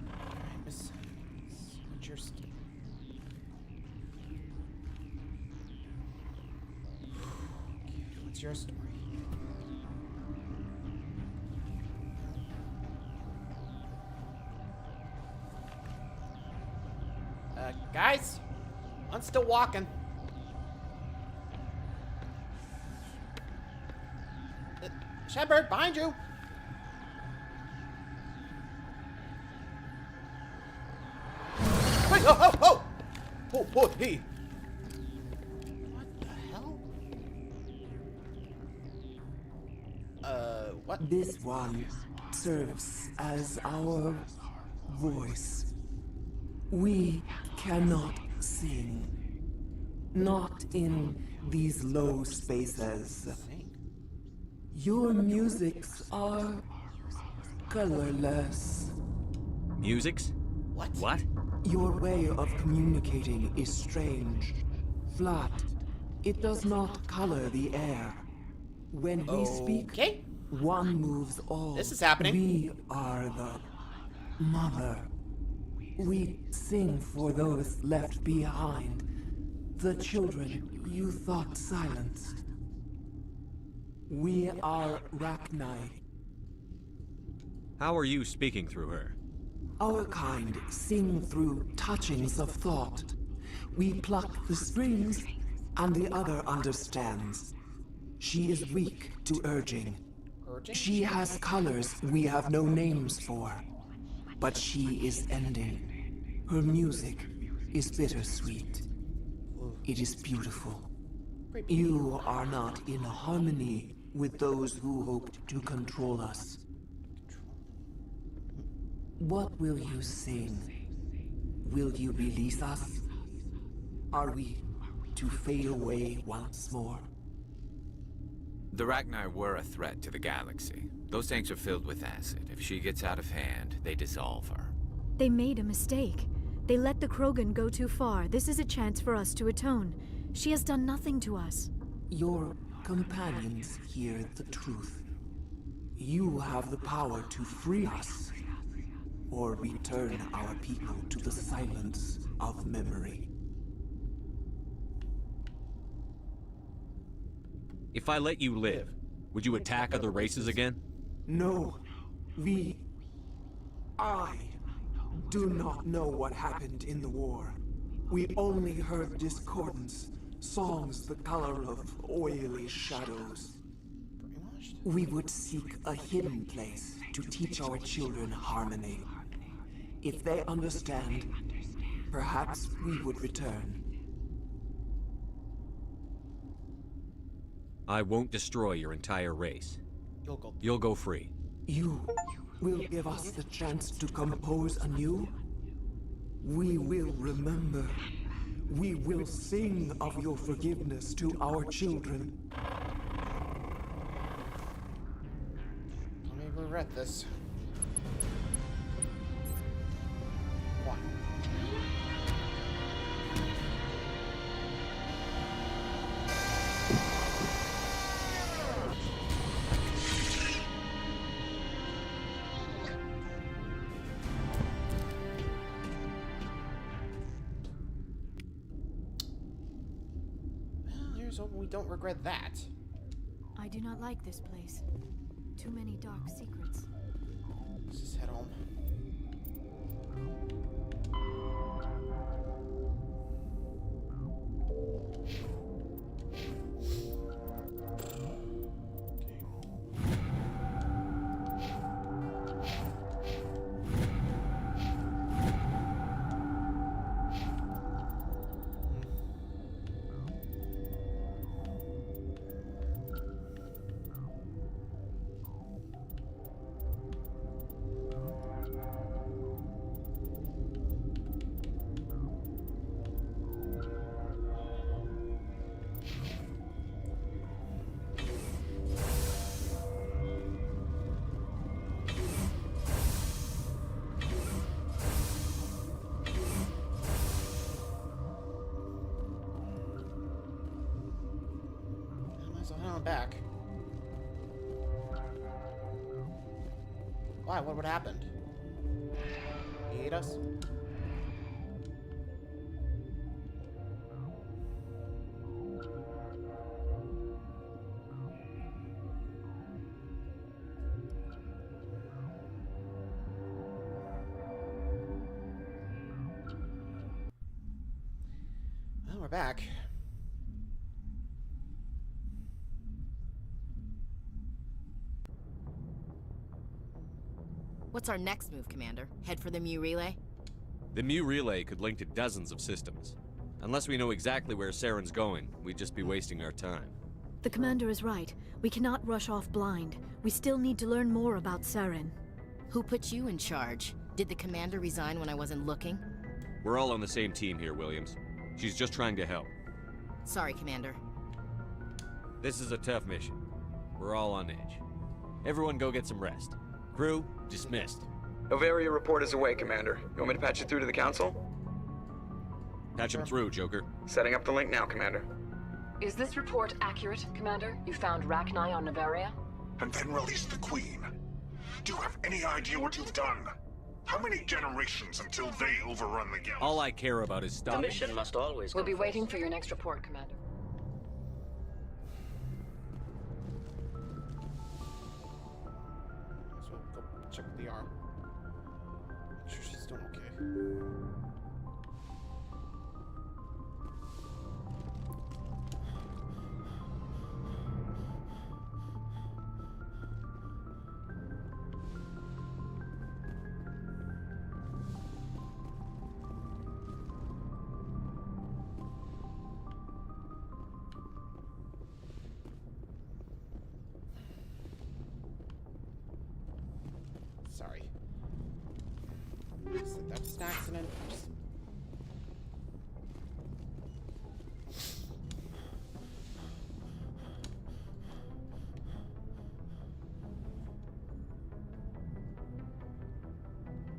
[SPEAKER 1] Alright, Miss... What's your... What's your story? Guys, I'm still walking. Shepard, behind you. Wait, oh! Oh, hey. What the hell? What?
[SPEAKER 9] This one serves as our voice. We cannot sing. Not in these low spaces. Your musics are colorless.
[SPEAKER 5] Musics?
[SPEAKER 1] What?
[SPEAKER 5] What?
[SPEAKER 9] Your way of communicating is strange. Flat. It does not color the air. When we speak, one moves all.
[SPEAKER 1] This is happening.
[SPEAKER 9] We are the mother. We sing for those left behind, the children you thought silenced. We are Rachni.
[SPEAKER 5] How are you speaking through her?
[SPEAKER 9] Our kind sing through touchings of thought. We pluck the strings and the other understands. She is weak to urging. She has colors we have no names for. But she is ending. Her music is bittersweet. It is beautiful. You are not in harmony with those who hoped to control us. What will you sing? Will you release us? Are we to fade away once more?
[SPEAKER 10] The Rachni were a threat to the galaxy. Those tanks are filled with acid. If she gets out of hand, they dissolve her.
[SPEAKER 8] They made a mistake. They let the Krogan go too far. This is a chance for us to atone. She has done nothing to us.
[SPEAKER 9] Your companions hear the truth. You have the power to free us, or return our people to the silence of memory.
[SPEAKER 5] If I let you live, would you attack other races again?
[SPEAKER 9] No. I do not know what happened in the war. We only heard discordance, songs the color of oily shadows. We would seek a hidden place to teach our children harmony. If they understand, perhaps we would return.
[SPEAKER 5] I won't destroy your entire race. You'll go free.
[SPEAKER 9] You will give us the chance to compose anew? We will remember. We will sing of your forgiveness to our children.
[SPEAKER 1] Let me regret this. Why? So we don't regret that.
[SPEAKER 8] I do not like this place. Too many dark secrets.
[SPEAKER 1] Let's just head home. Back. Why? What happened? He ate us? Well, we're back.
[SPEAKER 6] What's our next move, Commander? Head for the Mu Relay?
[SPEAKER 5] The Mu Relay could link to dozens of systems. Unless we know exactly where Saren's going, we'd just be wasting our time.
[SPEAKER 8] The Commander is right. We cannot rush off blind. We still need to learn more about Saren.
[SPEAKER 6] Who put you in charge? Did the Commander resign when I wasn't looking?
[SPEAKER 5] We're all on the same team here, Williams. She's just trying to help.
[SPEAKER 6] Sorry, Commander.
[SPEAKER 5] This is a tough mission. We're all on edge. Everyone go get some rest. Crew, dismissed.
[SPEAKER 12] Novaria report is away, Commander. You want me to patch it through to the Council?
[SPEAKER 5] Patch him through, Joker.
[SPEAKER 12] Setting up the link now, Commander.
[SPEAKER 18] Is this report accurate, Commander? You found Rachni on Novaria?
[SPEAKER 19] And then released the Queen. Do you have any idea what you've done? How many generations until they overrun the galaxy?
[SPEAKER 5] All I care about is stopping.
[SPEAKER 18] The mission must always We'll be waiting for your next report, Commander.
[SPEAKER 1] So go check with the arm. Make sure she's doing okay. sorry. That was an accident.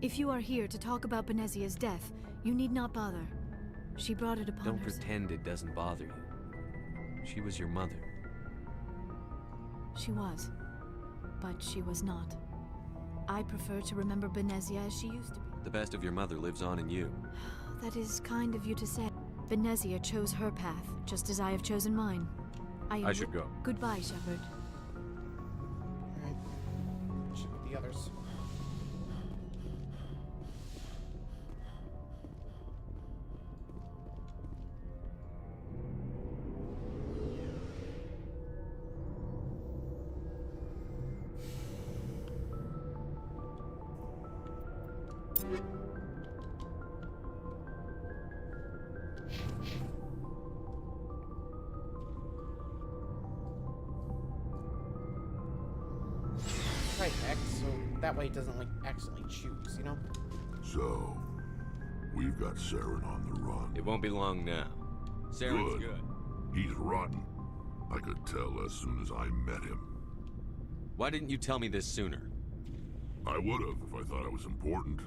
[SPEAKER 8] If you are here to talk about Benezia's death, you need not bother. She brought it upon
[SPEAKER 20] Don't
[SPEAKER 8] herself.
[SPEAKER 20] pretend it doesn't bother you. She was your mother.
[SPEAKER 8] She was. But she was not. I prefer to remember Benezia as she used to be.
[SPEAKER 20] The best of your mother lives on in you.
[SPEAKER 8] That is kind of you to say. Benezia chose her path, just as I have chosen mine.
[SPEAKER 20] I should go.
[SPEAKER 8] Goodbye, Shepard.
[SPEAKER 1] Alright. Check with the others. Right, X, so that way it doesn't, like, accidentally choose, you know?
[SPEAKER 23] So, we've got Saren on the run.
[SPEAKER 20] It won't be long now. Saren's good.
[SPEAKER 23] He's rotten. I could tell as soon as I met him.
[SPEAKER 20] Why didn't you tell me this sooner?
[SPEAKER 23] I would have if I thought it was important.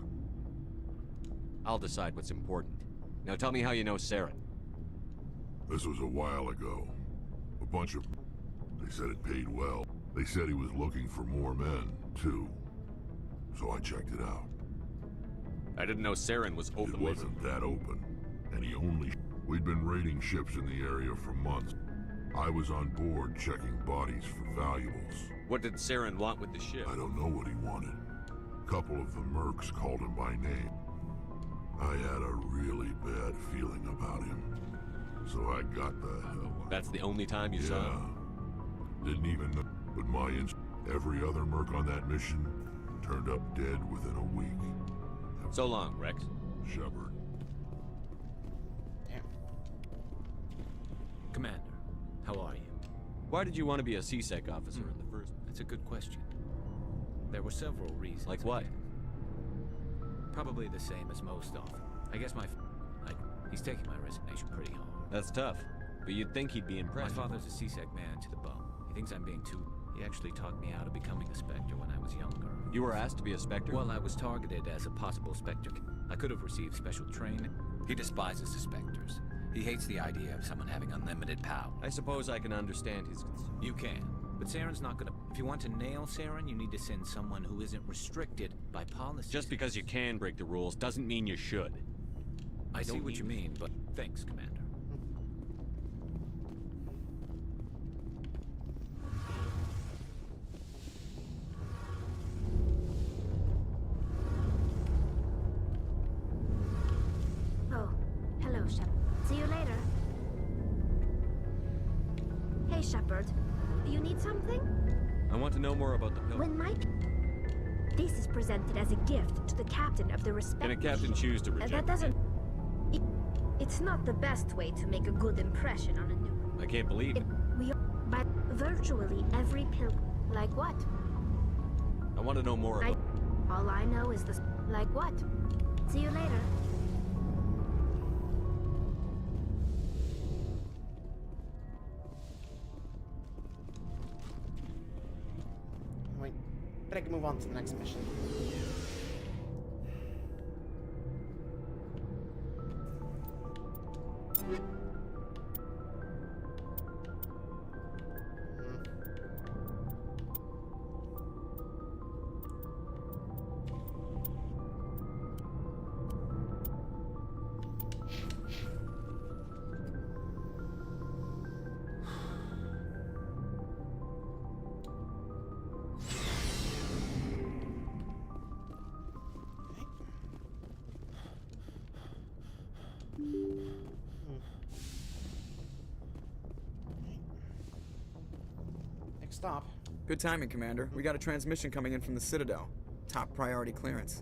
[SPEAKER 20] I'll decide what's important. Now tell me how you know Saren.
[SPEAKER 23] This was a while ago. A bunch of... They said it paid well. They said he was looking for more men, too. So I checked it out.
[SPEAKER 20] I didn't know Saren was open.
[SPEAKER 23] It wasn't that open. And he only... We'd been raiding ships in the area for months. I was on board checking bodies for valuables.
[SPEAKER 20] What did Saren want with the ship?
[SPEAKER 23] I don't know what he wanted. A couple of the mercs called him by name. I had a really bad feeling about him. So I got the hell out.
[SPEAKER 20] That's the only time you saw him?
[SPEAKER 23] Didn't even know. But every other merc on that mission turned up dead within a week.
[SPEAKER 20] So long, Rex.
[SPEAKER 23] Shepard.
[SPEAKER 1] Damn.
[SPEAKER 10] Commander, how are you?
[SPEAKER 20] Why did you want to be a C-Sec officer in the first?
[SPEAKER 10] That's a good question. There were several reasons.
[SPEAKER 20] Like what?
[SPEAKER 10] Probably the same as most often. I guess he's taking my resignation pretty hard.
[SPEAKER 20] That's tough, but you'd think he'd be impressed.
[SPEAKER 10] My father's a C-Sec man to the bone. He thinks I'm being too... He actually talked me out of becoming a Spectre when I was younger.
[SPEAKER 20] You were asked to be a Spectre?
[SPEAKER 10] Well, I was targeted as a possible Spectre. I could have received special training. He despises the Spectres. He hates the idea of someone having unlimited power.
[SPEAKER 20] I suppose I can understand his concern.
[SPEAKER 10] You can. But Saren's not gonna... If you want to nail Saren, you need to send someone who isn't restricted by policy.
[SPEAKER 20] Just because you can break the rules doesn't mean you should.
[SPEAKER 10] I see what you mean, but thanks, Commander.
[SPEAKER 3] Oh, hello, Shepard. See you later. Hey, Shepard. You need something?
[SPEAKER 20] I want to know more about the pill.
[SPEAKER 3] When Mike... This is presented as a gift to the captain of the respective...
[SPEAKER 20] Can a captain choose to reject
[SPEAKER 3] that doesn't... It's not the best way to make a good impression on a new...
[SPEAKER 20] I can't believe it.
[SPEAKER 3] But virtually every pill... Like what?
[SPEAKER 20] I want to know more about...
[SPEAKER 3] All I know is this... Like what? See you later.
[SPEAKER 1] Wait, but I can move on to the next mission. Next stop.
[SPEAKER 12] Good timing, Commander. We got a transmission coming in from the Citadel. Top priority clearance.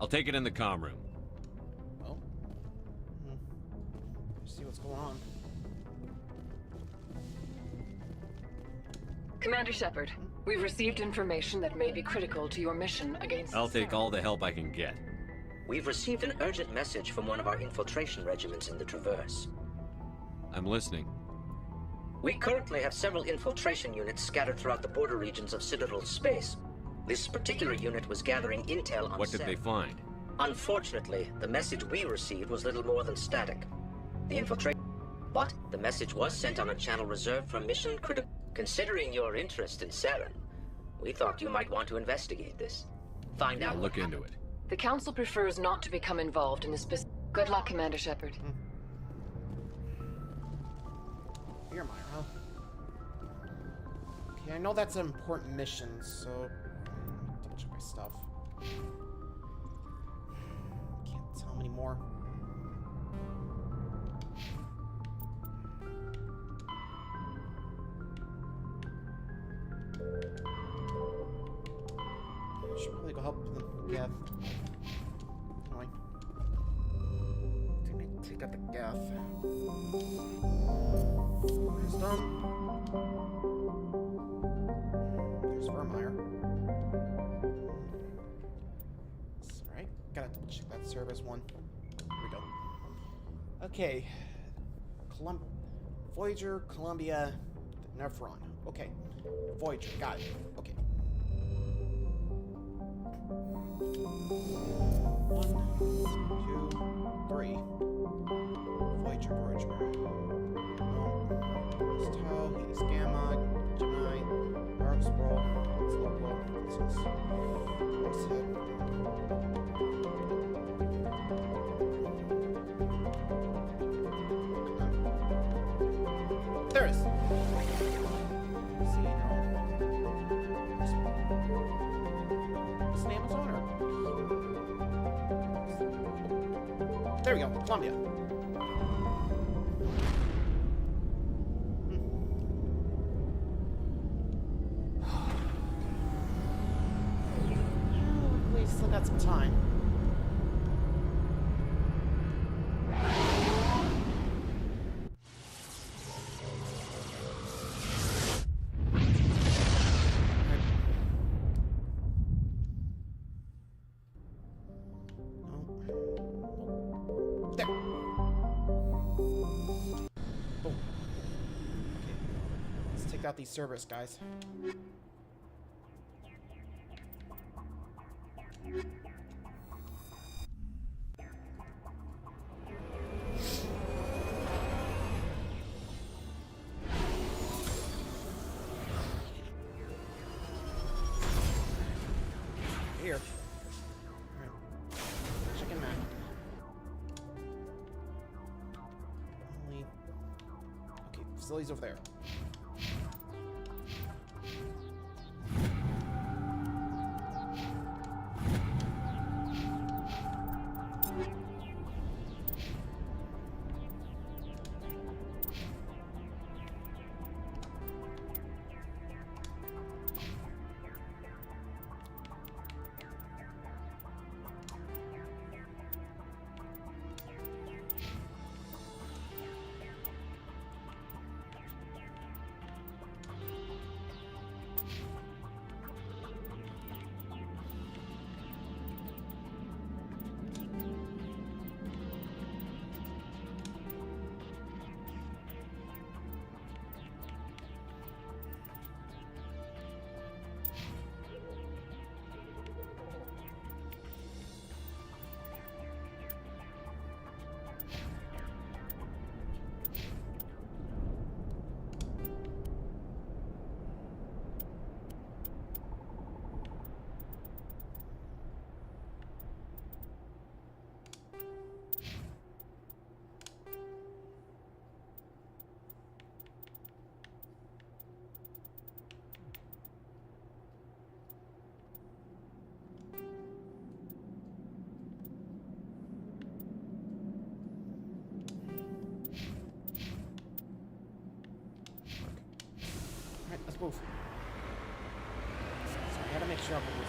[SPEAKER 20] I'll take it in the comm room.
[SPEAKER 1] Well, see what's going on.
[SPEAKER 18] Commander Shepard, We've received information that may be critical to your mission against
[SPEAKER 5] I'll take all the help I can get.
[SPEAKER 4] We've received an urgent message from one of our infiltration regiments in the Traverse.
[SPEAKER 5] I'm listening.
[SPEAKER 4] We currently have several infiltration units scattered throughout the border regions of Citadel space. This particular unit was gathering intel on
[SPEAKER 5] What did they find?
[SPEAKER 4] Unfortunately, the message we received was little more than static. The infiltration... But the message was sent on a channel reserved for mission critical... Considering your interest in Saren, we thought you might want to investigate this. Find out...
[SPEAKER 5] I'll look into it.
[SPEAKER 18] The Council prefers not to become involved in this business. Good luck, Commander Shepard.
[SPEAKER 1] Here, Myra, huh? Okay, I know that's an important mission, so... double check my stuff. Can't tell me anymore. Should probably go help them. Gav. Anyway. Take out the Gav. It's done. There's Vermeer. Alright, gotta check that service one. Here we go. Okay. Voyager, Columbia, Nephron. Okay. Voyager, got it. Okay. 1, 2, 3. Voyager. This Tau, he is Gamma, Gemini, Arc Sprawl, it's local, this is Horsehead. There it is. There we go, Columbia. We still got some time. Out these service guys. Here. Alright. Chicken man. Only... Okay, facilities over there. Let's move. So I gotta make sure I'm moving.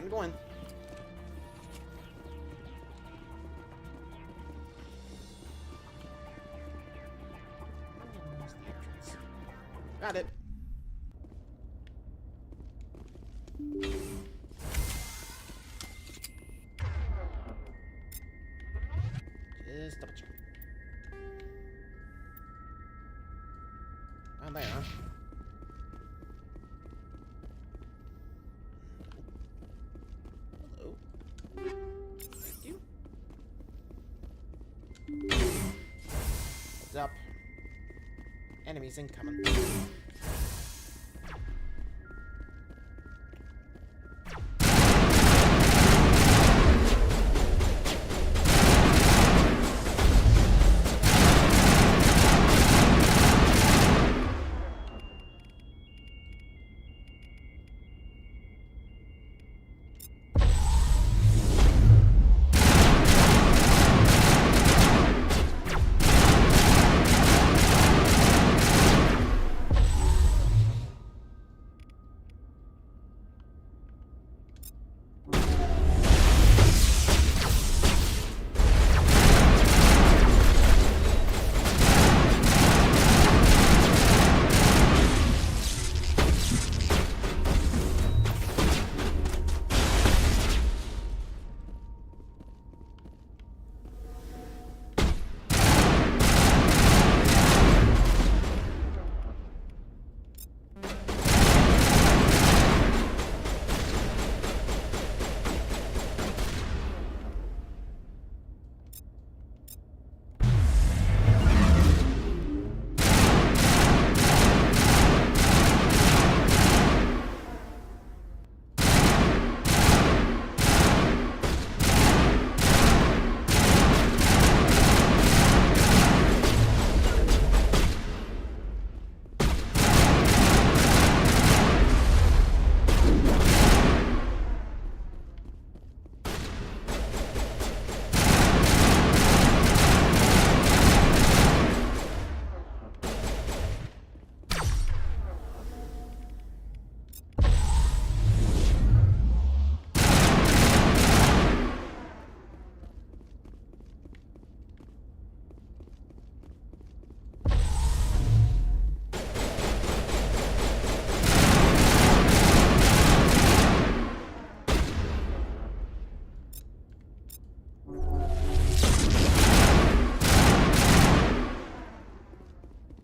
[SPEAKER 1] to go in. Got it. Just double check. Down there, huh? Hello. Thank you. What's up? Enemies incoming.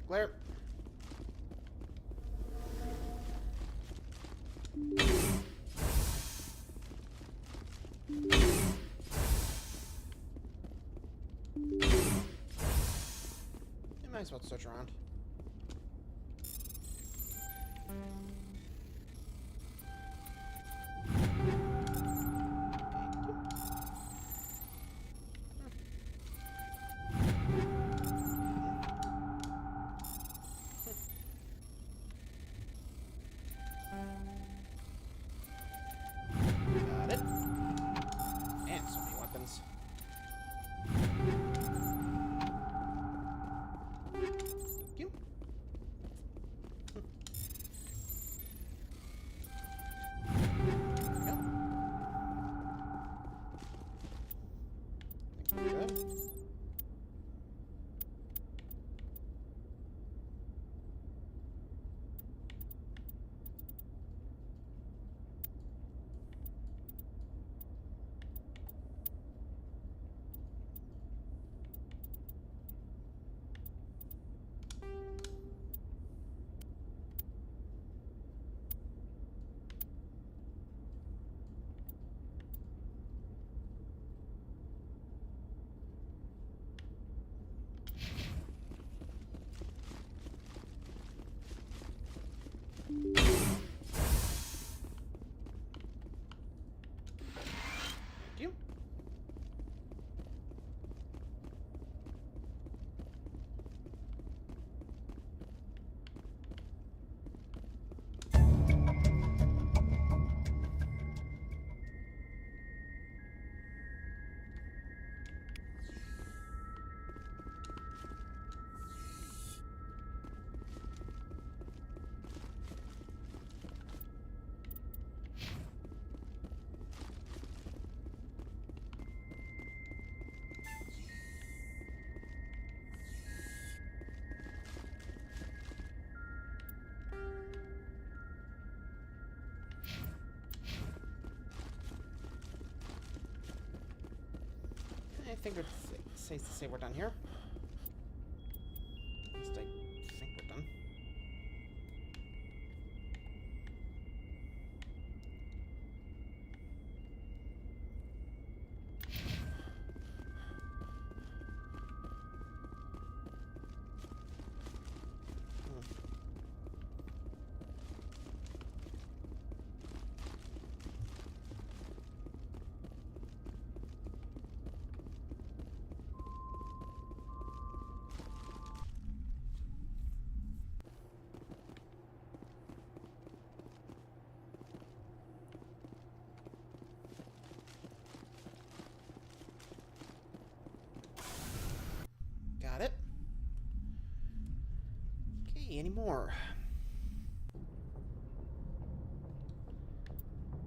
[SPEAKER 1] Clear. You might as well search around. Got it. And so many weapons. Thank you. There we go. Good. think it's safe to say we're done here. At least I think we're done. Got it. Okay, any more?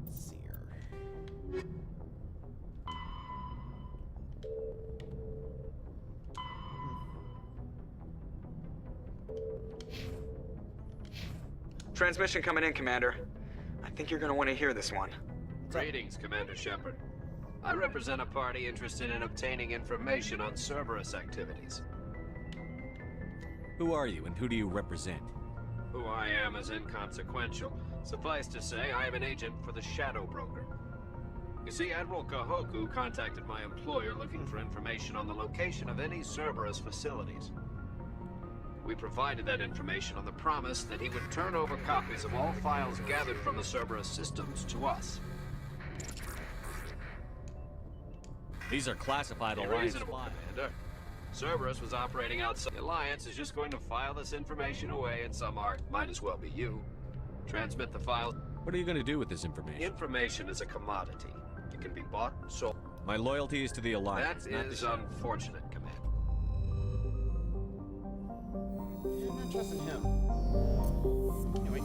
[SPEAKER 1] Let's see here.
[SPEAKER 12] Transmission coming in, Commander. I think you're gonna want to hear this one.
[SPEAKER 11] Greetings, Commander Shepard. I represent a party interested in obtaining information on Cerberus activities.
[SPEAKER 5] Who are you, and who do you represent?
[SPEAKER 11] Who I am is inconsequential. Suffice to say, I am an agent for the Shadow Broker. You see, Admiral Kahoku contacted my employer looking for information on the location of any Cerberus facilities. We provided that information on the promise that he would turn over copies of all files gathered from the Cerberus systems to us.
[SPEAKER 5] These are classified Alliance
[SPEAKER 11] Reasonable,
[SPEAKER 5] files.
[SPEAKER 11] Commander. Cerberus was operating outside. The Alliance is just going to file this information away, and some might as well be you. Transmit the files.
[SPEAKER 5] What are you going to do with this information?
[SPEAKER 11] Information is a commodity. It can be bought and sold.
[SPEAKER 5] My loyalty is to the Alliance.
[SPEAKER 11] That is unfortunate, Commander.
[SPEAKER 1] I'm not trusting him. Anyway.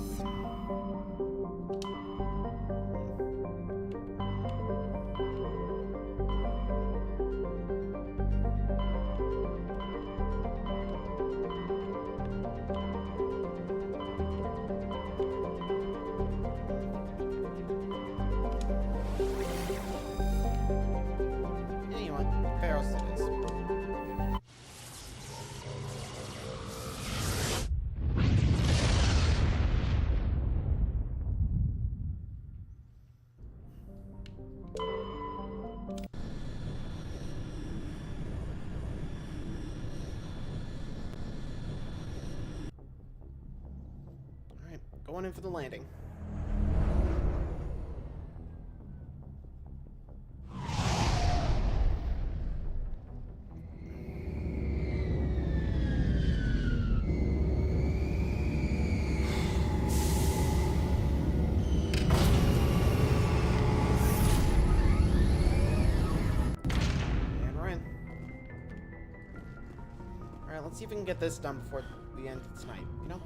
[SPEAKER 1] Anyway, Pharaoh said it is. Alright, going in for the landing. And we're in. Alright, let's see if we can get this done before the end of tonight, you know?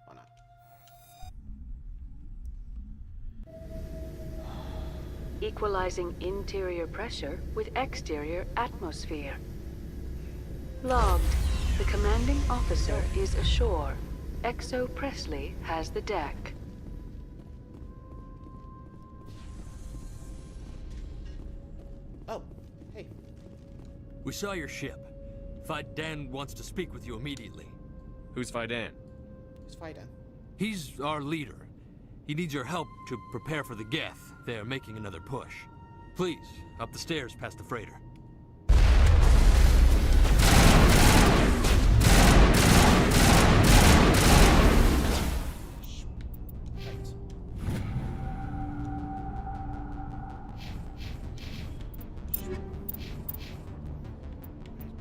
[SPEAKER 1] Why not?
[SPEAKER 2] Equalizing interior pressure with exterior atmosphere. Logged. The commanding officer is ashore. Exo Presley has the deck.
[SPEAKER 1] Oh, hey.
[SPEAKER 14] We saw your ship. Fidan wants to speak with you immediately.
[SPEAKER 5] Who's Fidan?
[SPEAKER 1] Who's Fidan?
[SPEAKER 14] He's our leader. He needs your help to prepare for the Geth. They're making another push. Please, up the stairs past the freighter.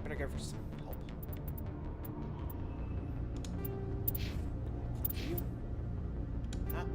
[SPEAKER 1] Better go for some help. For you. Huh?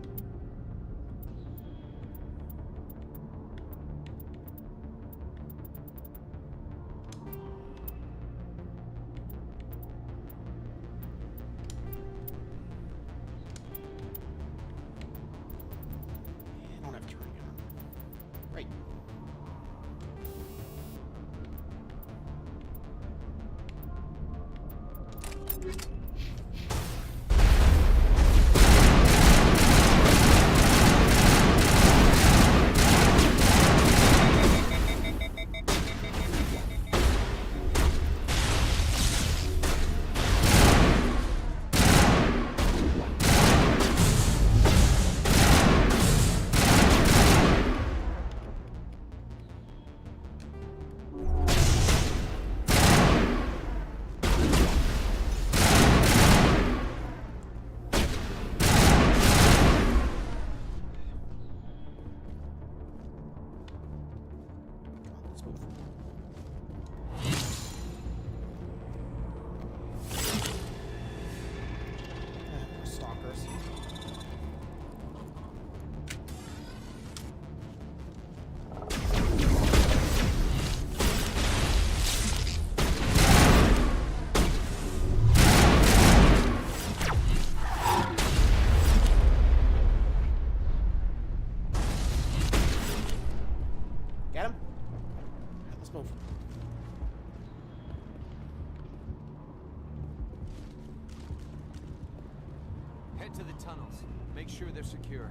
[SPEAKER 13] Head to the tunnels. Make sure they're secure.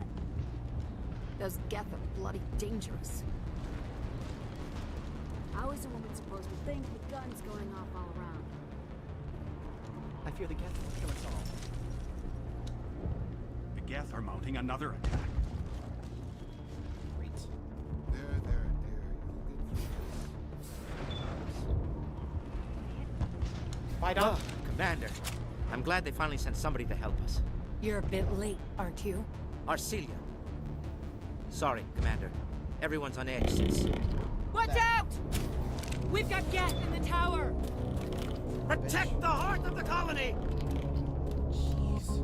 [SPEAKER 15] Those Geth are bloody dangerous.
[SPEAKER 17] How is a woman supposed to think with guns going off all around?
[SPEAKER 1] I fear the Geth will kill us all.
[SPEAKER 21] The Geth are mounting another attack.
[SPEAKER 1] Great.
[SPEAKER 24] There.
[SPEAKER 1] Fight up.
[SPEAKER 25] Commander, I'm glad they finally sent somebody to help us.
[SPEAKER 15] You're a bit late, aren't you?
[SPEAKER 25] Arcelia. Sorry, Commander. Everyone's on edge since...
[SPEAKER 15] Watch out! We've got Geth in the tower!
[SPEAKER 25] Protect the heart of the colony!
[SPEAKER 1] Jeez.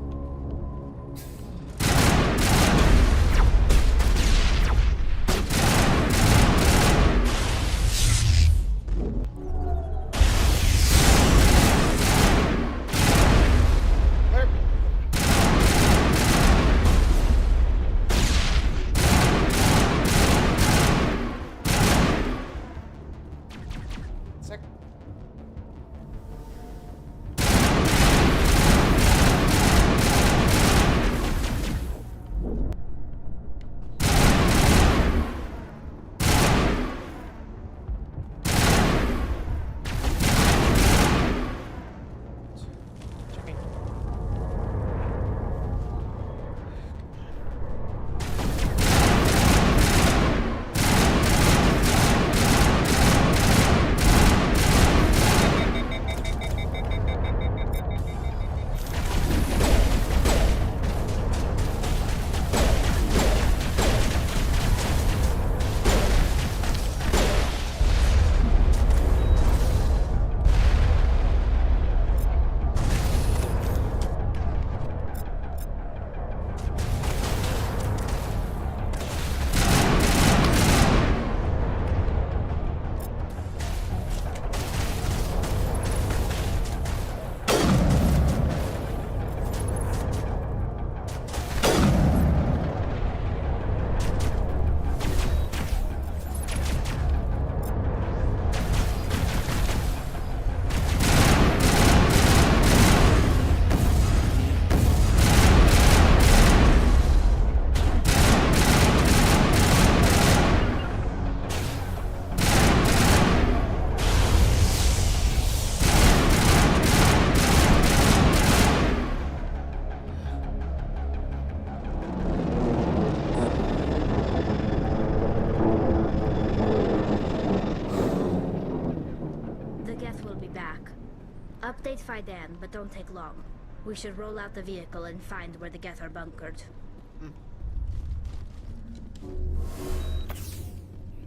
[SPEAKER 3] Update Fiden, but don't take long. We should roll out the vehicle and find where the Geth are bunkered.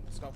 [SPEAKER 1] Let's go.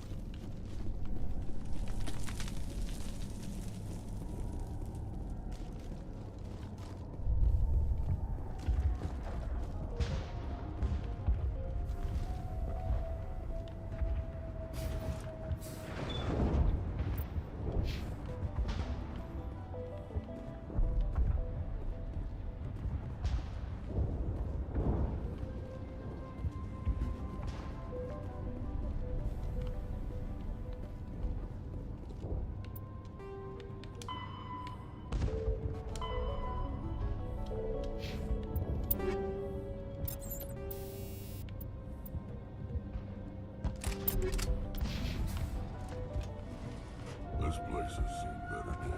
[SPEAKER 23] This place has seen better days.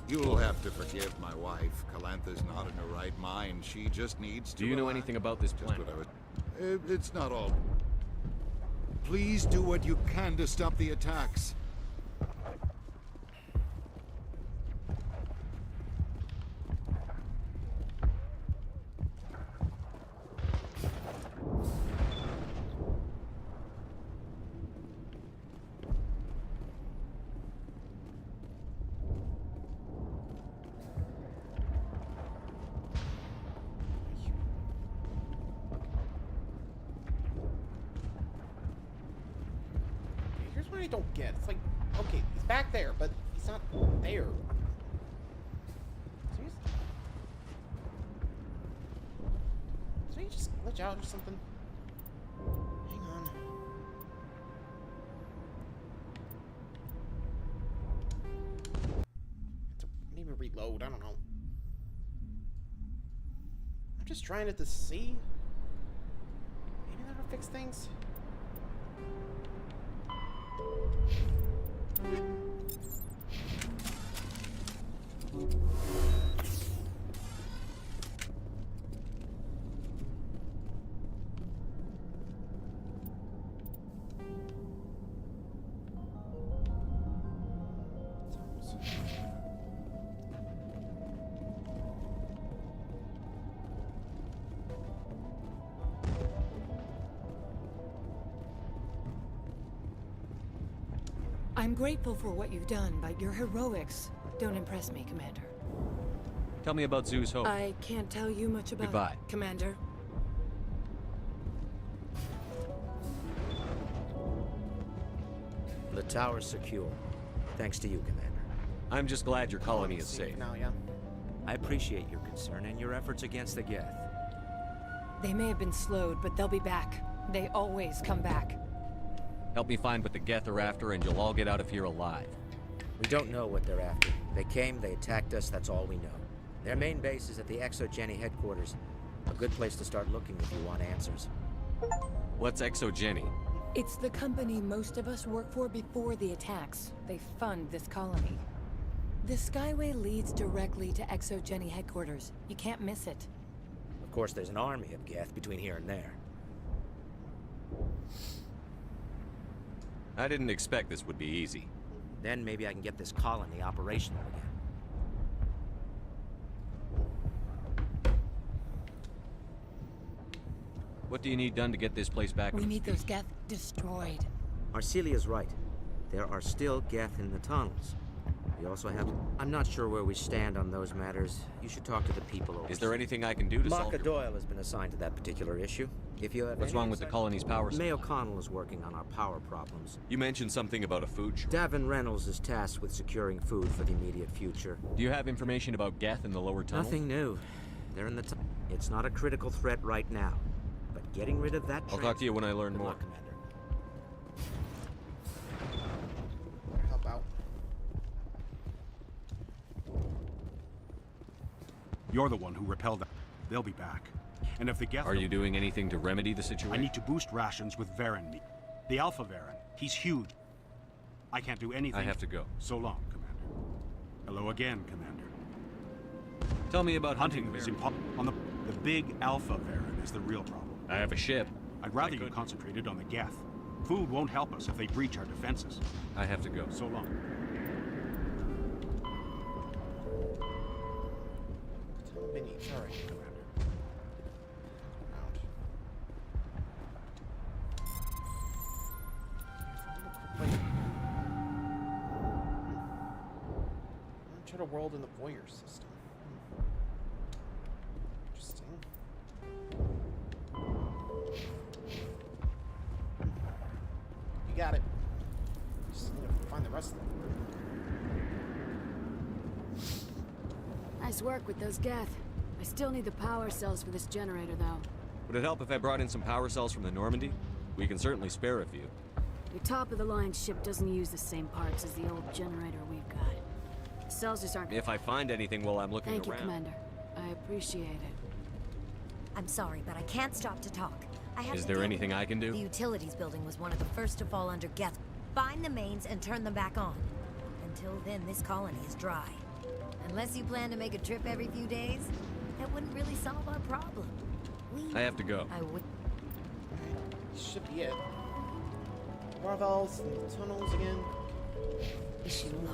[SPEAKER 26] You'll have to forgive my wife. Calantha's not in her right mind. She just needs to...
[SPEAKER 5] Do you know anything about this plan?
[SPEAKER 26] It's not all... Please do what you can to stop the attacks.
[SPEAKER 1] Here's what I don't get. It's like, okay, he's back there, but he's not there. glitch out or something? Hang on. Have to maybe reload. I don't know. I'm just trying it to see. Maybe that'll fix things.
[SPEAKER 15] I'm grateful for what you've done, but your heroics don't impress me, Commander.
[SPEAKER 5] Tell me about Zoo's Hope.
[SPEAKER 15] I can't tell you much about
[SPEAKER 5] Goodbye.
[SPEAKER 15] it, Commander.
[SPEAKER 6] The tower's secure. Thanks to you, Commander.
[SPEAKER 5] I'm just glad your colony is safe.
[SPEAKER 1] Now, yeah.
[SPEAKER 6] I appreciate your concern and your efforts against the Geth.
[SPEAKER 15] They may have been slowed, but they'll be back. They always come back.
[SPEAKER 5] Help me find what the Geth are after, and you'll all get out of here alive.
[SPEAKER 6] We don't know what they're after. They came, they attacked us, that's all we know. Their main base is at the ExoGeni headquarters. A good place to start looking if you want answers.
[SPEAKER 5] What's ExoGeni?
[SPEAKER 15] It's the company most of us work for before the attacks. They fund this colony. The Skyway leads directly to ExoGeni headquarters. You can't miss it.
[SPEAKER 6] Of course, there's an army of Geth between here and there.
[SPEAKER 5] I didn't expect this would be easy.
[SPEAKER 6] Then maybe I can get this colony operational again.
[SPEAKER 5] What do you need done to get this place back?
[SPEAKER 15] We need those Geth destroyed.
[SPEAKER 6] Arcelia's right. There are still Geth in the tunnels. We also have... I'm not sure where we stand on those matters. You should talk to the people over.
[SPEAKER 5] Is there anything I can do to solve
[SPEAKER 6] Maka Doyle has been assigned to that particular issue. If you have
[SPEAKER 5] What's wrong with the colony's power supply?
[SPEAKER 6] May O'Connell is working on our power problems.
[SPEAKER 5] You mentioned something about a food shortage.
[SPEAKER 6] Davin Reynolds is tasked with securing food for the immediate future.
[SPEAKER 5] Do you have information about Geth in the lower tunnel?
[SPEAKER 6] Nothing new. They're in the It's not a critical threat right now. But getting rid of that...
[SPEAKER 5] I'll talk to you when I learn more.
[SPEAKER 6] Luck, Commander.
[SPEAKER 1] Help out.
[SPEAKER 21] You're the one who repelled them. They'll be back. And if the Geth...
[SPEAKER 5] Are you doing anything to remedy the situation?
[SPEAKER 21] I need to boost rations with Varen meat. The Alpha Varen. He's huge. I can't do anything.
[SPEAKER 5] I have to go.
[SPEAKER 21] So long, Commander. Hello again, Commander.
[SPEAKER 5] Tell me about hunting
[SPEAKER 21] is impossible. On the big Alpha Varen is the real problem.
[SPEAKER 5] I have a ship.
[SPEAKER 21] I'd rather you concentrated on the Geth. Food won't help us if they breach our defenses.
[SPEAKER 5] I have to go.
[SPEAKER 21] So long.
[SPEAKER 1] Sorry. Enter the world in the voyeur system. Interesting. You got it. Just need to find the rest of them.
[SPEAKER 17] Nice work with those Geth. I still need the power cells for this generator, though.
[SPEAKER 5] Would it help if I brought in some power cells from the Normandy? We can certainly spare a few.
[SPEAKER 17] Your top-of-the-line ship doesn't use the same parts as the old generator we've got. The cells just aren't...
[SPEAKER 5] If I find anything while I'm looking
[SPEAKER 17] Thank
[SPEAKER 5] around...
[SPEAKER 17] you, Commander. I appreciate it.
[SPEAKER 7] I'm sorry, but I can't stop to talk. I have
[SPEAKER 5] Is
[SPEAKER 7] to
[SPEAKER 5] there
[SPEAKER 7] deal
[SPEAKER 5] anything
[SPEAKER 7] with
[SPEAKER 5] I can do?
[SPEAKER 7] The utilities building was one of the first to fall under Geth. Find the mains and turn them back on. Until then, this colony is dry. Unless you plan to make a trip every few days, that wouldn't really solve our problem.
[SPEAKER 5] I have to go.
[SPEAKER 7] I would...
[SPEAKER 1] Should be it. Marvels in the tunnels again.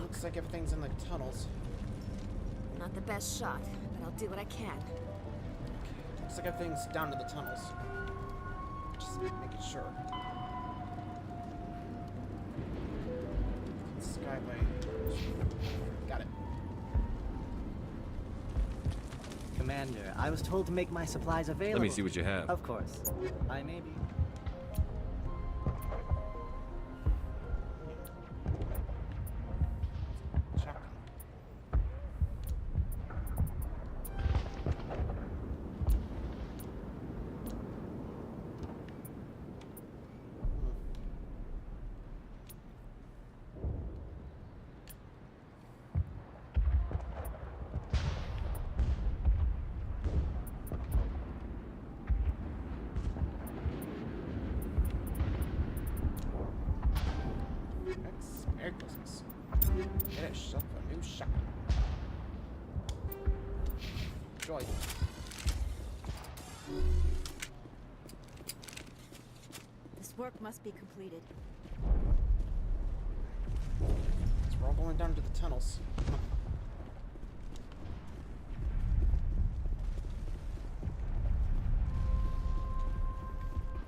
[SPEAKER 1] Looks like everything's in the tunnels.
[SPEAKER 17] Not the best shot, but I'll do what I can.
[SPEAKER 1] Looks like everything's down to the tunnels. Just making sure. Skyway. Got it.
[SPEAKER 9] Commander, I was told to make my supplies available.
[SPEAKER 5] Let me see what you have.
[SPEAKER 9] Of course. I may be.
[SPEAKER 1] yourself a new shot. Enjoy.
[SPEAKER 17] This work must be completed.
[SPEAKER 1] So we're all going down to the tunnels. Come on.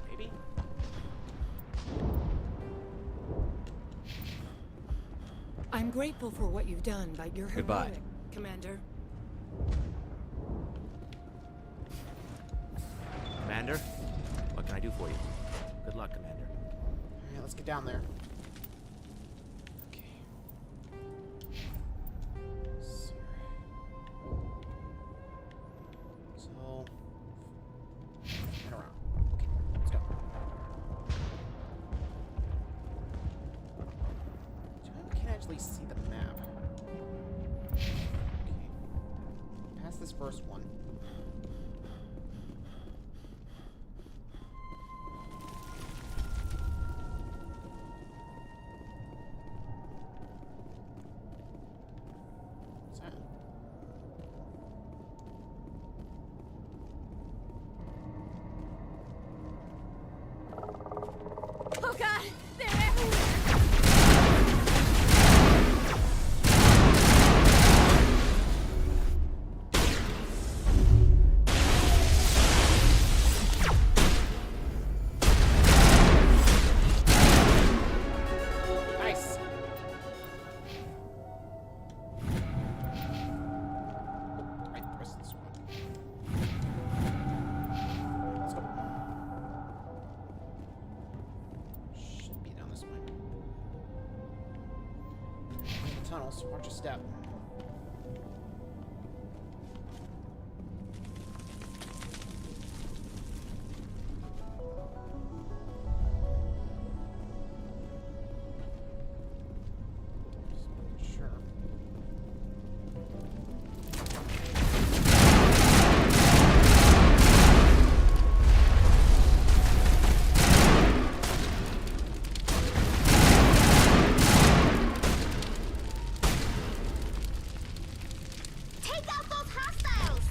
[SPEAKER 1] Maybe?
[SPEAKER 15] I'm grateful for what you've done, but you're
[SPEAKER 6] Goodbye.
[SPEAKER 15] heroic, Commander.
[SPEAKER 6] Commander, what can I do for you? Good luck, Commander.
[SPEAKER 1] Alright, let's get down there. Okay. So, head around. Okay, let's go. I can't actually see the map. Okay. Past this first one.
[SPEAKER 17] Oh god! They're everywhere!
[SPEAKER 1] Nice. Right, press this one. Let's go. Should be down this way. In the tunnels, watch your step. Sure.
[SPEAKER 3] Take out those hostiles!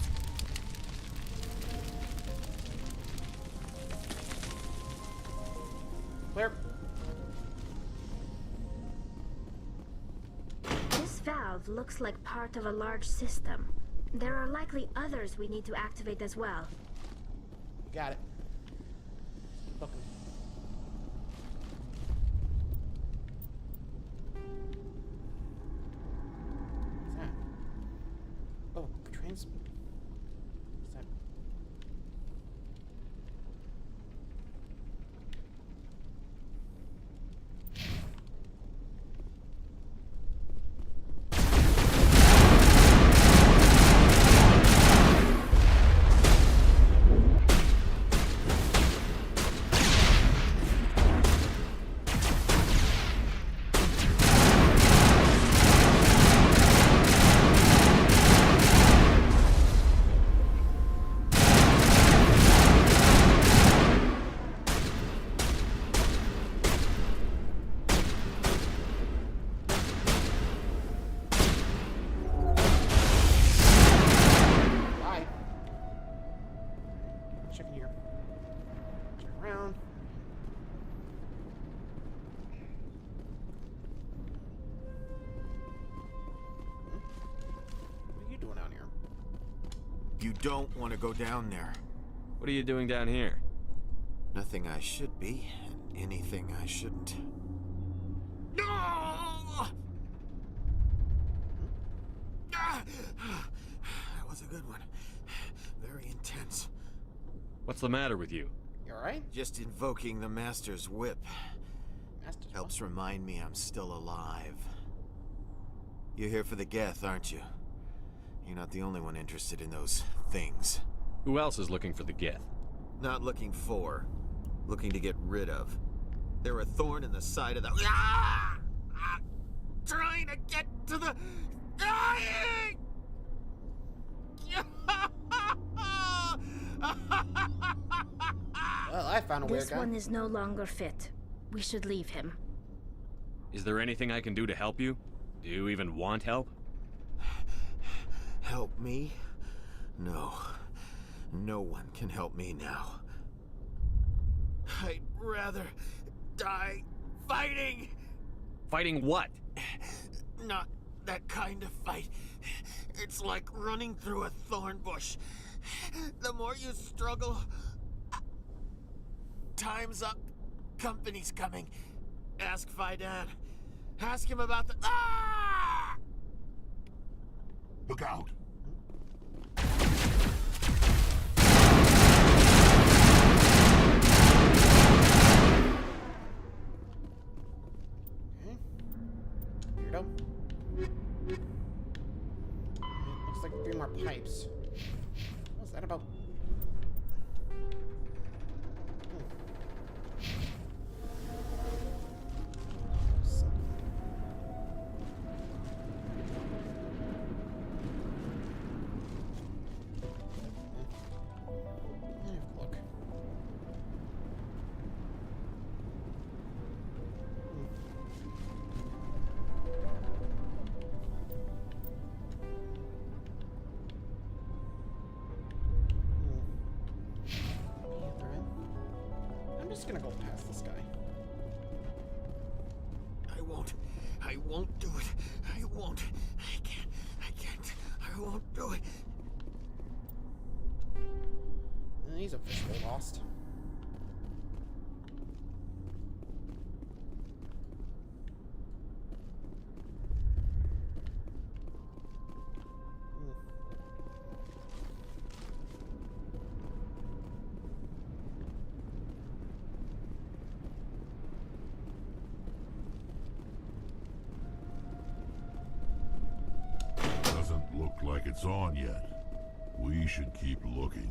[SPEAKER 1] Clear.
[SPEAKER 3] This valve looks like part of a large system. There are likely others we need to activate as well.
[SPEAKER 1] You got it. Looking. What's that? Oh, trains. What's that? Bye. Checking here. Check around. What are you doing down here?
[SPEAKER 8] You don't want to go down there.
[SPEAKER 5] What are you doing down here?
[SPEAKER 8] Nothing I should be, and anything I shouldn't. No! That was a good one. Very intense.
[SPEAKER 5] What's the matter with you?
[SPEAKER 1] You alright?
[SPEAKER 8] Just invoking the Master's whip.
[SPEAKER 1] Master's
[SPEAKER 8] Helps remind me I'm still alive. You're here for the Geth, aren't you? You're not the only one interested in those things.
[SPEAKER 5] Who else is looking for the Geth?
[SPEAKER 8] Not looking for. Looking to get rid of. They're a thorn in the side of the... Ah! Trying to get to the... Dying!
[SPEAKER 1] Well, I found a weird
[SPEAKER 3] This
[SPEAKER 1] guy.
[SPEAKER 3] one is no longer fit. We should leave him.
[SPEAKER 5] Is there anything I can do to help you? Do you even want help?
[SPEAKER 8] Help me? No. No one can help me now. I'd rather die fighting!
[SPEAKER 5] Fighting what?
[SPEAKER 8] Not that kind of fight. It's like running through a thorn bush. The more you struggle... Time's up. Company's coming. Ask Faidan. Ask him about the... Ah!
[SPEAKER 23] Look out!
[SPEAKER 1] Weirdo. Looks like 3 more pipes. What's that about? Look. I'm just gonna go past this guy.
[SPEAKER 8] I won't do it. I won't. I can't. I won't do it.
[SPEAKER 1] He's officially lost.
[SPEAKER 23] Doesn't look like it's on yet. We should keep looking.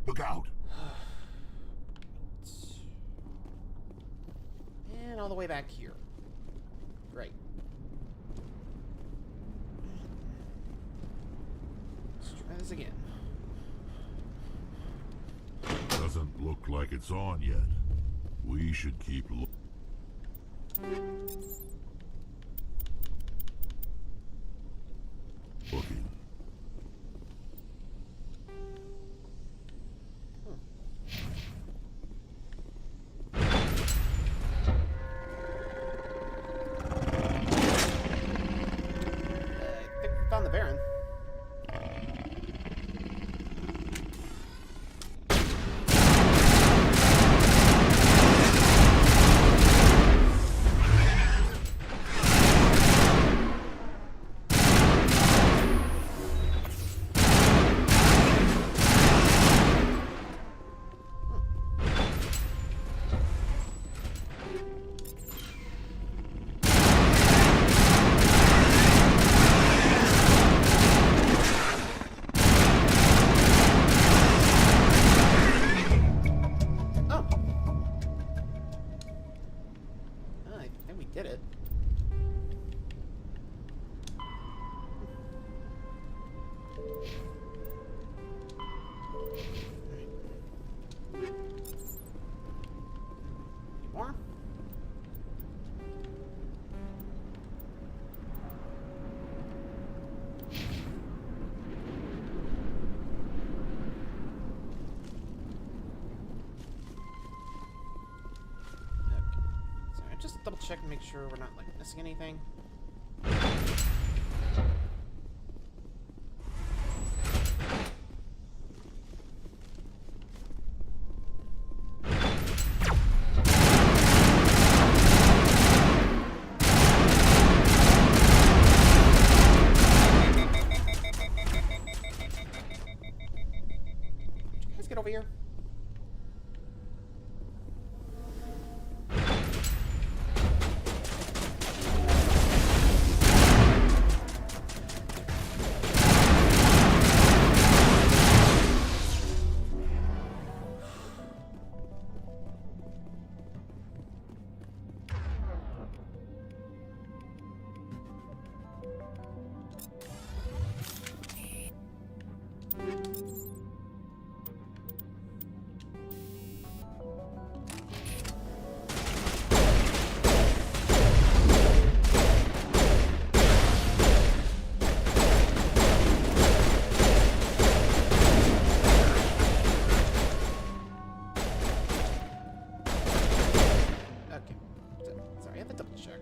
[SPEAKER 23] Look out!
[SPEAKER 1] And all the way back here. Great. Let's try this again.
[SPEAKER 23] Doesn't look like it's on yet. We should keep looking.
[SPEAKER 1] Found the Baron. Did it. Any more? Just double check and make sure we're not like missing anything. Sorry, I have to double check.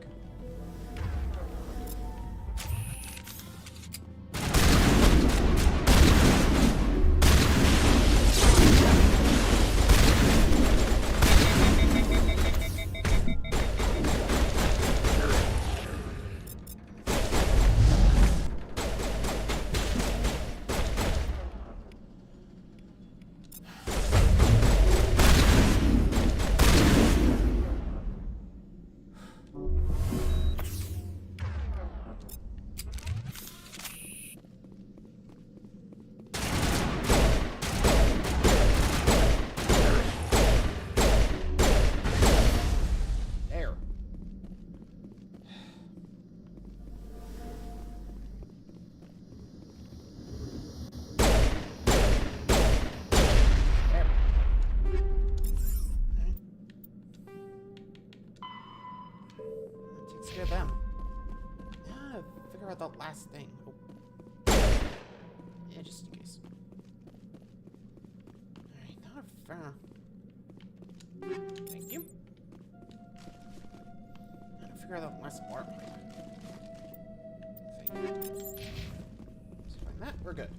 [SPEAKER 1] Scare them. Yeah, figure out that last thing. Oh. Yeah, just in case. Alright, not fair. Thank you. Gotta figure out that last part. Let's find that. We're good.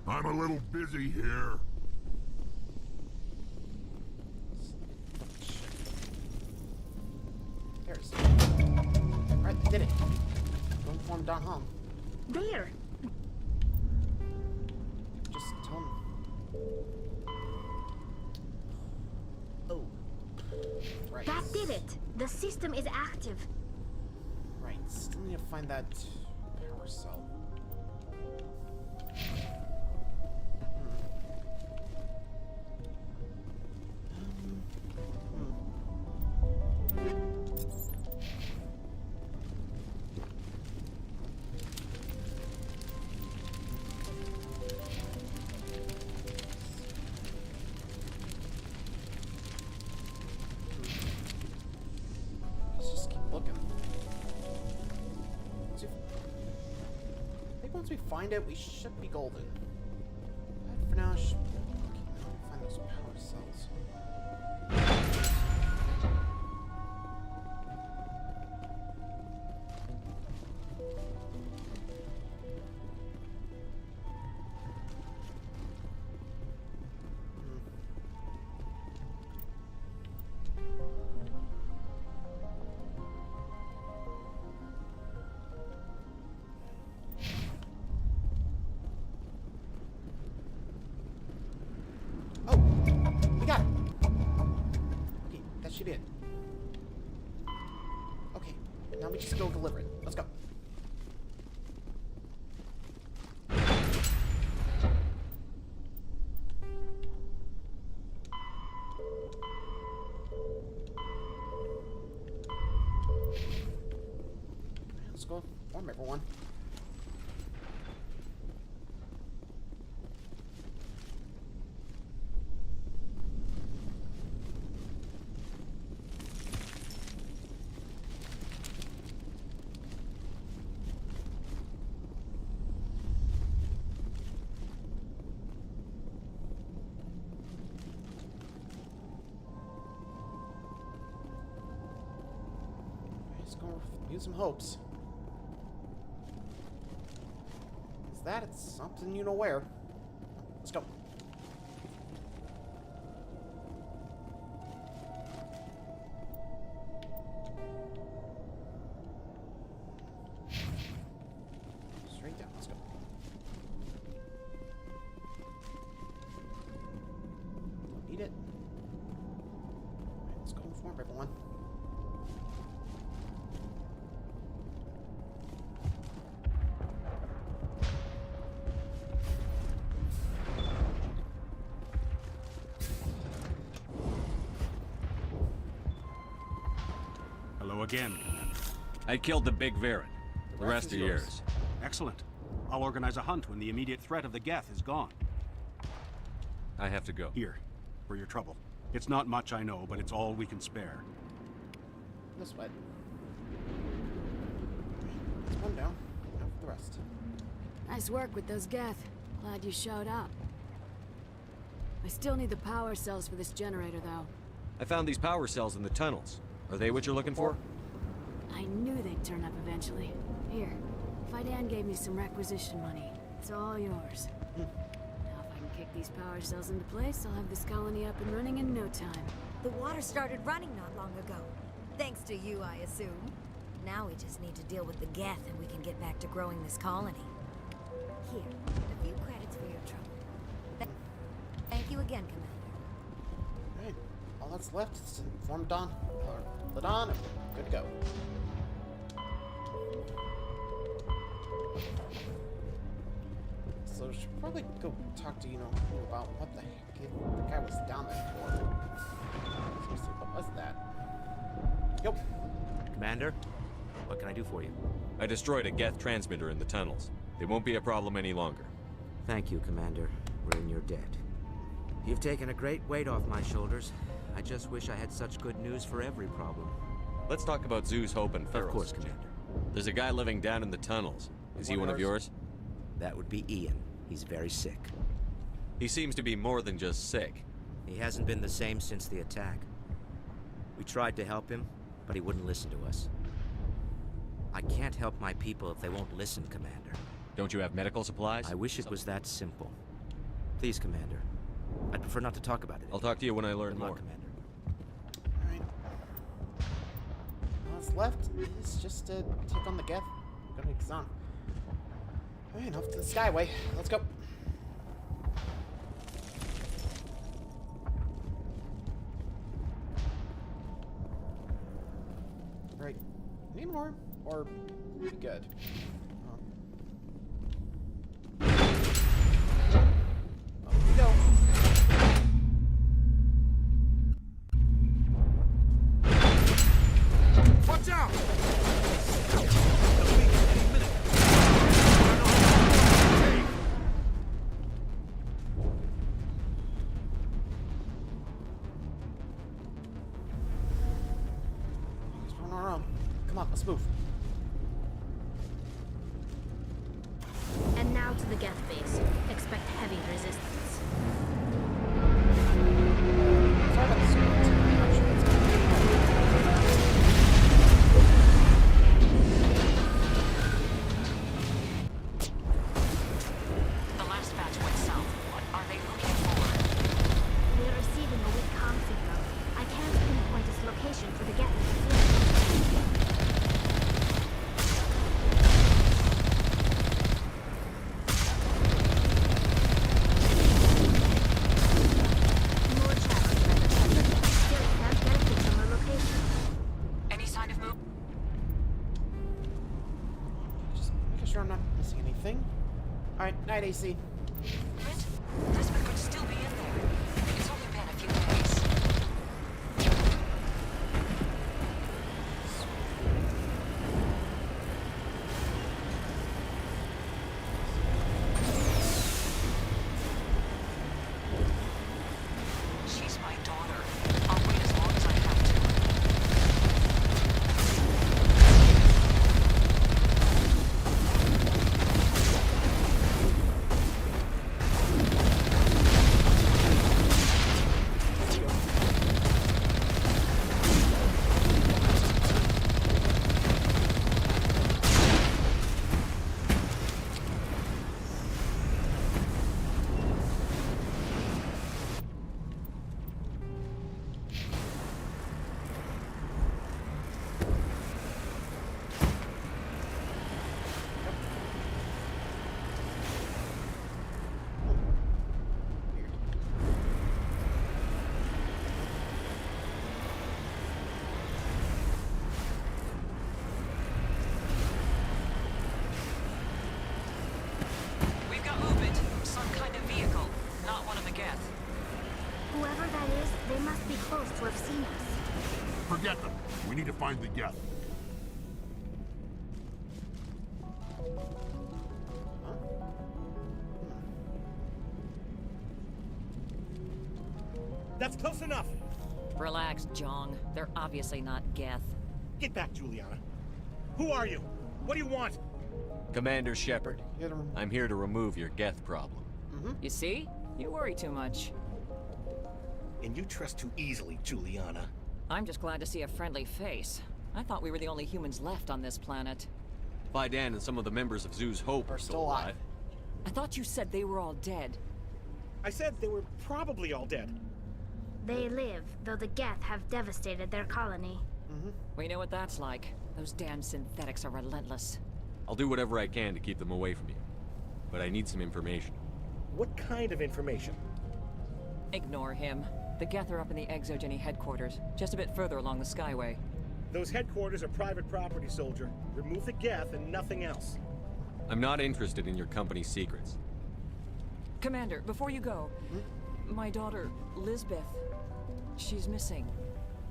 [SPEAKER 23] I'm a little busy here.
[SPEAKER 1] There's. Alright, I did it. Don't form down home.
[SPEAKER 3] There!
[SPEAKER 1] Just tell him. Oh. Right.
[SPEAKER 3] That did it! The system is active.
[SPEAKER 1] Right, still need to find that power cell. Let's just keep looking. I think once we find it, we should be golden. But for now, I should find those power cells. We got it. Okay, that should be it. Okay, now we just go deliver it. Let's go. Let's go inform everyone. Let's go use some hopes. Is that it's something you know where? Let's go. Straight down. Let's go. Don't need it. Alright, let's go inform everyone.
[SPEAKER 21] again, Commander.
[SPEAKER 5] I killed the big Varen. The rest are yours.
[SPEAKER 21] Excellent. I'll organize a hunt when the immediate threat of the Geth is gone.
[SPEAKER 5] I have to go.
[SPEAKER 21] Here, for your trouble. It's not much, I know, but it's all we can spare.
[SPEAKER 1] No sweat. That's one down. Now for the rest.
[SPEAKER 17] Nice work with those Geth. Glad you showed up. I still need the power cells for this generator, though.
[SPEAKER 5] I found these power cells in the tunnels. Are they what you're looking for?
[SPEAKER 17] I knew they'd turn up eventually. Here, Fidan gave me some requisition money. It's all yours. Now if I can kick these power cells into place, I'll have this colony up and running in no time.
[SPEAKER 7] The water started running not long ago. Thanks to you, I assume. Now we just need to deal with the Geth and we can get back to growing this colony. Here, a few credits for your trouble. Thank you again, Commander.
[SPEAKER 1] Alright, all that's left is to inform Don, or Ladon, and we're good to go. So we should probably go talk to, who about what the heck the guy was down there for. Seriously, what was that? Yep.
[SPEAKER 6] Commander, what can I do for you?
[SPEAKER 5] I destroyed a Geth transmitter in the tunnels. They won't be a problem any longer.
[SPEAKER 6] Thank you, Commander. We're in your debt. You've taken a great weight off my shoulders. I just wish I had such good news for every problem.
[SPEAKER 5] Let's talk about Zoo's Hope and Pharaoh's.
[SPEAKER 6] Of course, Commander.
[SPEAKER 5] There's a guy living down in the tunnels. Is he one of yours?
[SPEAKER 6] That would be Ian. He's very sick.
[SPEAKER 5] He seems to be more than just sick.
[SPEAKER 6] He hasn't been the same since the attack. We tried to help him, but he wouldn't listen to us. I can't help my people if they won't listen, Commander.
[SPEAKER 5] Don't you have medical supplies?
[SPEAKER 6] I wish it was that simple. Please, Commander. I'd prefer not to talk about it.
[SPEAKER 5] I'll talk to you when I learn more.
[SPEAKER 6] Commander.
[SPEAKER 1] Alright. All that's left is just to take on the Geth. Gonna make Kazan. Alright, off to the Skyway. Let's go. Alright. Need more? Or be good? Off we go.
[SPEAKER 26] Watch out!
[SPEAKER 1] Just run around. Come on, let's move.
[SPEAKER 3] And now to the Geth base. Expect heavy resistance.
[SPEAKER 1] Sorry about the script. I'm not sure what's going
[SPEAKER 18] The last batch went south. What are they looking for?
[SPEAKER 3] We're receiving a weak comm signal. I can't pinpoint its location for the Geth.
[SPEAKER 18] Any sign of move?
[SPEAKER 1] Just making sure I'm not missing anything. Alright, night AC.
[SPEAKER 18] Brent, Prisma could still be in there. It's only been a few days. She's my daughter. I'll wait as long as I have to. We've got movement. Some kind of vehicle. Not one of the Geth.
[SPEAKER 3] Whoever that is, they must be close to have seen us.
[SPEAKER 23] Forget them. We need to find the Geth.
[SPEAKER 4] That's close enough.
[SPEAKER 10] Relax, Jong. They're obviously not Geth.
[SPEAKER 4] Get back, Juliana. Who are you? What do you want?
[SPEAKER 5] Commander Shepard, I'm here to remove your Geth problem.
[SPEAKER 10] You see? You worry too much.
[SPEAKER 4] And you trust too easily, Juliana.
[SPEAKER 10] I'm just glad to see a friendly face. I thought we were the only humans left on this planet.
[SPEAKER 5] Fidan and some of the members of Zoo's Hope are still alive.
[SPEAKER 10] I thought you said they were all dead.
[SPEAKER 4] I said they were probably all dead.
[SPEAKER 3] They live, though the Geth have devastated their colony.
[SPEAKER 10] We know what that's like. Those damn synthetics are relentless.
[SPEAKER 5] I'll do whatever I can to keep them away from you. But I need some information.
[SPEAKER 4] What kind of information?
[SPEAKER 10] Ignore him. The Geth are up in the Exogeny headquarters, just a bit further along the Skyway.
[SPEAKER 4] Those headquarters are private property, soldier. Remove the Geth and nothing else.
[SPEAKER 5] I'm not interested in your company's secrets.
[SPEAKER 10] Commander, before you go, my daughter, Lisbeth, she's missing.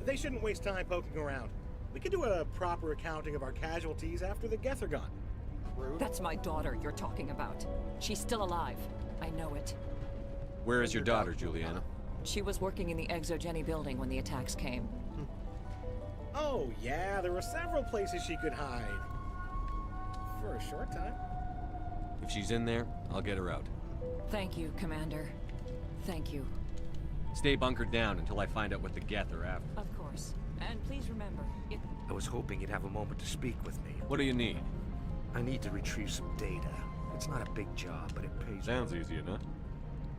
[SPEAKER 4] They shouldn't waste time poking around. We can do a proper accounting of our casualties after the Geth are gone.
[SPEAKER 10] That's my daughter you're talking about. She's still alive. I know it.
[SPEAKER 5] Where is your daughter, Juliana?
[SPEAKER 10] She was working in the Exogeny building when the attacks came.
[SPEAKER 4] Oh, yeah, there were several places she could hide. For a short time.
[SPEAKER 5] If she's in there, I'll get her out.
[SPEAKER 10] Thank you, Commander. Thank you.
[SPEAKER 5] Stay bunkered down until I find out what the Geth are after.
[SPEAKER 10] Of course. And please remember, it...
[SPEAKER 16] I was hoping you'd have a moment to speak with me.
[SPEAKER 5] What do you need?
[SPEAKER 16] I need to retrieve some data. It's not a big job, but it pays...
[SPEAKER 5] Sounds easy enough.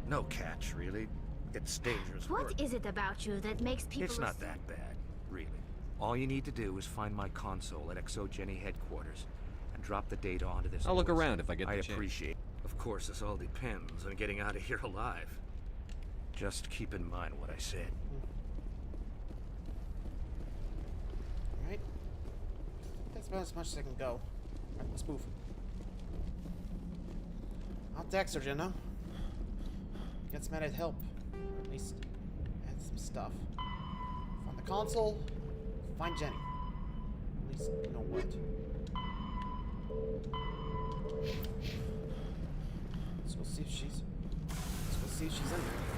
[SPEAKER 16] No catch, really. It's dangerous
[SPEAKER 3] What
[SPEAKER 16] work.
[SPEAKER 3] is it about you that makes people...
[SPEAKER 16] It's not that bad, really. All you need to do is find my console at Exogeny headquarters and drop the data onto this...
[SPEAKER 5] I'll look
[SPEAKER 16] OS.
[SPEAKER 5] around if I get the
[SPEAKER 16] I
[SPEAKER 5] chance.
[SPEAKER 16] appreciate... Of course, this all depends on getting out of here alive. Just keep in mind what I said.
[SPEAKER 1] Alright. That's about as much as I can go. Alright, let's move. I'll text her, Jenna. Get some added help. Or at least add some stuff. Find the console. Find Jenny. At least you know what. Let's go see if she's... Let's go see if she's in there.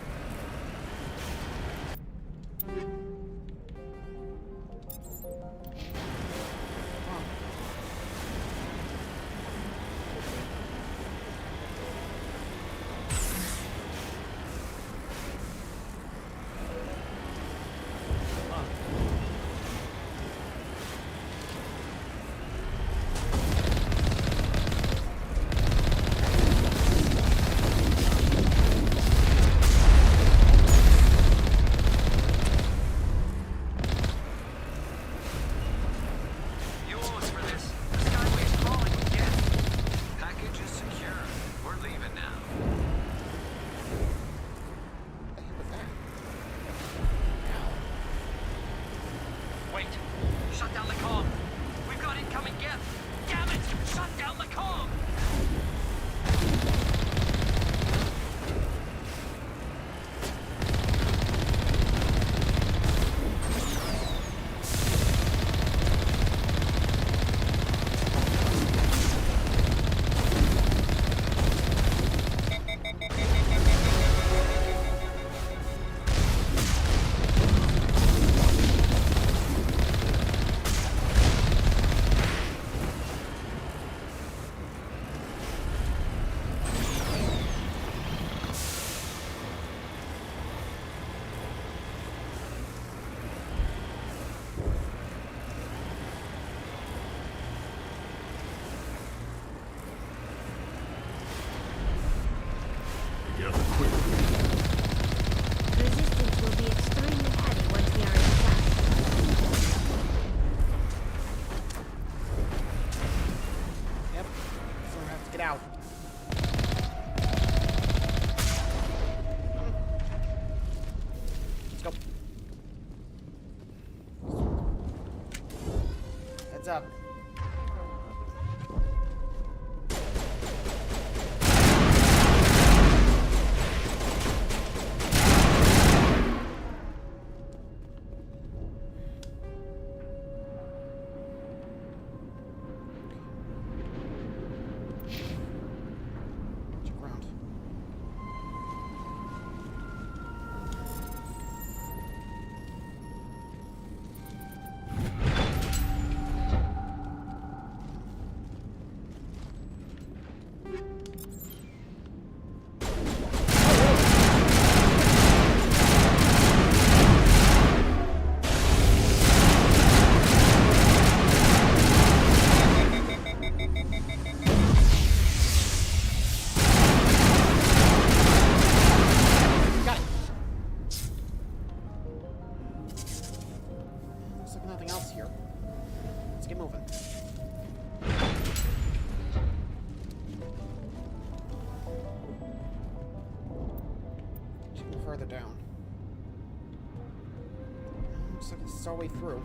[SPEAKER 1] Resistance will be extremely heavy once we are inside. Yep, so we have to get out. Let's go. Heads up. nothing else here. Let's get moving. Should go further down. Looks like this is our way through.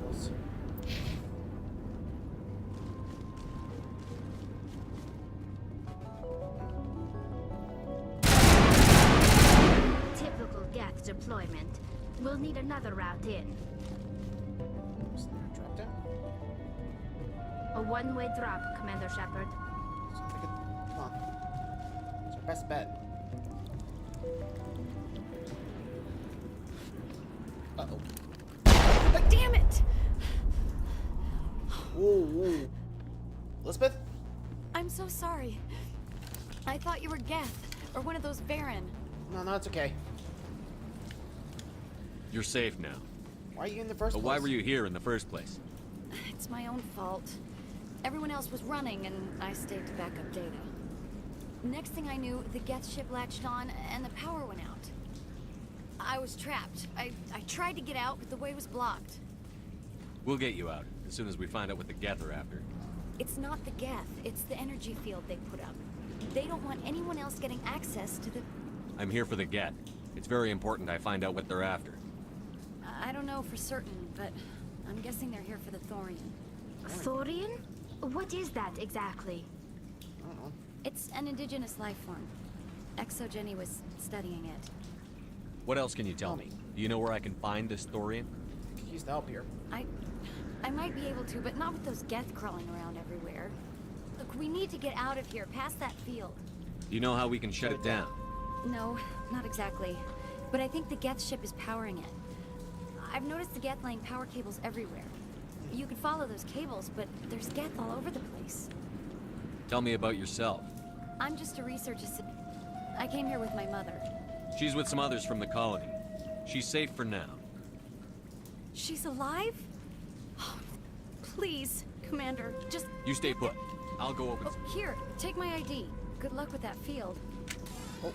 [SPEAKER 1] Those.
[SPEAKER 3] Typical Geth deployment. We'll need another route in.
[SPEAKER 1] Drop down.
[SPEAKER 3] A one-way drop, Commander Shepard.
[SPEAKER 1] Sounds like it. Come on. It's our best bet. Uh-oh.
[SPEAKER 17] But damn it!
[SPEAKER 1] Whoa, whoa. Elizabeth?
[SPEAKER 17] I'm so sorry. I thought you were Geth, or one of those Varen.
[SPEAKER 1] No, it's okay.
[SPEAKER 5] You're safe now.
[SPEAKER 1] Why are you in the first
[SPEAKER 5] But
[SPEAKER 1] place?
[SPEAKER 5] why were you here in the first place?
[SPEAKER 17] It's my own fault. Everyone else was running, and I stayed to back up data. Next thing I knew, the Geth ship latched on, and the power went out. I was trapped. I tried to get out, but the way was blocked.
[SPEAKER 5] We'll get you out as soon as we find out what the Geth are after.
[SPEAKER 17] It's not the Geth, it's the energy field they put up. They don't want anyone else getting access to the...
[SPEAKER 5] I'm here for the Geth. It's very important I find out what they're after.
[SPEAKER 17] I don't know for certain, but I'm guessing they're here for the Thorian.
[SPEAKER 3] Thorian? What is that exactly?
[SPEAKER 1] I don't know.
[SPEAKER 17] It's an indigenous life form. ExoGenny was studying it.
[SPEAKER 5] What else can you tell me? Do you know where I can find this Thorian?
[SPEAKER 1] Could use the help here.
[SPEAKER 17] I might be able to, but not with those Geth crawling around everywhere. Look, we need to get out of here, past that field.
[SPEAKER 5] Do you know how we can shut it down?
[SPEAKER 17] No, not exactly. But I think the Geth ship is powering it. I've noticed the Geth laying power cables everywhere. You could follow those cables, but there's Geth all over the place.
[SPEAKER 5] Tell me about yourself.
[SPEAKER 17] I'm just a research assistant. I came here with my mother.
[SPEAKER 5] She's with some others from the colony. She's safe for now.
[SPEAKER 17] She's alive? Oh, please, Commander, just...
[SPEAKER 5] You stay put. I'll go open.
[SPEAKER 17] Oh, here, take my ID. Good luck with that field.
[SPEAKER 1] Oh.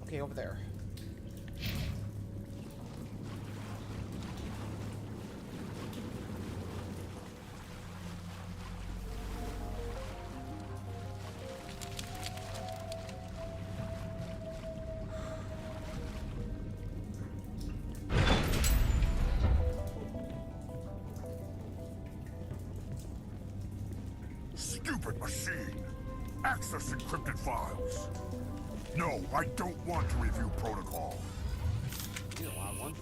[SPEAKER 1] Okay, over there.
[SPEAKER 23] Stupid machine! Access encrypted files! No, I don't want to review protocol.
[SPEAKER 1] You don't want one.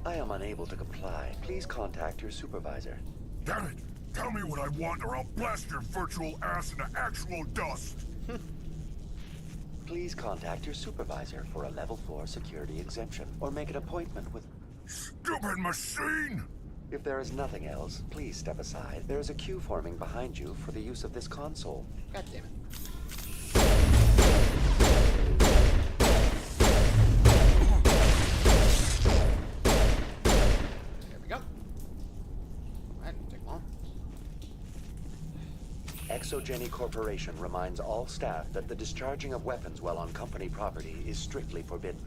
[SPEAKER 2] I am unable to comply. Please contact your supervisor.
[SPEAKER 23] Damn it! Tell me what I want or I'll blast your virtual ass into actual dust!
[SPEAKER 2] Please contact your supervisor for a level 4 security exemption, or make an appointment with...
[SPEAKER 23] Stupid machine!
[SPEAKER 2] If there is nothing else, please step aside. There is a queue forming behind you for the use of this console.
[SPEAKER 1] God damn it. There we go. That didn't take long.
[SPEAKER 2] ExoGenny Corporation reminds all staff that the discharging of weapons while on company property is strictly forbidden.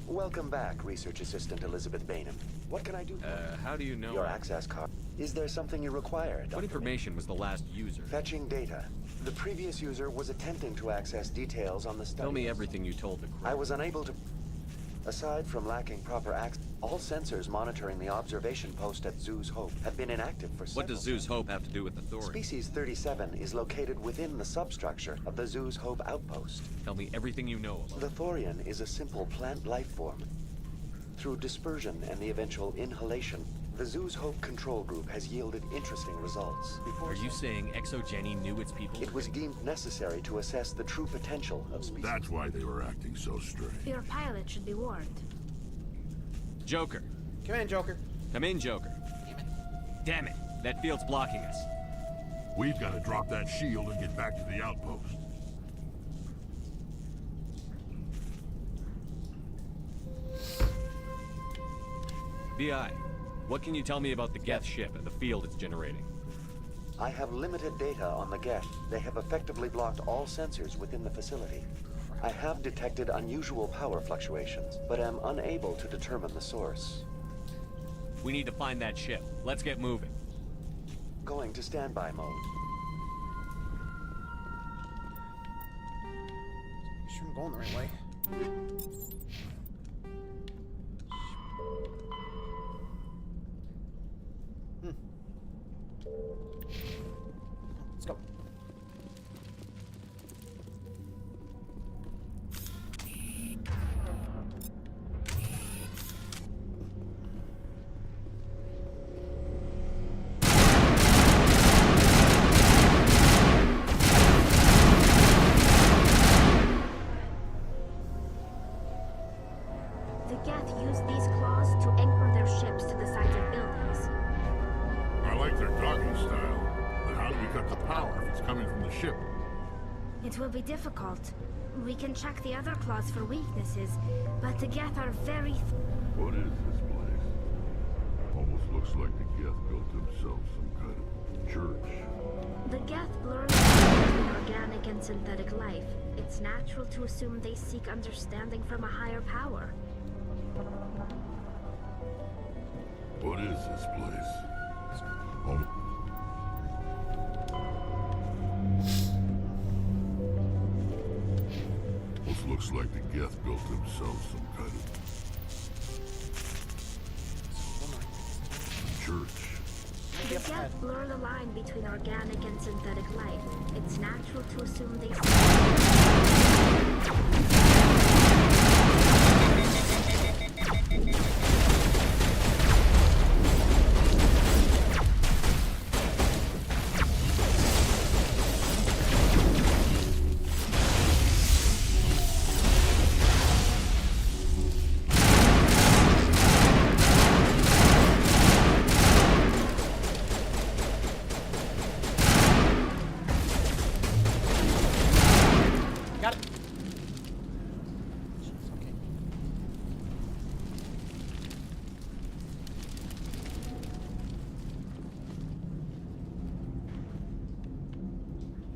[SPEAKER 2] Welcome back, Research Assistant Elizabeth Bainham. What can I do for you?
[SPEAKER 5] How do you know?
[SPEAKER 2] Your access card. Is there something you require, Dr.
[SPEAKER 5] What information was the last user?
[SPEAKER 2] Fetching data. The previous user was attempting to access details on the study.
[SPEAKER 5] Tell me everything you told the crew.
[SPEAKER 2] I was unable to... Aside from lacking proper access, all sensors monitoring the observation post at Zeus Hope have been inactive for several...
[SPEAKER 5] What does Zeus Hope have to do with the Thorian?
[SPEAKER 2] Species 37 is located within the substructure of the Zeus Hope outpost.
[SPEAKER 5] Tell me everything you know about
[SPEAKER 2] The Thorian is a simple plant life form. Through dispersion and the eventual inhalation, The Zoo's Hope control group has yielded interesting results.
[SPEAKER 5] Are you saying ExoGeni knew its people?
[SPEAKER 2] It was deemed necessary to assess the true potential of species.
[SPEAKER 23] That's why they were acting so strange.
[SPEAKER 3] Your pilot should be warned.
[SPEAKER 5] Joker.
[SPEAKER 1] Come in, Joker.
[SPEAKER 5] Come in, Joker. Damn it. That field's blocking us.
[SPEAKER 23] We've got to drop that shield and get back to the outpost.
[SPEAKER 5] VI, what can you tell me about the Geth ship and the field it's generating?
[SPEAKER 2] I have limited data on the Geth. They have effectively blocked all sensors within the facility. I have detected unusual power fluctuations, but am unable to determine the source.
[SPEAKER 5] We need to find that ship. Let's get moving.
[SPEAKER 2] Going to standby mode.
[SPEAKER 1] Sure I'm going the right way. Let's go.
[SPEAKER 3] The Geth use these claws to anchor their ships to the sides of buildings.
[SPEAKER 23] I like their docking style, but how do we cut the power if it's coming from the ship?
[SPEAKER 3] It will be difficult. We can check the other claws for weaknesses, but the Geth are very...
[SPEAKER 23] What is this place? Almost looks like the Geth built themselves some kind of church.
[SPEAKER 3] The Geth blur the line between organic and synthetic life. It's natural to assume they seek understanding from a higher power.
[SPEAKER 23] What is this place? Almost looks like the Geth built themselves some kind of church.
[SPEAKER 3] The Geth blur the line between organic and synthetic life. It's natural to assume they
[SPEAKER 1] Got it. Okay.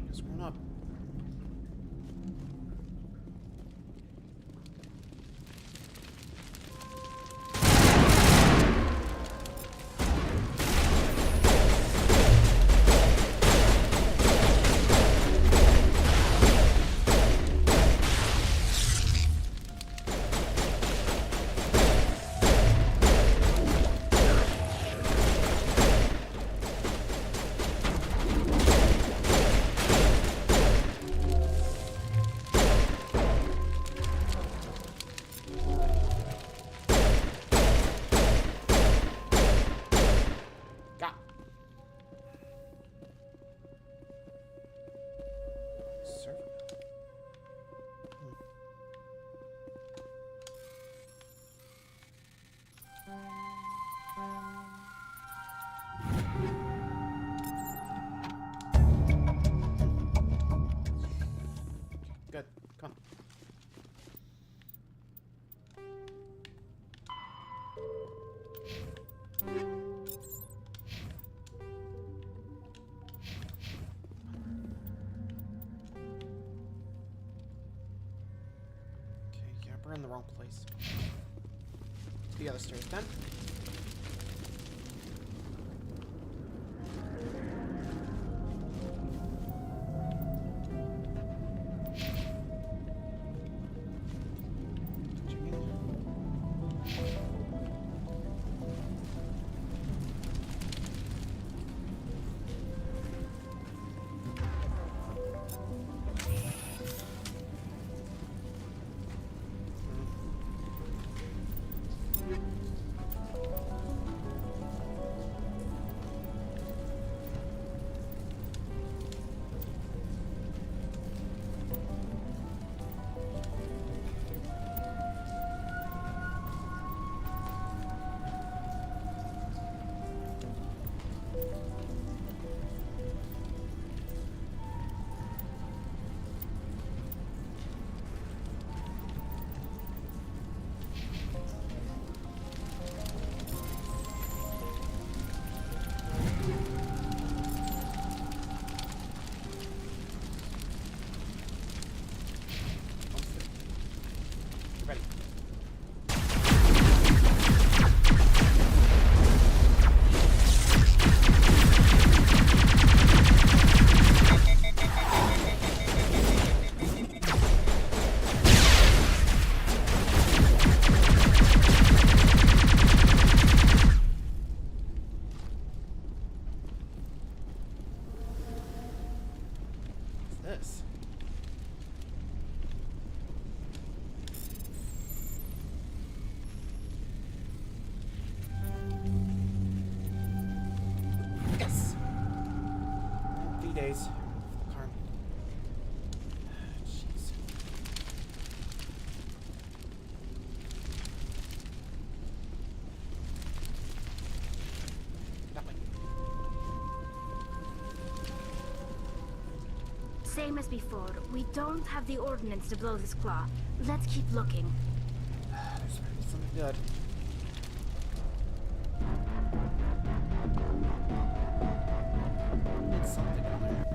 [SPEAKER 1] Guess we're not. Got. Server. Good. Come on. Okay, yeah, we're in the wrong place. The other stairs then. Yes! 3 days. Car. Jeez. That way.
[SPEAKER 3] Same as before, we don't have the ordnance to blow this claw. Let's keep looking.
[SPEAKER 1] There's something good. Need something down there.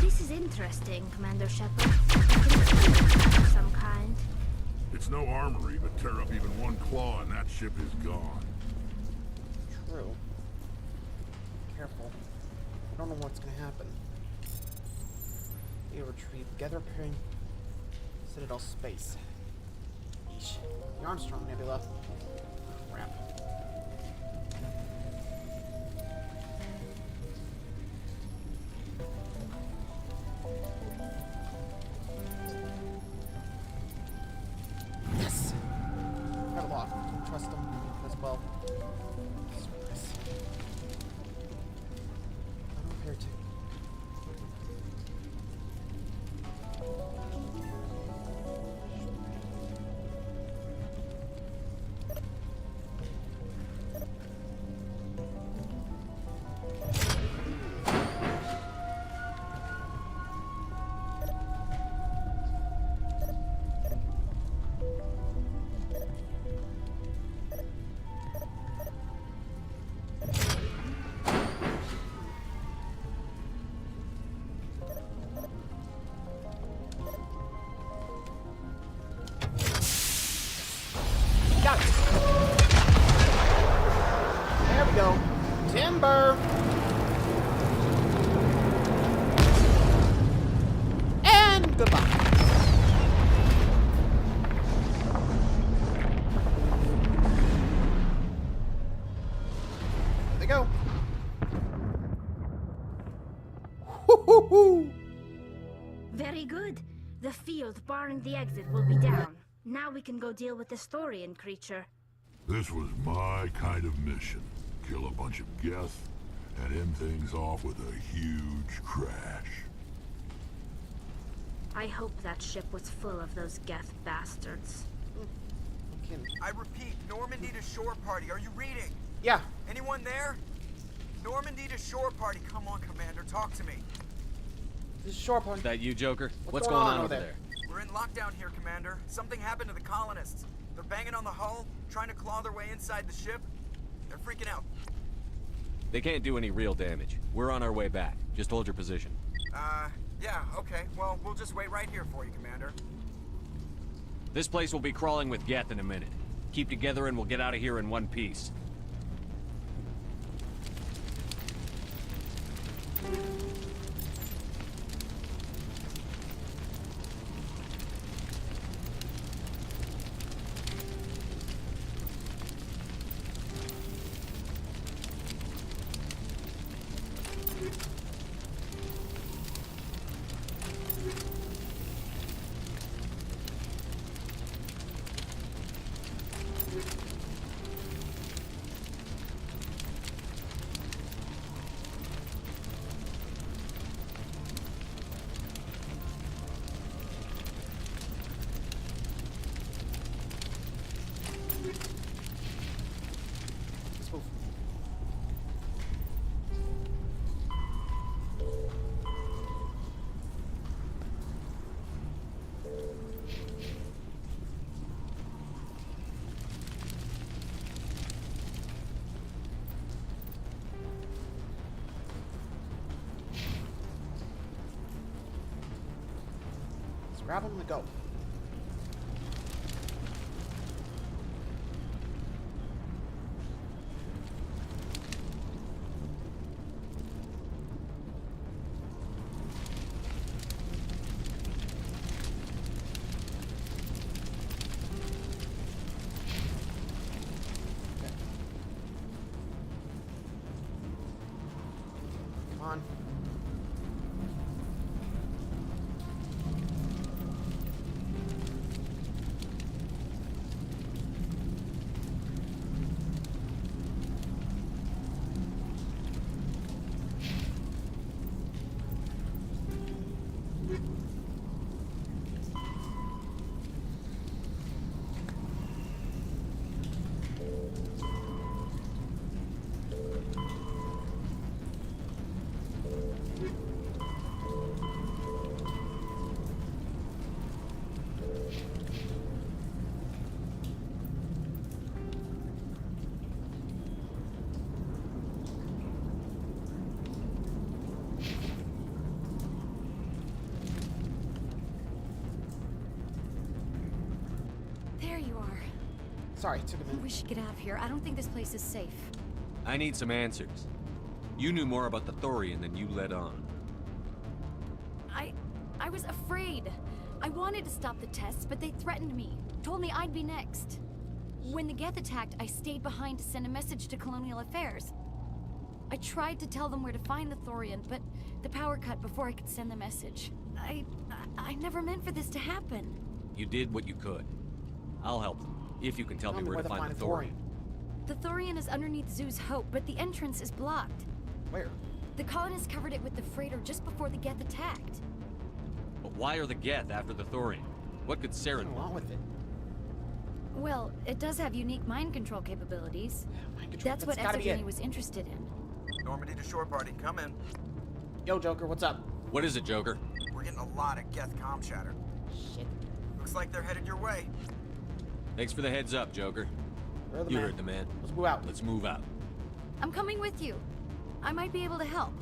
[SPEAKER 3] This is interesting, Commander Shepard. Of some kind.
[SPEAKER 23] It's no armory, but tear up even one claw and that ship is gone.
[SPEAKER 1] True. Careful. I don't know what's gonna happen. You retrieve, gather appearing Citadel space. Yeesh. The Armstrong Nebula. Crap. Yes! Got a lot. Don't trust them as well. Nice. I'm up here too. Got it. There we go. Timber. And goodbye. There they go. Woo-hoo-hoo.
[SPEAKER 3] Very good. The field barring the exit will be down. Now we can go deal with the Storian creature.
[SPEAKER 23] This was my kind of mission. Kill a bunch of Geth and end things off with a huge crash.
[SPEAKER 3] I hope that ship was full of those Geth bastards.
[SPEAKER 11] I repeat, Normandy to shore party. Are you reading?
[SPEAKER 1] Yeah.
[SPEAKER 11] Anyone there? Normandy to shore party. Come on, Commander. Talk to me.
[SPEAKER 1] This is shore party.
[SPEAKER 5] Is that you, Joker?
[SPEAKER 1] What's
[SPEAKER 5] going on over there?
[SPEAKER 11] We're in lockdown here, Commander. Something happened to the colonists. They're banging on the hull, trying to claw their way inside the ship. They're freaking out.
[SPEAKER 5] They can't do any real damage. We're on our way back. Just hold your position.
[SPEAKER 11] Yeah, okay. Well, we'll just wait right here for you, Commander.
[SPEAKER 5] This place will be crawling with Geth in a minute. Keep together and we'll get out of here in one piece.
[SPEAKER 1] grab them and go. Come on.
[SPEAKER 7] There you are.
[SPEAKER 1] Sorry, it took a minute.
[SPEAKER 7] We should get out of here. I don't think this place is safe.
[SPEAKER 5] I need some answers. You knew more about the Thorian than you let on.
[SPEAKER 17] I was afraid. I wanted to stop the tests, but they threatened me. Told me I'd be next. When the Geth attacked, I stayed behind to send a message to Colonial Affairs. I tried to tell them where to find the Thorian, but the power cut before I could send the message. I never meant for this to happen.
[SPEAKER 5] You did what you could. I'll help them, if you can tell me where to find the Thorian.
[SPEAKER 17] The Thorian is underneath Zoo's Hope, but the entrance is blocked.
[SPEAKER 1] Where?
[SPEAKER 17] The colonists covered it with the freighter just before the Geth attacked.
[SPEAKER 5] But why are the Geth after the Thorian? What could Saren want
[SPEAKER 1] with it?
[SPEAKER 17] Well, it does have unique mind control capabilities. That's what Exogeny was interested in.
[SPEAKER 11] Normandy to shore party, come in.
[SPEAKER 1] Yo, Joker, what's up?
[SPEAKER 5] What is it, Joker?
[SPEAKER 11] We're getting a lot of Geth comm chatter.
[SPEAKER 1] Shit.
[SPEAKER 11] Looks like they're headed your way.
[SPEAKER 5] Thanks for the heads up, Joker.
[SPEAKER 1] The
[SPEAKER 5] You
[SPEAKER 1] man.
[SPEAKER 5] heard the man.
[SPEAKER 1] Let's move out.
[SPEAKER 5] Let's move out.
[SPEAKER 17] I'm coming with you. I might be able to help.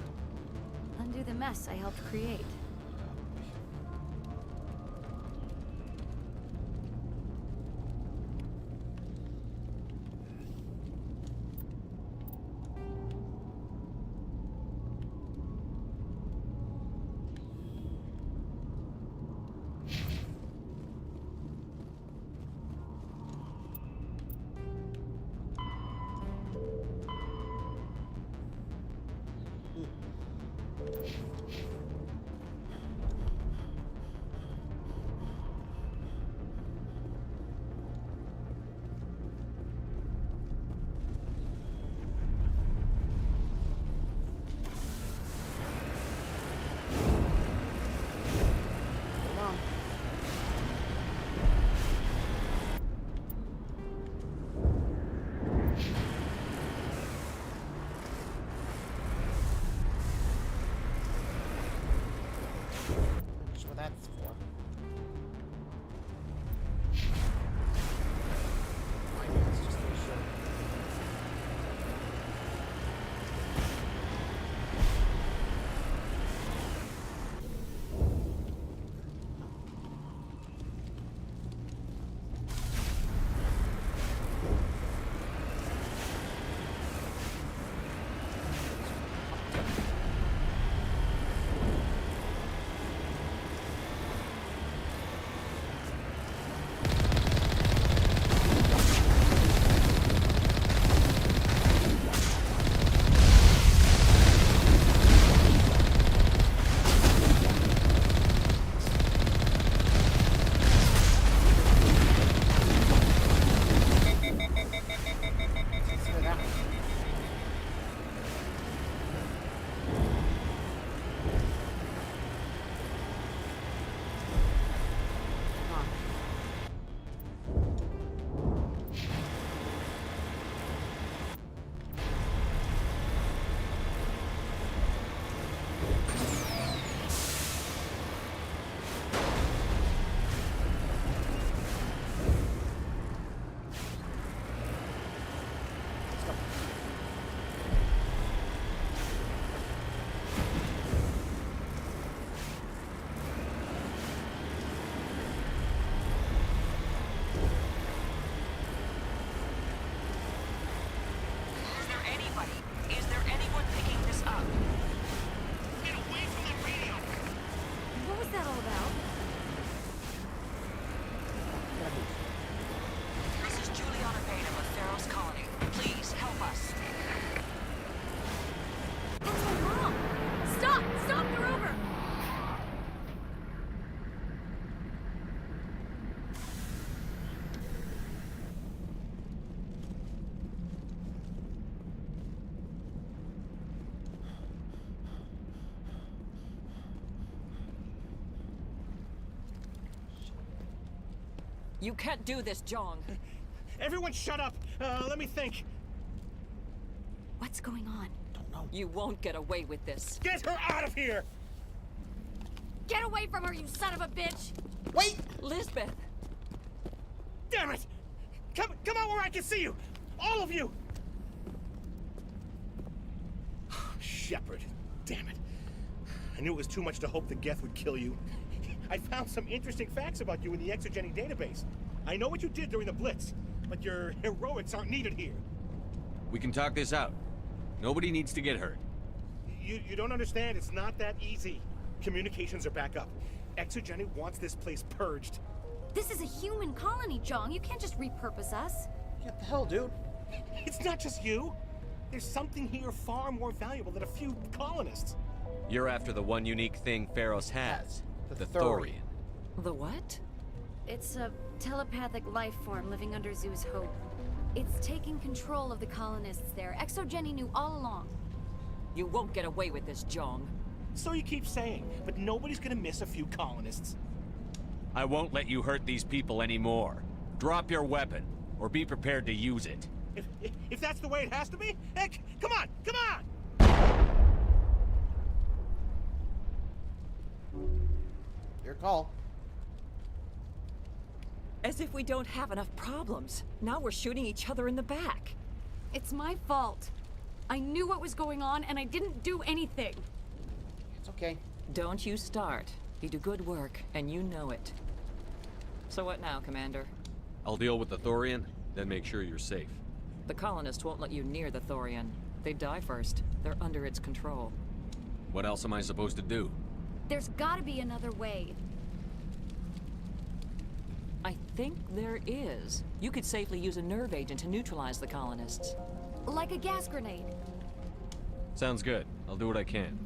[SPEAKER 17] Undo the mess I helped create.
[SPEAKER 1] That's for. I guess just to be sure.
[SPEAKER 7] was that all about?
[SPEAKER 10] This is Juliana Beta with Pharaoh's Colony. Please help us.
[SPEAKER 7] That's my mom! Stop! Stop! They're over!
[SPEAKER 10] You can't do this, Jong.
[SPEAKER 21] Everyone shut up! Let me think.
[SPEAKER 7] What's going on?
[SPEAKER 1] Don't know.
[SPEAKER 10] You won't get away with this.
[SPEAKER 21] Get her out of here!
[SPEAKER 7] Get away from her, you son of a bitch!
[SPEAKER 1] Wait!
[SPEAKER 10] Lisbeth!
[SPEAKER 21] Damn it! Come out where I can see you! All of you! Shepard, damn it. I knew it was too much to hope that Geth would kill you. I found some interesting facts about you in the Exogeny database. I know what you did during the Blitz, but your heroics aren't needed here.
[SPEAKER 5] We can talk this out. Nobody needs to get hurt.
[SPEAKER 21] You don't understand, it's not that easy. Communications are back up. Exogeny wants this place purged.
[SPEAKER 7] This is a human colony, Jong. You can't just repurpose us.
[SPEAKER 1] What the hell, dude?
[SPEAKER 21] It's not just you. There's something here far more valuable than a few colonists.
[SPEAKER 5] You're after the one unique thing Pharos has. The
[SPEAKER 1] Thorian.
[SPEAKER 10] The what?
[SPEAKER 3] It's a telepathic life form living under Zoo's hope. It's taking control of the colonists there. Exogeny knew all along.
[SPEAKER 10] You won't get away with this, Jong.
[SPEAKER 21] So you keep saying, but nobody's gonna miss a few colonists.
[SPEAKER 5] I won't let you hurt these people anymore. Drop your weapon, or be prepared to use it.
[SPEAKER 21] If that's the way it has to be, heck, come on, come on!
[SPEAKER 1] Your call.
[SPEAKER 10] As if we don't have enough problems. Now we're shooting each other in the back.
[SPEAKER 17] It's my fault. I knew what was going on and I didn't do anything.
[SPEAKER 1] It's okay.
[SPEAKER 10] Don't you start. You do good work, and you know it. So what now, Commander?
[SPEAKER 5] I'll deal with the Thorian, then make sure you're safe.
[SPEAKER 10] The colonists won't let you near the Thorian. They die first. They're under its control.
[SPEAKER 5] What else am I supposed to do?
[SPEAKER 3] There's gotta be another way.
[SPEAKER 10] I think there is. You could safely use a nerve agent to neutralize the colonists.
[SPEAKER 3] Like a gas grenade.
[SPEAKER 5] Sounds good. I'll do what I can.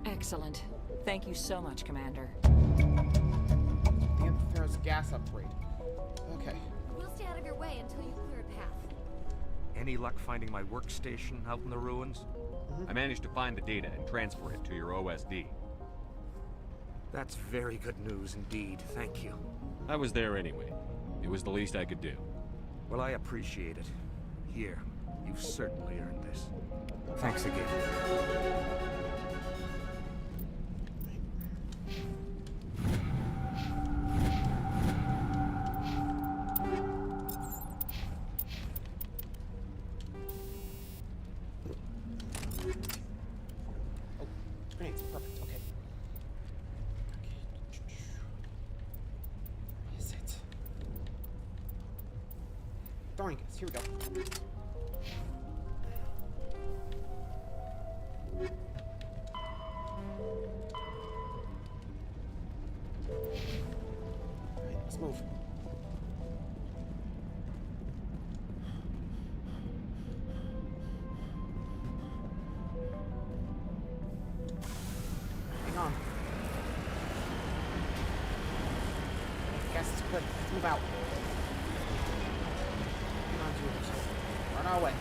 [SPEAKER 10] Excellent. Thank you so much, Commander.
[SPEAKER 1] And the Pharos gas upgrade. Okay.
[SPEAKER 3] We'll stay out of your way until you clear a path.
[SPEAKER 16] Any luck finding my workstation out in the ruins?
[SPEAKER 5] I managed to find the data and transfer it to your OSD.
[SPEAKER 16] That's very good news indeed, thank you.
[SPEAKER 5] I was there anyway. It was the least I could do.
[SPEAKER 16] Well, I appreciate it. Here, you've certainly earned this. Thanks again.
[SPEAKER 1] Grenades, perfect, okay. What is it? Thorian gas, here we go. Alright, let's move. Hang on. Gas is quick. Let's move out. Come on, Jules. Run our way.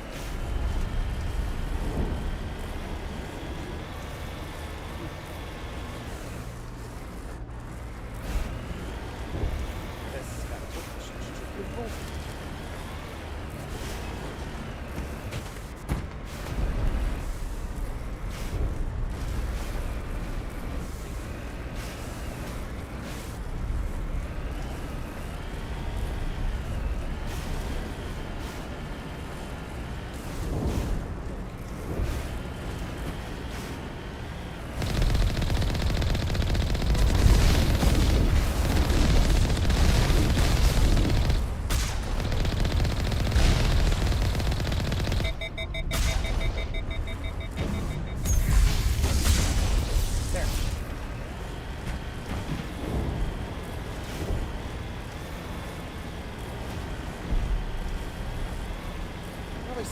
[SPEAKER 1] This got a quick move.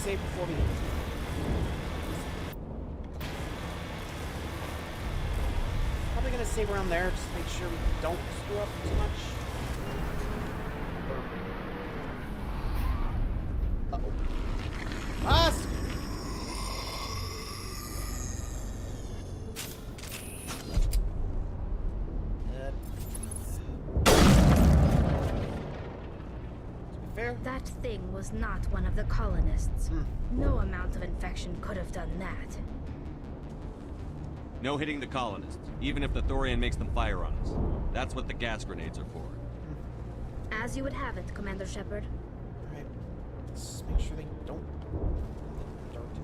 [SPEAKER 1] save before we leave. Probably gonna save around there, just to make sure we don't screw up too much. Uh-oh. Us!
[SPEAKER 3] That thing was not one of the colonists. No amount of infection could have done that.
[SPEAKER 5] No hitting the colonists, even if the Thorian makes them fire on us. That's what the gas grenades are for.
[SPEAKER 3] As you would have it, Commander Shepard.
[SPEAKER 1] Alright. Let's make sure they don't dirt.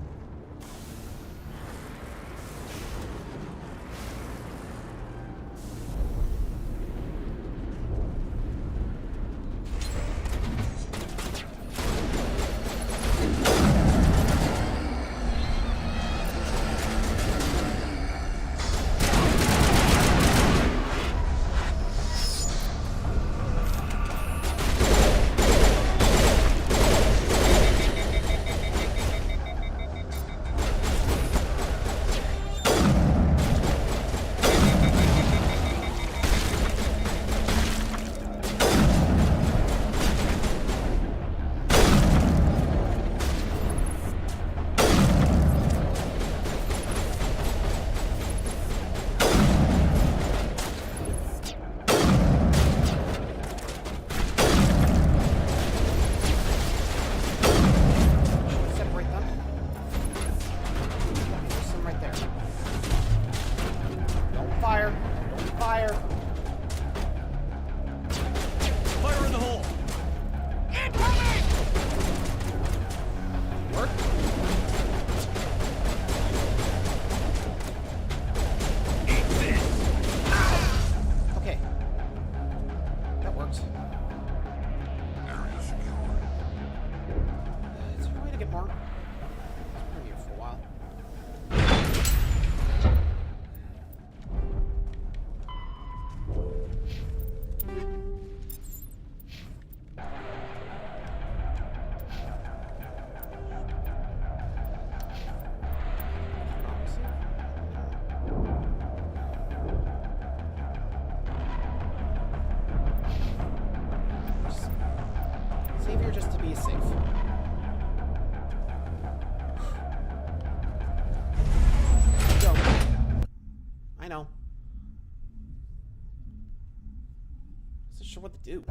[SPEAKER 1] Sure what to do.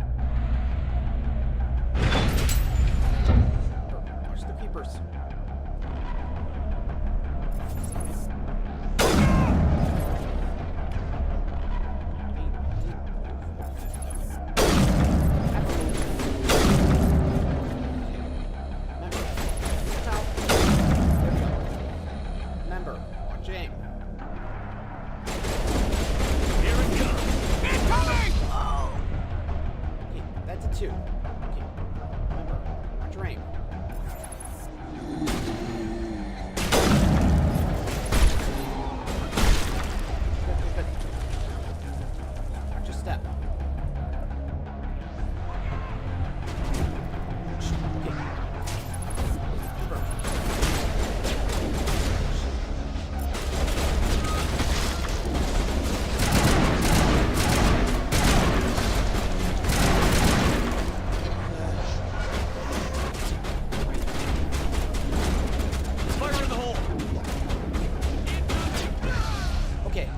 [SPEAKER 1] Watch the creepers. Remember, watch aim. That's a 2. Okay. Remember, watch your aim. Good. Watch your step. Okay.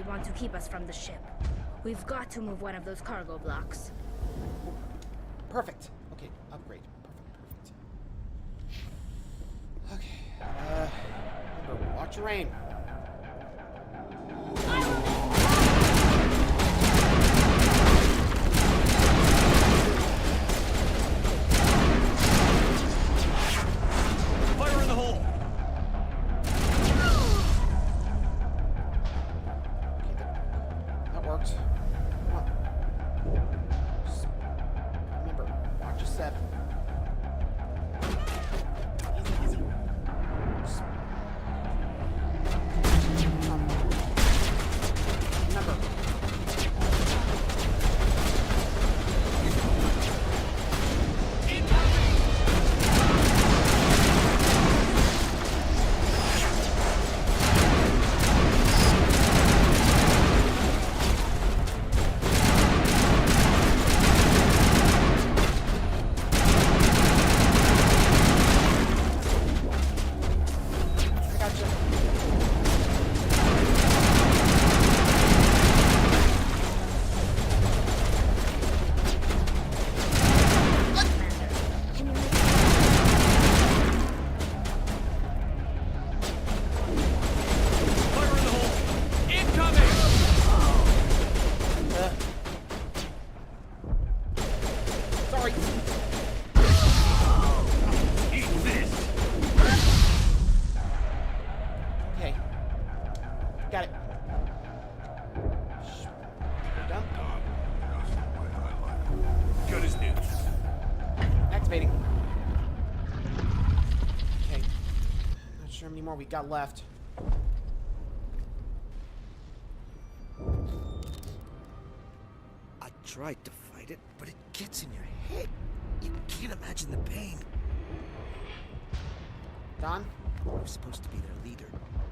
[SPEAKER 3] Want to keep us from the ship. We've got to move one of those cargo blocks.
[SPEAKER 1] Perfect. Okay, upgrade. Perfect. Okay. Remember, watch your aim.
[SPEAKER 5] Fire in the hole.
[SPEAKER 1] Worked. Come on. Just remember, watch your step. Easy. Just Got it. Shh. We're done.
[SPEAKER 21] Good as news.
[SPEAKER 1] Activating. Okay. Not sure how many more we got left.
[SPEAKER 6] I tried to fight it, but it gets in your head. You can't imagine the pain.
[SPEAKER 1] Don?
[SPEAKER 6] I was supposed to be their leader.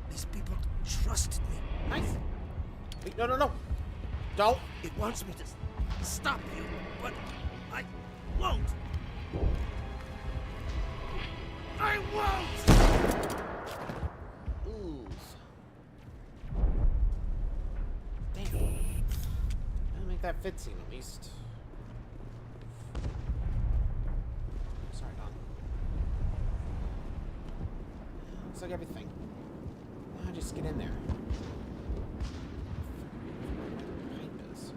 [SPEAKER 6] These people trusted me.
[SPEAKER 1] Nice. Wait, no, no, no. Don't.
[SPEAKER 6] It wants me to stop you, but I won't. I won't!
[SPEAKER 1] Ooh. Damn. I'll make that fit scene at least. Sorry, Don. Looks like everything. Now just get in there. Pipe is.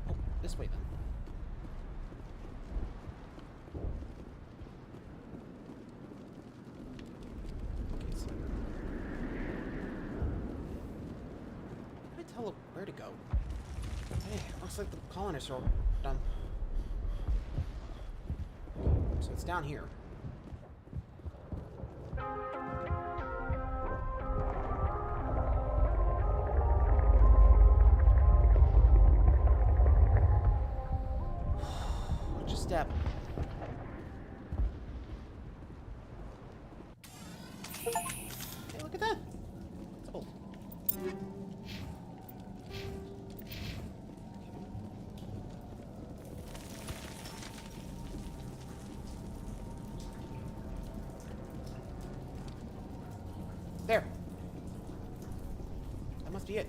[SPEAKER 1] Oh, this way then. Okay, so how do I tell where to go? Hey, looks like the colonists are done. So it's down here. Watch a step. Hey, look at that. Cool. There. That must be it.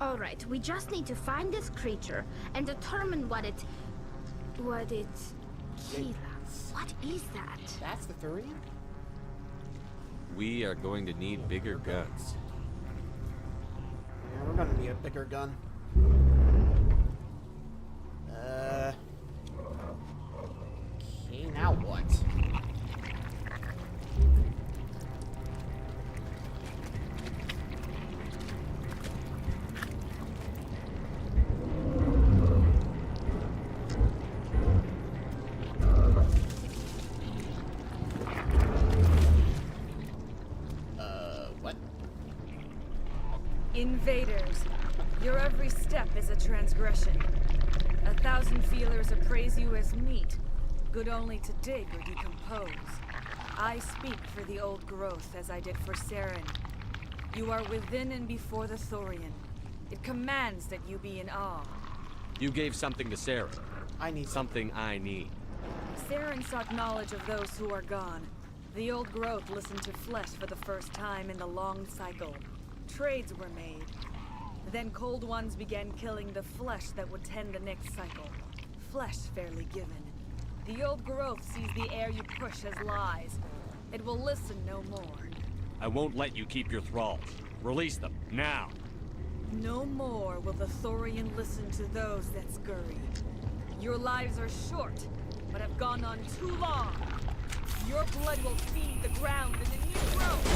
[SPEAKER 3] Alright, we just need to find this creature and determine what it... Kira. What is that?
[SPEAKER 1] That's the Thurian?
[SPEAKER 5] We are going to need bigger guns.
[SPEAKER 1] Yeah, we're gonna need a bigger gun. Okay, now what? What?
[SPEAKER 12] Invaders, your every step is a transgression. 1,000 feelers appraise you as meat, good only to dig or decompose. I speak for the old growth as I did for Saren. You are within and before the Thorian. It commands that you be in awe.
[SPEAKER 5] You gave something to Saren.
[SPEAKER 1] I need
[SPEAKER 5] something I need.
[SPEAKER 12] Saren sought knowledge of those who are gone. The old growth listened to flesh for the first time in the long cycle. Trades were made. Then cold ones began killing the flesh that would tend the next cycle. Flesh fairly given. The old growth sees the air you push as lies. It will listen no more.
[SPEAKER 5] I won't let you keep your thralls. Release them, now!
[SPEAKER 12] No more will the Thorian listen to those that scurry. Your lives are short, but have gone on too long. Your blood will feed the ground in the new growth.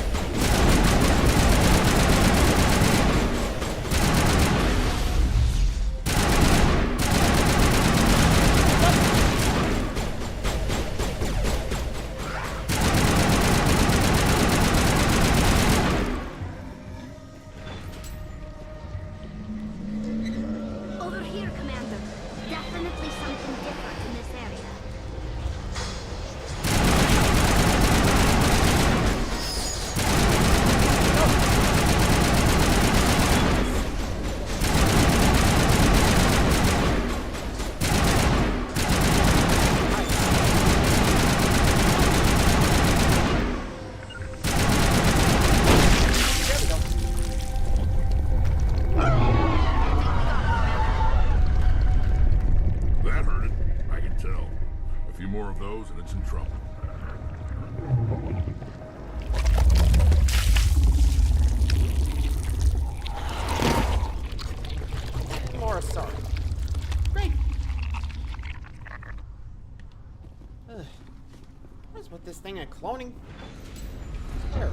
[SPEAKER 3] Over here, Commander. Definitely something different in this area.
[SPEAKER 23] That hurt it. I can tell. A few more of those and it's in trouble.
[SPEAKER 1] More sorry. Great. What's with this thing and cloning? There.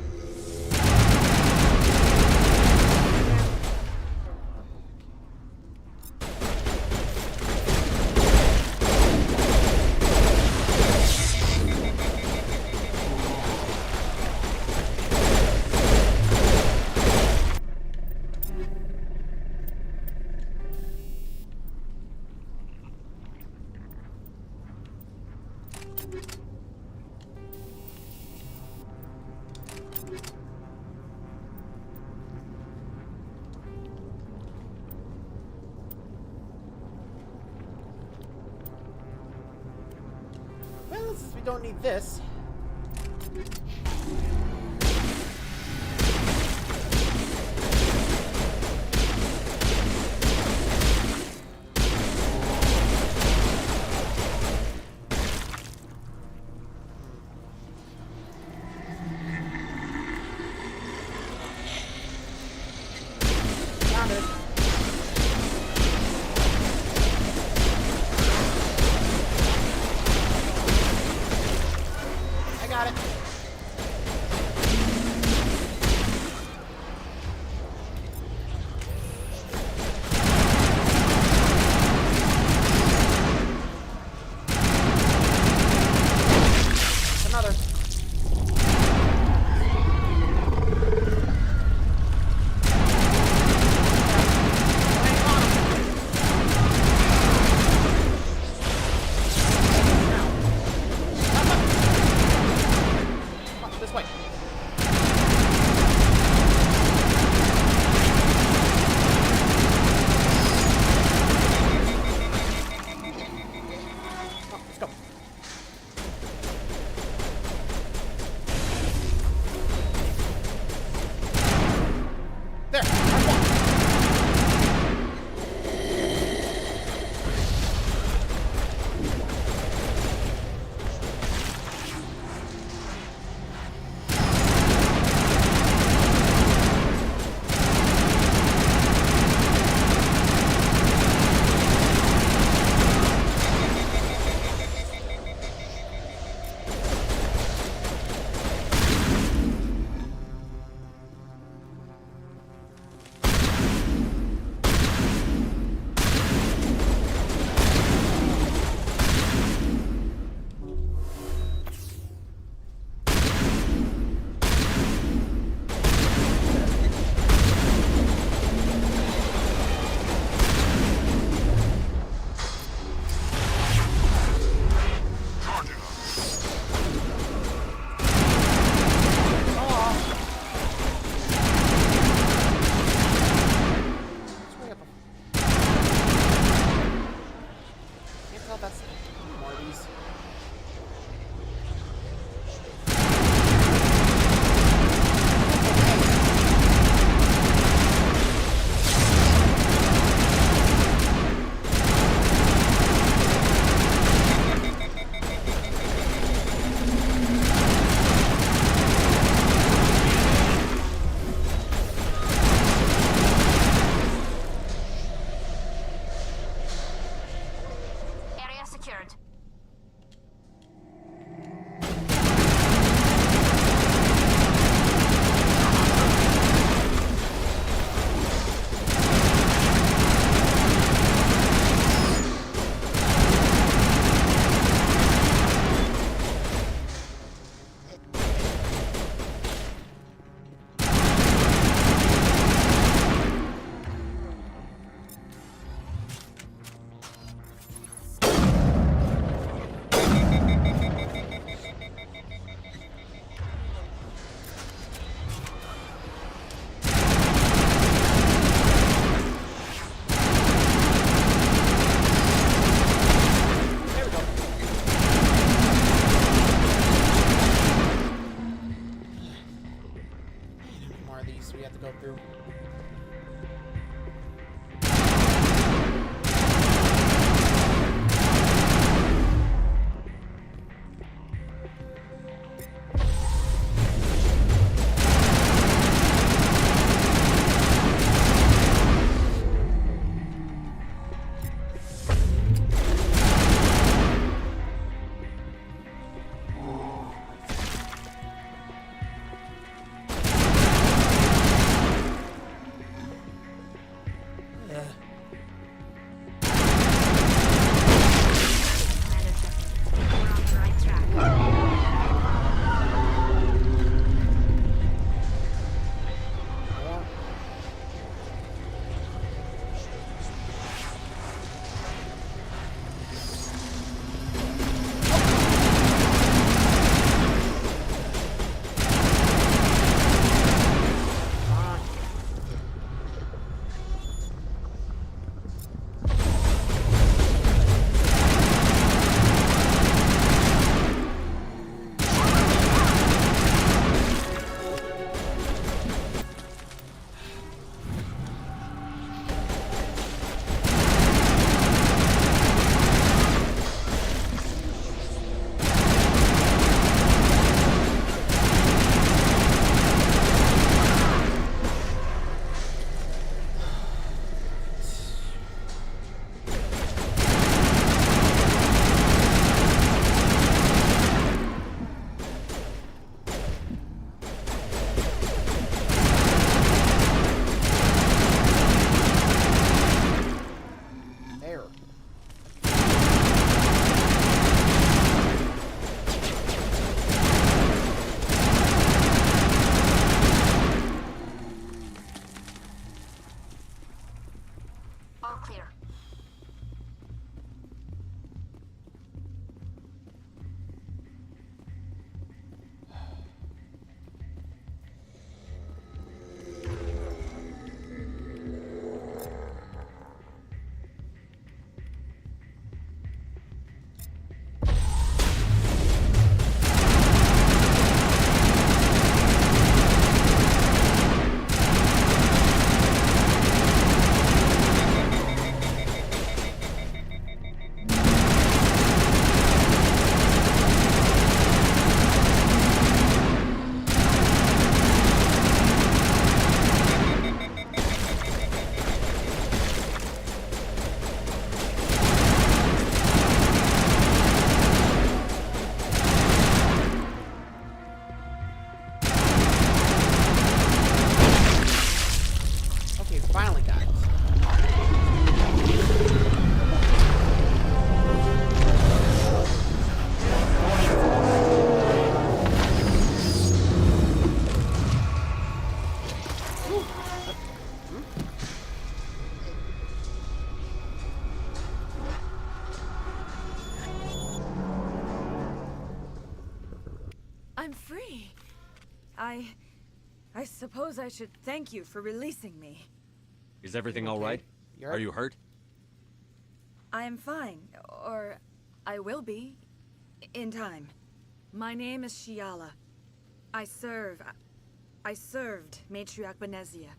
[SPEAKER 1] Well, since we don't need this. Found it. I got it.
[SPEAKER 12] I'm free. I suppose I should thank you for releasing me.
[SPEAKER 5] Is everything all right? Are you hurt?
[SPEAKER 12] I am fine, or I will be, in time. My name is Shiala. I served Matriarch Benezia.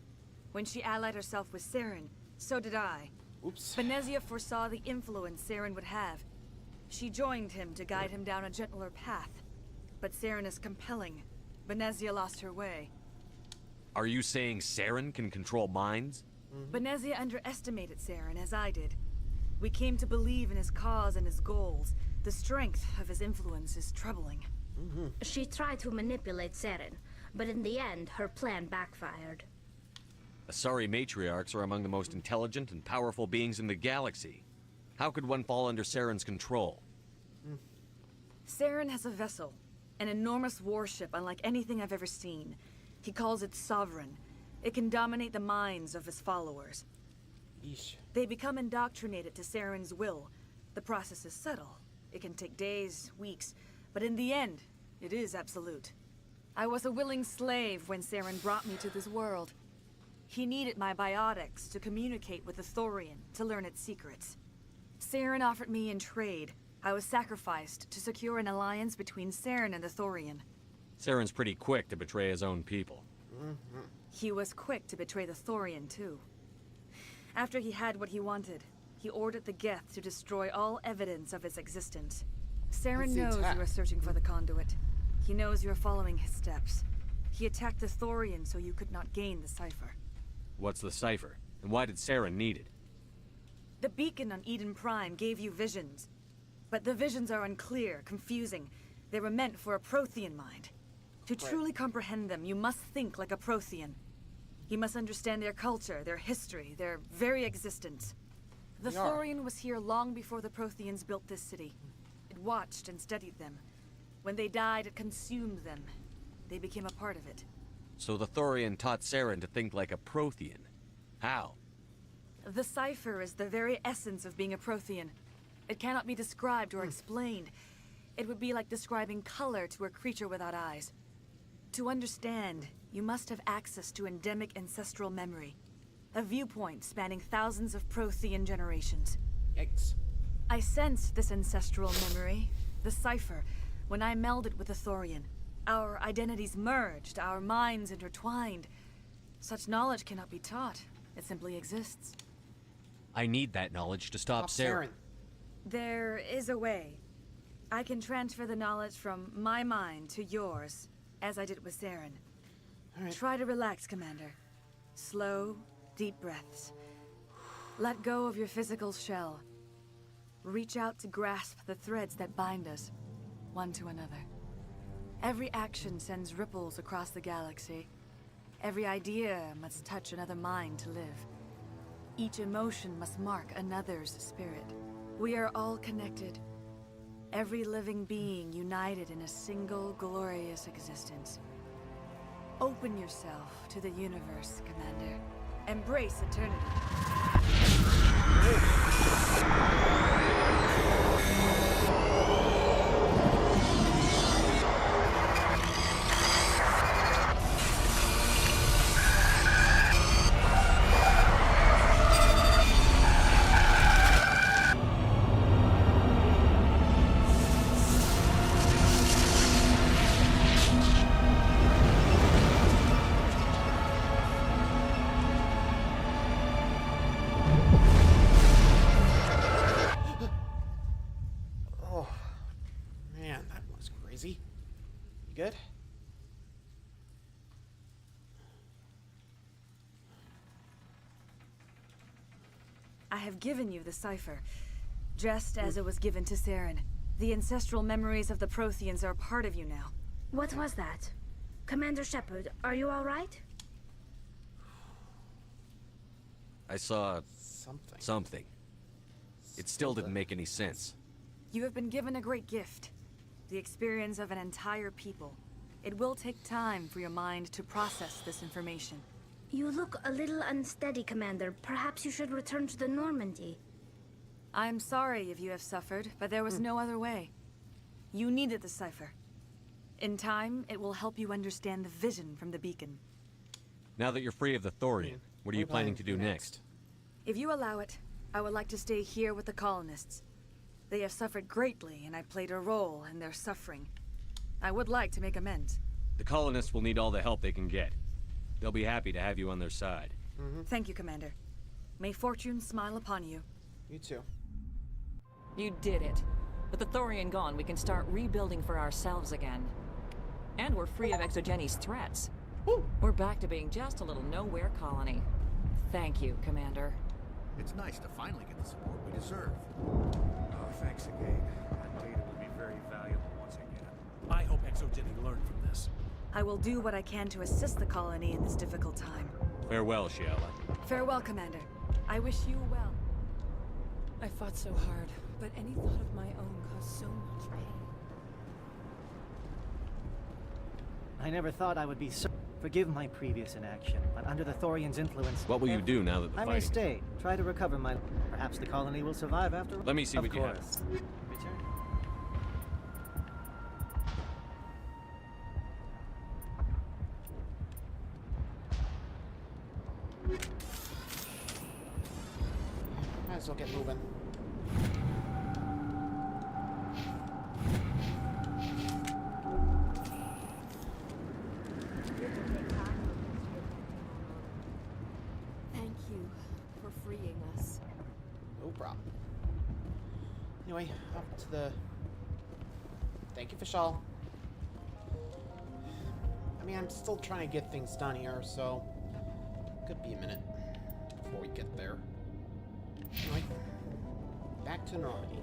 [SPEAKER 12] When she allied herself with Saren, so did I.
[SPEAKER 1] Oops.
[SPEAKER 12] Benezia foresaw the influence Saren would have. She joined him to guide him down a gentler path. But Saren is compelling. Benezia lost her way.
[SPEAKER 5] Are you saying Saren can control minds?
[SPEAKER 12] Benezia underestimated Saren, as I did. We came to believe in his cause and his goals. The strength of his influence is troubling.
[SPEAKER 3] She tried to manipulate Saren, but in the end, her plan backfired.
[SPEAKER 5] Asari matriarchs are among the most intelligent and powerful beings in the galaxy. How could one fall under Saren's control?
[SPEAKER 12] Saren has a vessel, an enormous warship unlike anything I've ever seen. He calls it Sovereign. It can dominate the minds of his followers.
[SPEAKER 1] Yeesh.
[SPEAKER 12] They become indoctrinated to Saren's will. The process is subtle. It can take days, weeks, but in the end, it is absolute. I was a willing slave when Saren brought me to this world. He needed my biotics to communicate with the Thorian, to learn its secrets. Saren offered me in trade. I was sacrificed to secure an alliance between Saren and the Thorian.
[SPEAKER 5] Saren's pretty quick to betray his own people.
[SPEAKER 12] He was quick to betray the Thorian, too. After he had what he wanted, he ordered the Geth to destroy all evidence of its existence. Saren knows you are searching for the Conduit. He knows you are following his steps. He attacked the Thorian so you could not gain the cipher.
[SPEAKER 5] What's the cipher? And why did Saren need it?
[SPEAKER 12] The beacon on Eden Prime gave you visions. But the visions are unclear, confusing. They were meant for a Prothean mind. To truly comprehend them, you must think like a Prothean. You must understand their culture, their history, their very existence. The Thorian was here long before the Protheans built this city. It watched and studied them. When they died, it consumed them. They became a part of it.
[SPEAKER 5] So the Thorian taught Saren to think like a Prothean. How?
[SPEAKER 12] The cipher is the very essence of being a Prothean. It cannot be described or explained. It would be like describing color to a creature without eyes. To understand, you must have access to endemic ancestral memory. A viewpoint spanning thousands of Prothean generations.
[SPEAKER 1] Yikes.
[SPEAKER 12] I sensed this ancestral memory, the cipher, when I melded with the Thorian. Our identities merged, our minds intertwined. Such knowledge cannot be taught. It simply exists.
[SPEAKER 5] I need that knowledge to stop Saren.
[SPEAKER 12] There is a way. I can transfer the knowledge from my mind to yours, as I did with Saren. Try to relax, Commander. Slow, deep breaths. Let go of your physical shell. Reach out to grasp the threads that bind us, one to another. Every action sends ripples across the galaxy. Every idea must touch another mind to live. Each emotion must mark another's spirit. We are all connected. Every living being united in a single glorious existence. Open yourself to the universe, Commander. Embrace eternity.
[SPEAKER 1] Good?
[SPEAKER 12] I have given you the cipher, just as it was given to Saren. The ancestral memories of the Protheans are a part of you now.
[SPEAKER 3] What was that? Commander Shepard, are you all right?
[SPEAKER 5] I saw...
[SPEAKER 1] something.
[SPEAKER 5] It still didn't make any sense.
[SPEAKER 12] You have been given a great gift. The experience of an entire people. It will take time for your mind to process this information.
[SPEAKER 3] You look a little unsteady, Commander. Perhaps you should return to the Normandy.
[SPEAKER 12] I'm sorry if you have suffered, but there was no other way. You needed the cipher. In time, it will help you understand the vision from the beacon.
[SPEAKER 5] Now that you're free of the Thorian, what are you planning to do next?
[SPEAKER 12] If you allow it, I would like to stay here with the colonists. They have suffered greatly, and I played a role in their suffering. I would like to make amends.
[SPEAKER 5] The colonists will need all the help they can get. They'll be happy to have you on their side.
[SPEAKER 12] Thank you, Commander. May fortune smile upon you.
[SPEAKER 1] You too.
[SPEAKER 10] You did it. With the Thorian gone, we can start rebuilding for ourselves again. And we're free of Exogeni's threats. We're back to being just a little nowhere colony. Thank you, Commander.
[SPEAKER 13] It's nice to finally get the support we deserve.
[SPEAKER 16] Oh, thanks again. That data will be very valuable once I get it. I hope Exogeny learned from this.
[SPEAKER 12] I will do what I can to assist the colony in this difficult time.
[SPEAKER 5] Farewell, Shiala.
[SPEAKER 12] Farewell, Commander. I wish you well.
[SPEAKER 15] I fought so hard, but any thought of my own caused so much pain.
[SPEAKER 9] I never thought I would be so... Forgive my previous inaction, but under the Thorian's influence...
[SPEAKER 5] What will you do now that the
[SPEAKER 9] I
[SPEAKER 5] fighting...
[SPEAKER 9] may stay, try to recover my... Perhaps the colony will survive after all.
[SPEAKER 5] Let me see what you have.
[SPEAKER 9] Of course. Return.
[SPEAKER 1] Might as well get moving.
[SPEAKER 17] Thank you for freeing us.
[SPEAKER 1] No problem. Anyway, up to the... Thank you, Fishal. I mean, I'm still trying to get things done here, so... Could be a minute before we get there. Anyway, back to Normandy.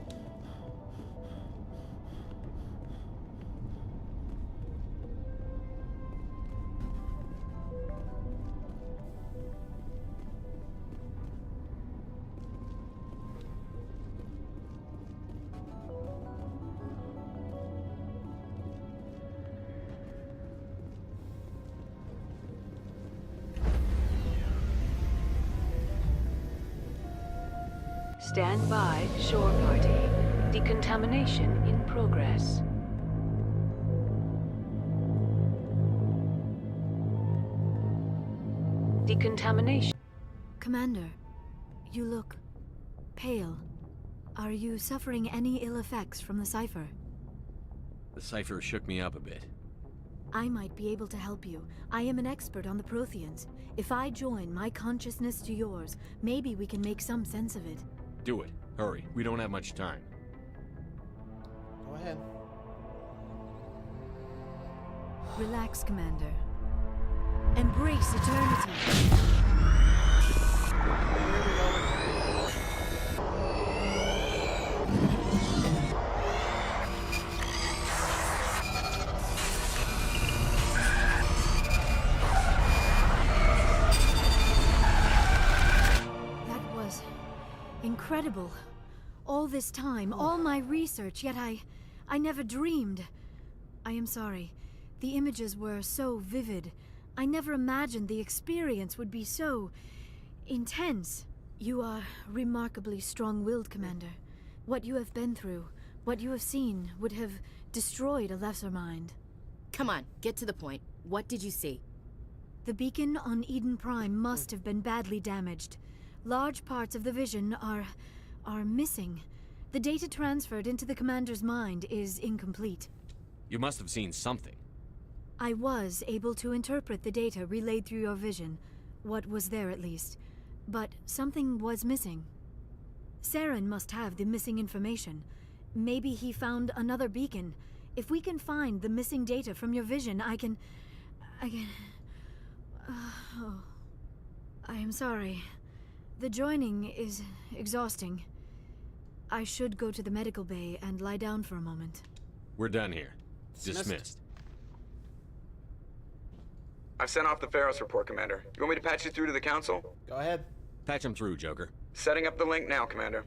[SPEAKER 18] Stand by, shore party. Decontamination in progress. Decontamination.
[SPEAKER 3] Commander, you look pale. Are you suffering any ill effects from the cipher?
[SPEAKER 5] The cipher shook me up a bit.
[SPEAKER 3] I might be able to help you. I am an expert on the Protheans. If I join my consciousness to yours, maybe we can make some sense of it.
[SPEAKER 5] Do it. Hurry. We don't have much time.
[SPEAKER 1] Go ahead.
[SPEAKER 3] Relax, Commander. Embrace eternity. Incredible. All this time, all my research, yet I never dreamed. I am sorry. The images were so vivid. I never imagined the experience would be so intense. You are remarkably strong-willed, Commander. What you have been through, what you have seen, would have destroyed a lesser mind.
[SPEAKER 14] Come on, get to the point. What did you see?
[SPEAKER 3] The beacon on Eden Prime must have been badly damaged. Large parts of the vision are missing. The data transferred into the commander's mind is incomplete.
[SPEAKER 5] You must have seen something.
[SPEAKER 3] I was able to interpret the data relayed through your vision. What was there, at least. But something was missing. Saren must have the missing information. Maybe he found another beacon. If we can find the missing data from your vision, I can... oh. I am sorry. The joining is exhausting. I should go to the medical bay and lie down for a moment.
[SPEAKER 5] We're done here. Dismissed.
[SPEAKER 11] I've sent off the Pharos report, Commander. You want me to patch you through to the Council?
[SPEAKER 1] Go ahead.
[SPEAKER 5] Patch him through, Joker.
[SPEAKER 11] Setting up the link now, Commander.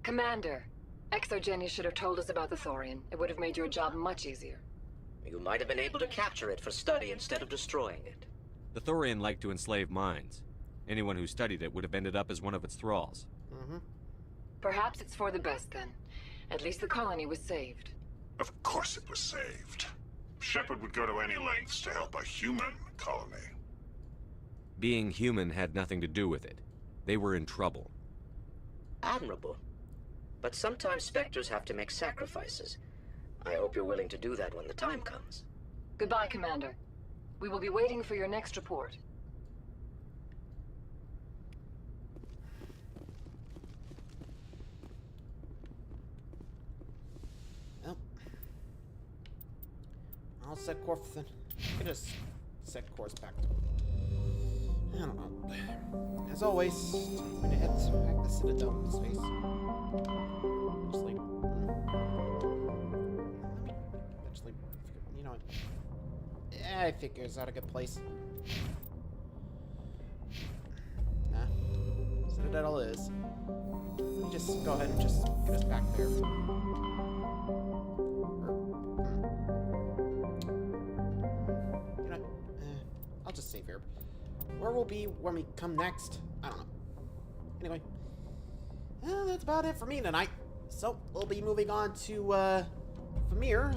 [SPEAKER 18] Commander, Exogeny should have told us about the Thorian. It would have made your job much easier.
[SPEAKER 6] You might have been able to capture it for study instead of destroying it.
[SPEAKER 5] The Thorian liked to enslave minds. Anyone who studied it would have ended up as one of its thralls.
[SPEAKER 18] Perhaps it's for the best then. At least the colony was saved.
[SPEAKER 23] Of course it was saved.
[SPEAKER 8] Shepard would go to any lengths to help a human colony.
[SPEAKER 5] Being human had nothing to do with it. They were in trouble.
[SPEAKER 6] Admirable. But sometimes Spectres have to make sacrifices. I hope you're willing to do that when the time comes.
[SPEAKER 18] Goodbye, Commander. We will be waiting for your next report.
[SPEAKER 1] Well, I'll set course then. I could just set course back to... I don't know. As always, time for me to head back to the Citadel in space. Eventually, you know what? Yeah, I figure it's not a good place. Nah. Citadel is. Let me just go ahead and just get us back there. You know, I'll just save here. Where we'll be when we come next, I don't know. Anyway, that's about it for me tonight. So we'll be moving on to Famir.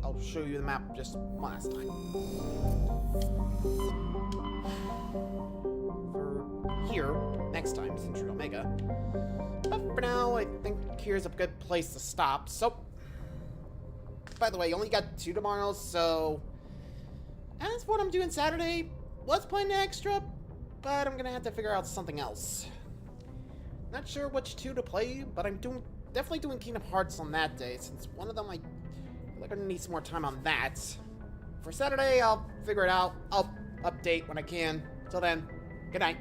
[SPEAKER 1] I'll show you the map just one last time. For here, next time, Century Omega. But for now, I think here's a good place to stop. So, by the way, you only got 2 tomorrow, so that's what I'm doing Saturday. Was playing extra, but I'm gonna have to figure out something else. Not sure which 2 to play, but I'm definitely doing Kingdom Hearts on that day, since one of them I'm gonna need some more time on that. For Saturday, I'll figure it out. I'll update when I can. Till then, good night.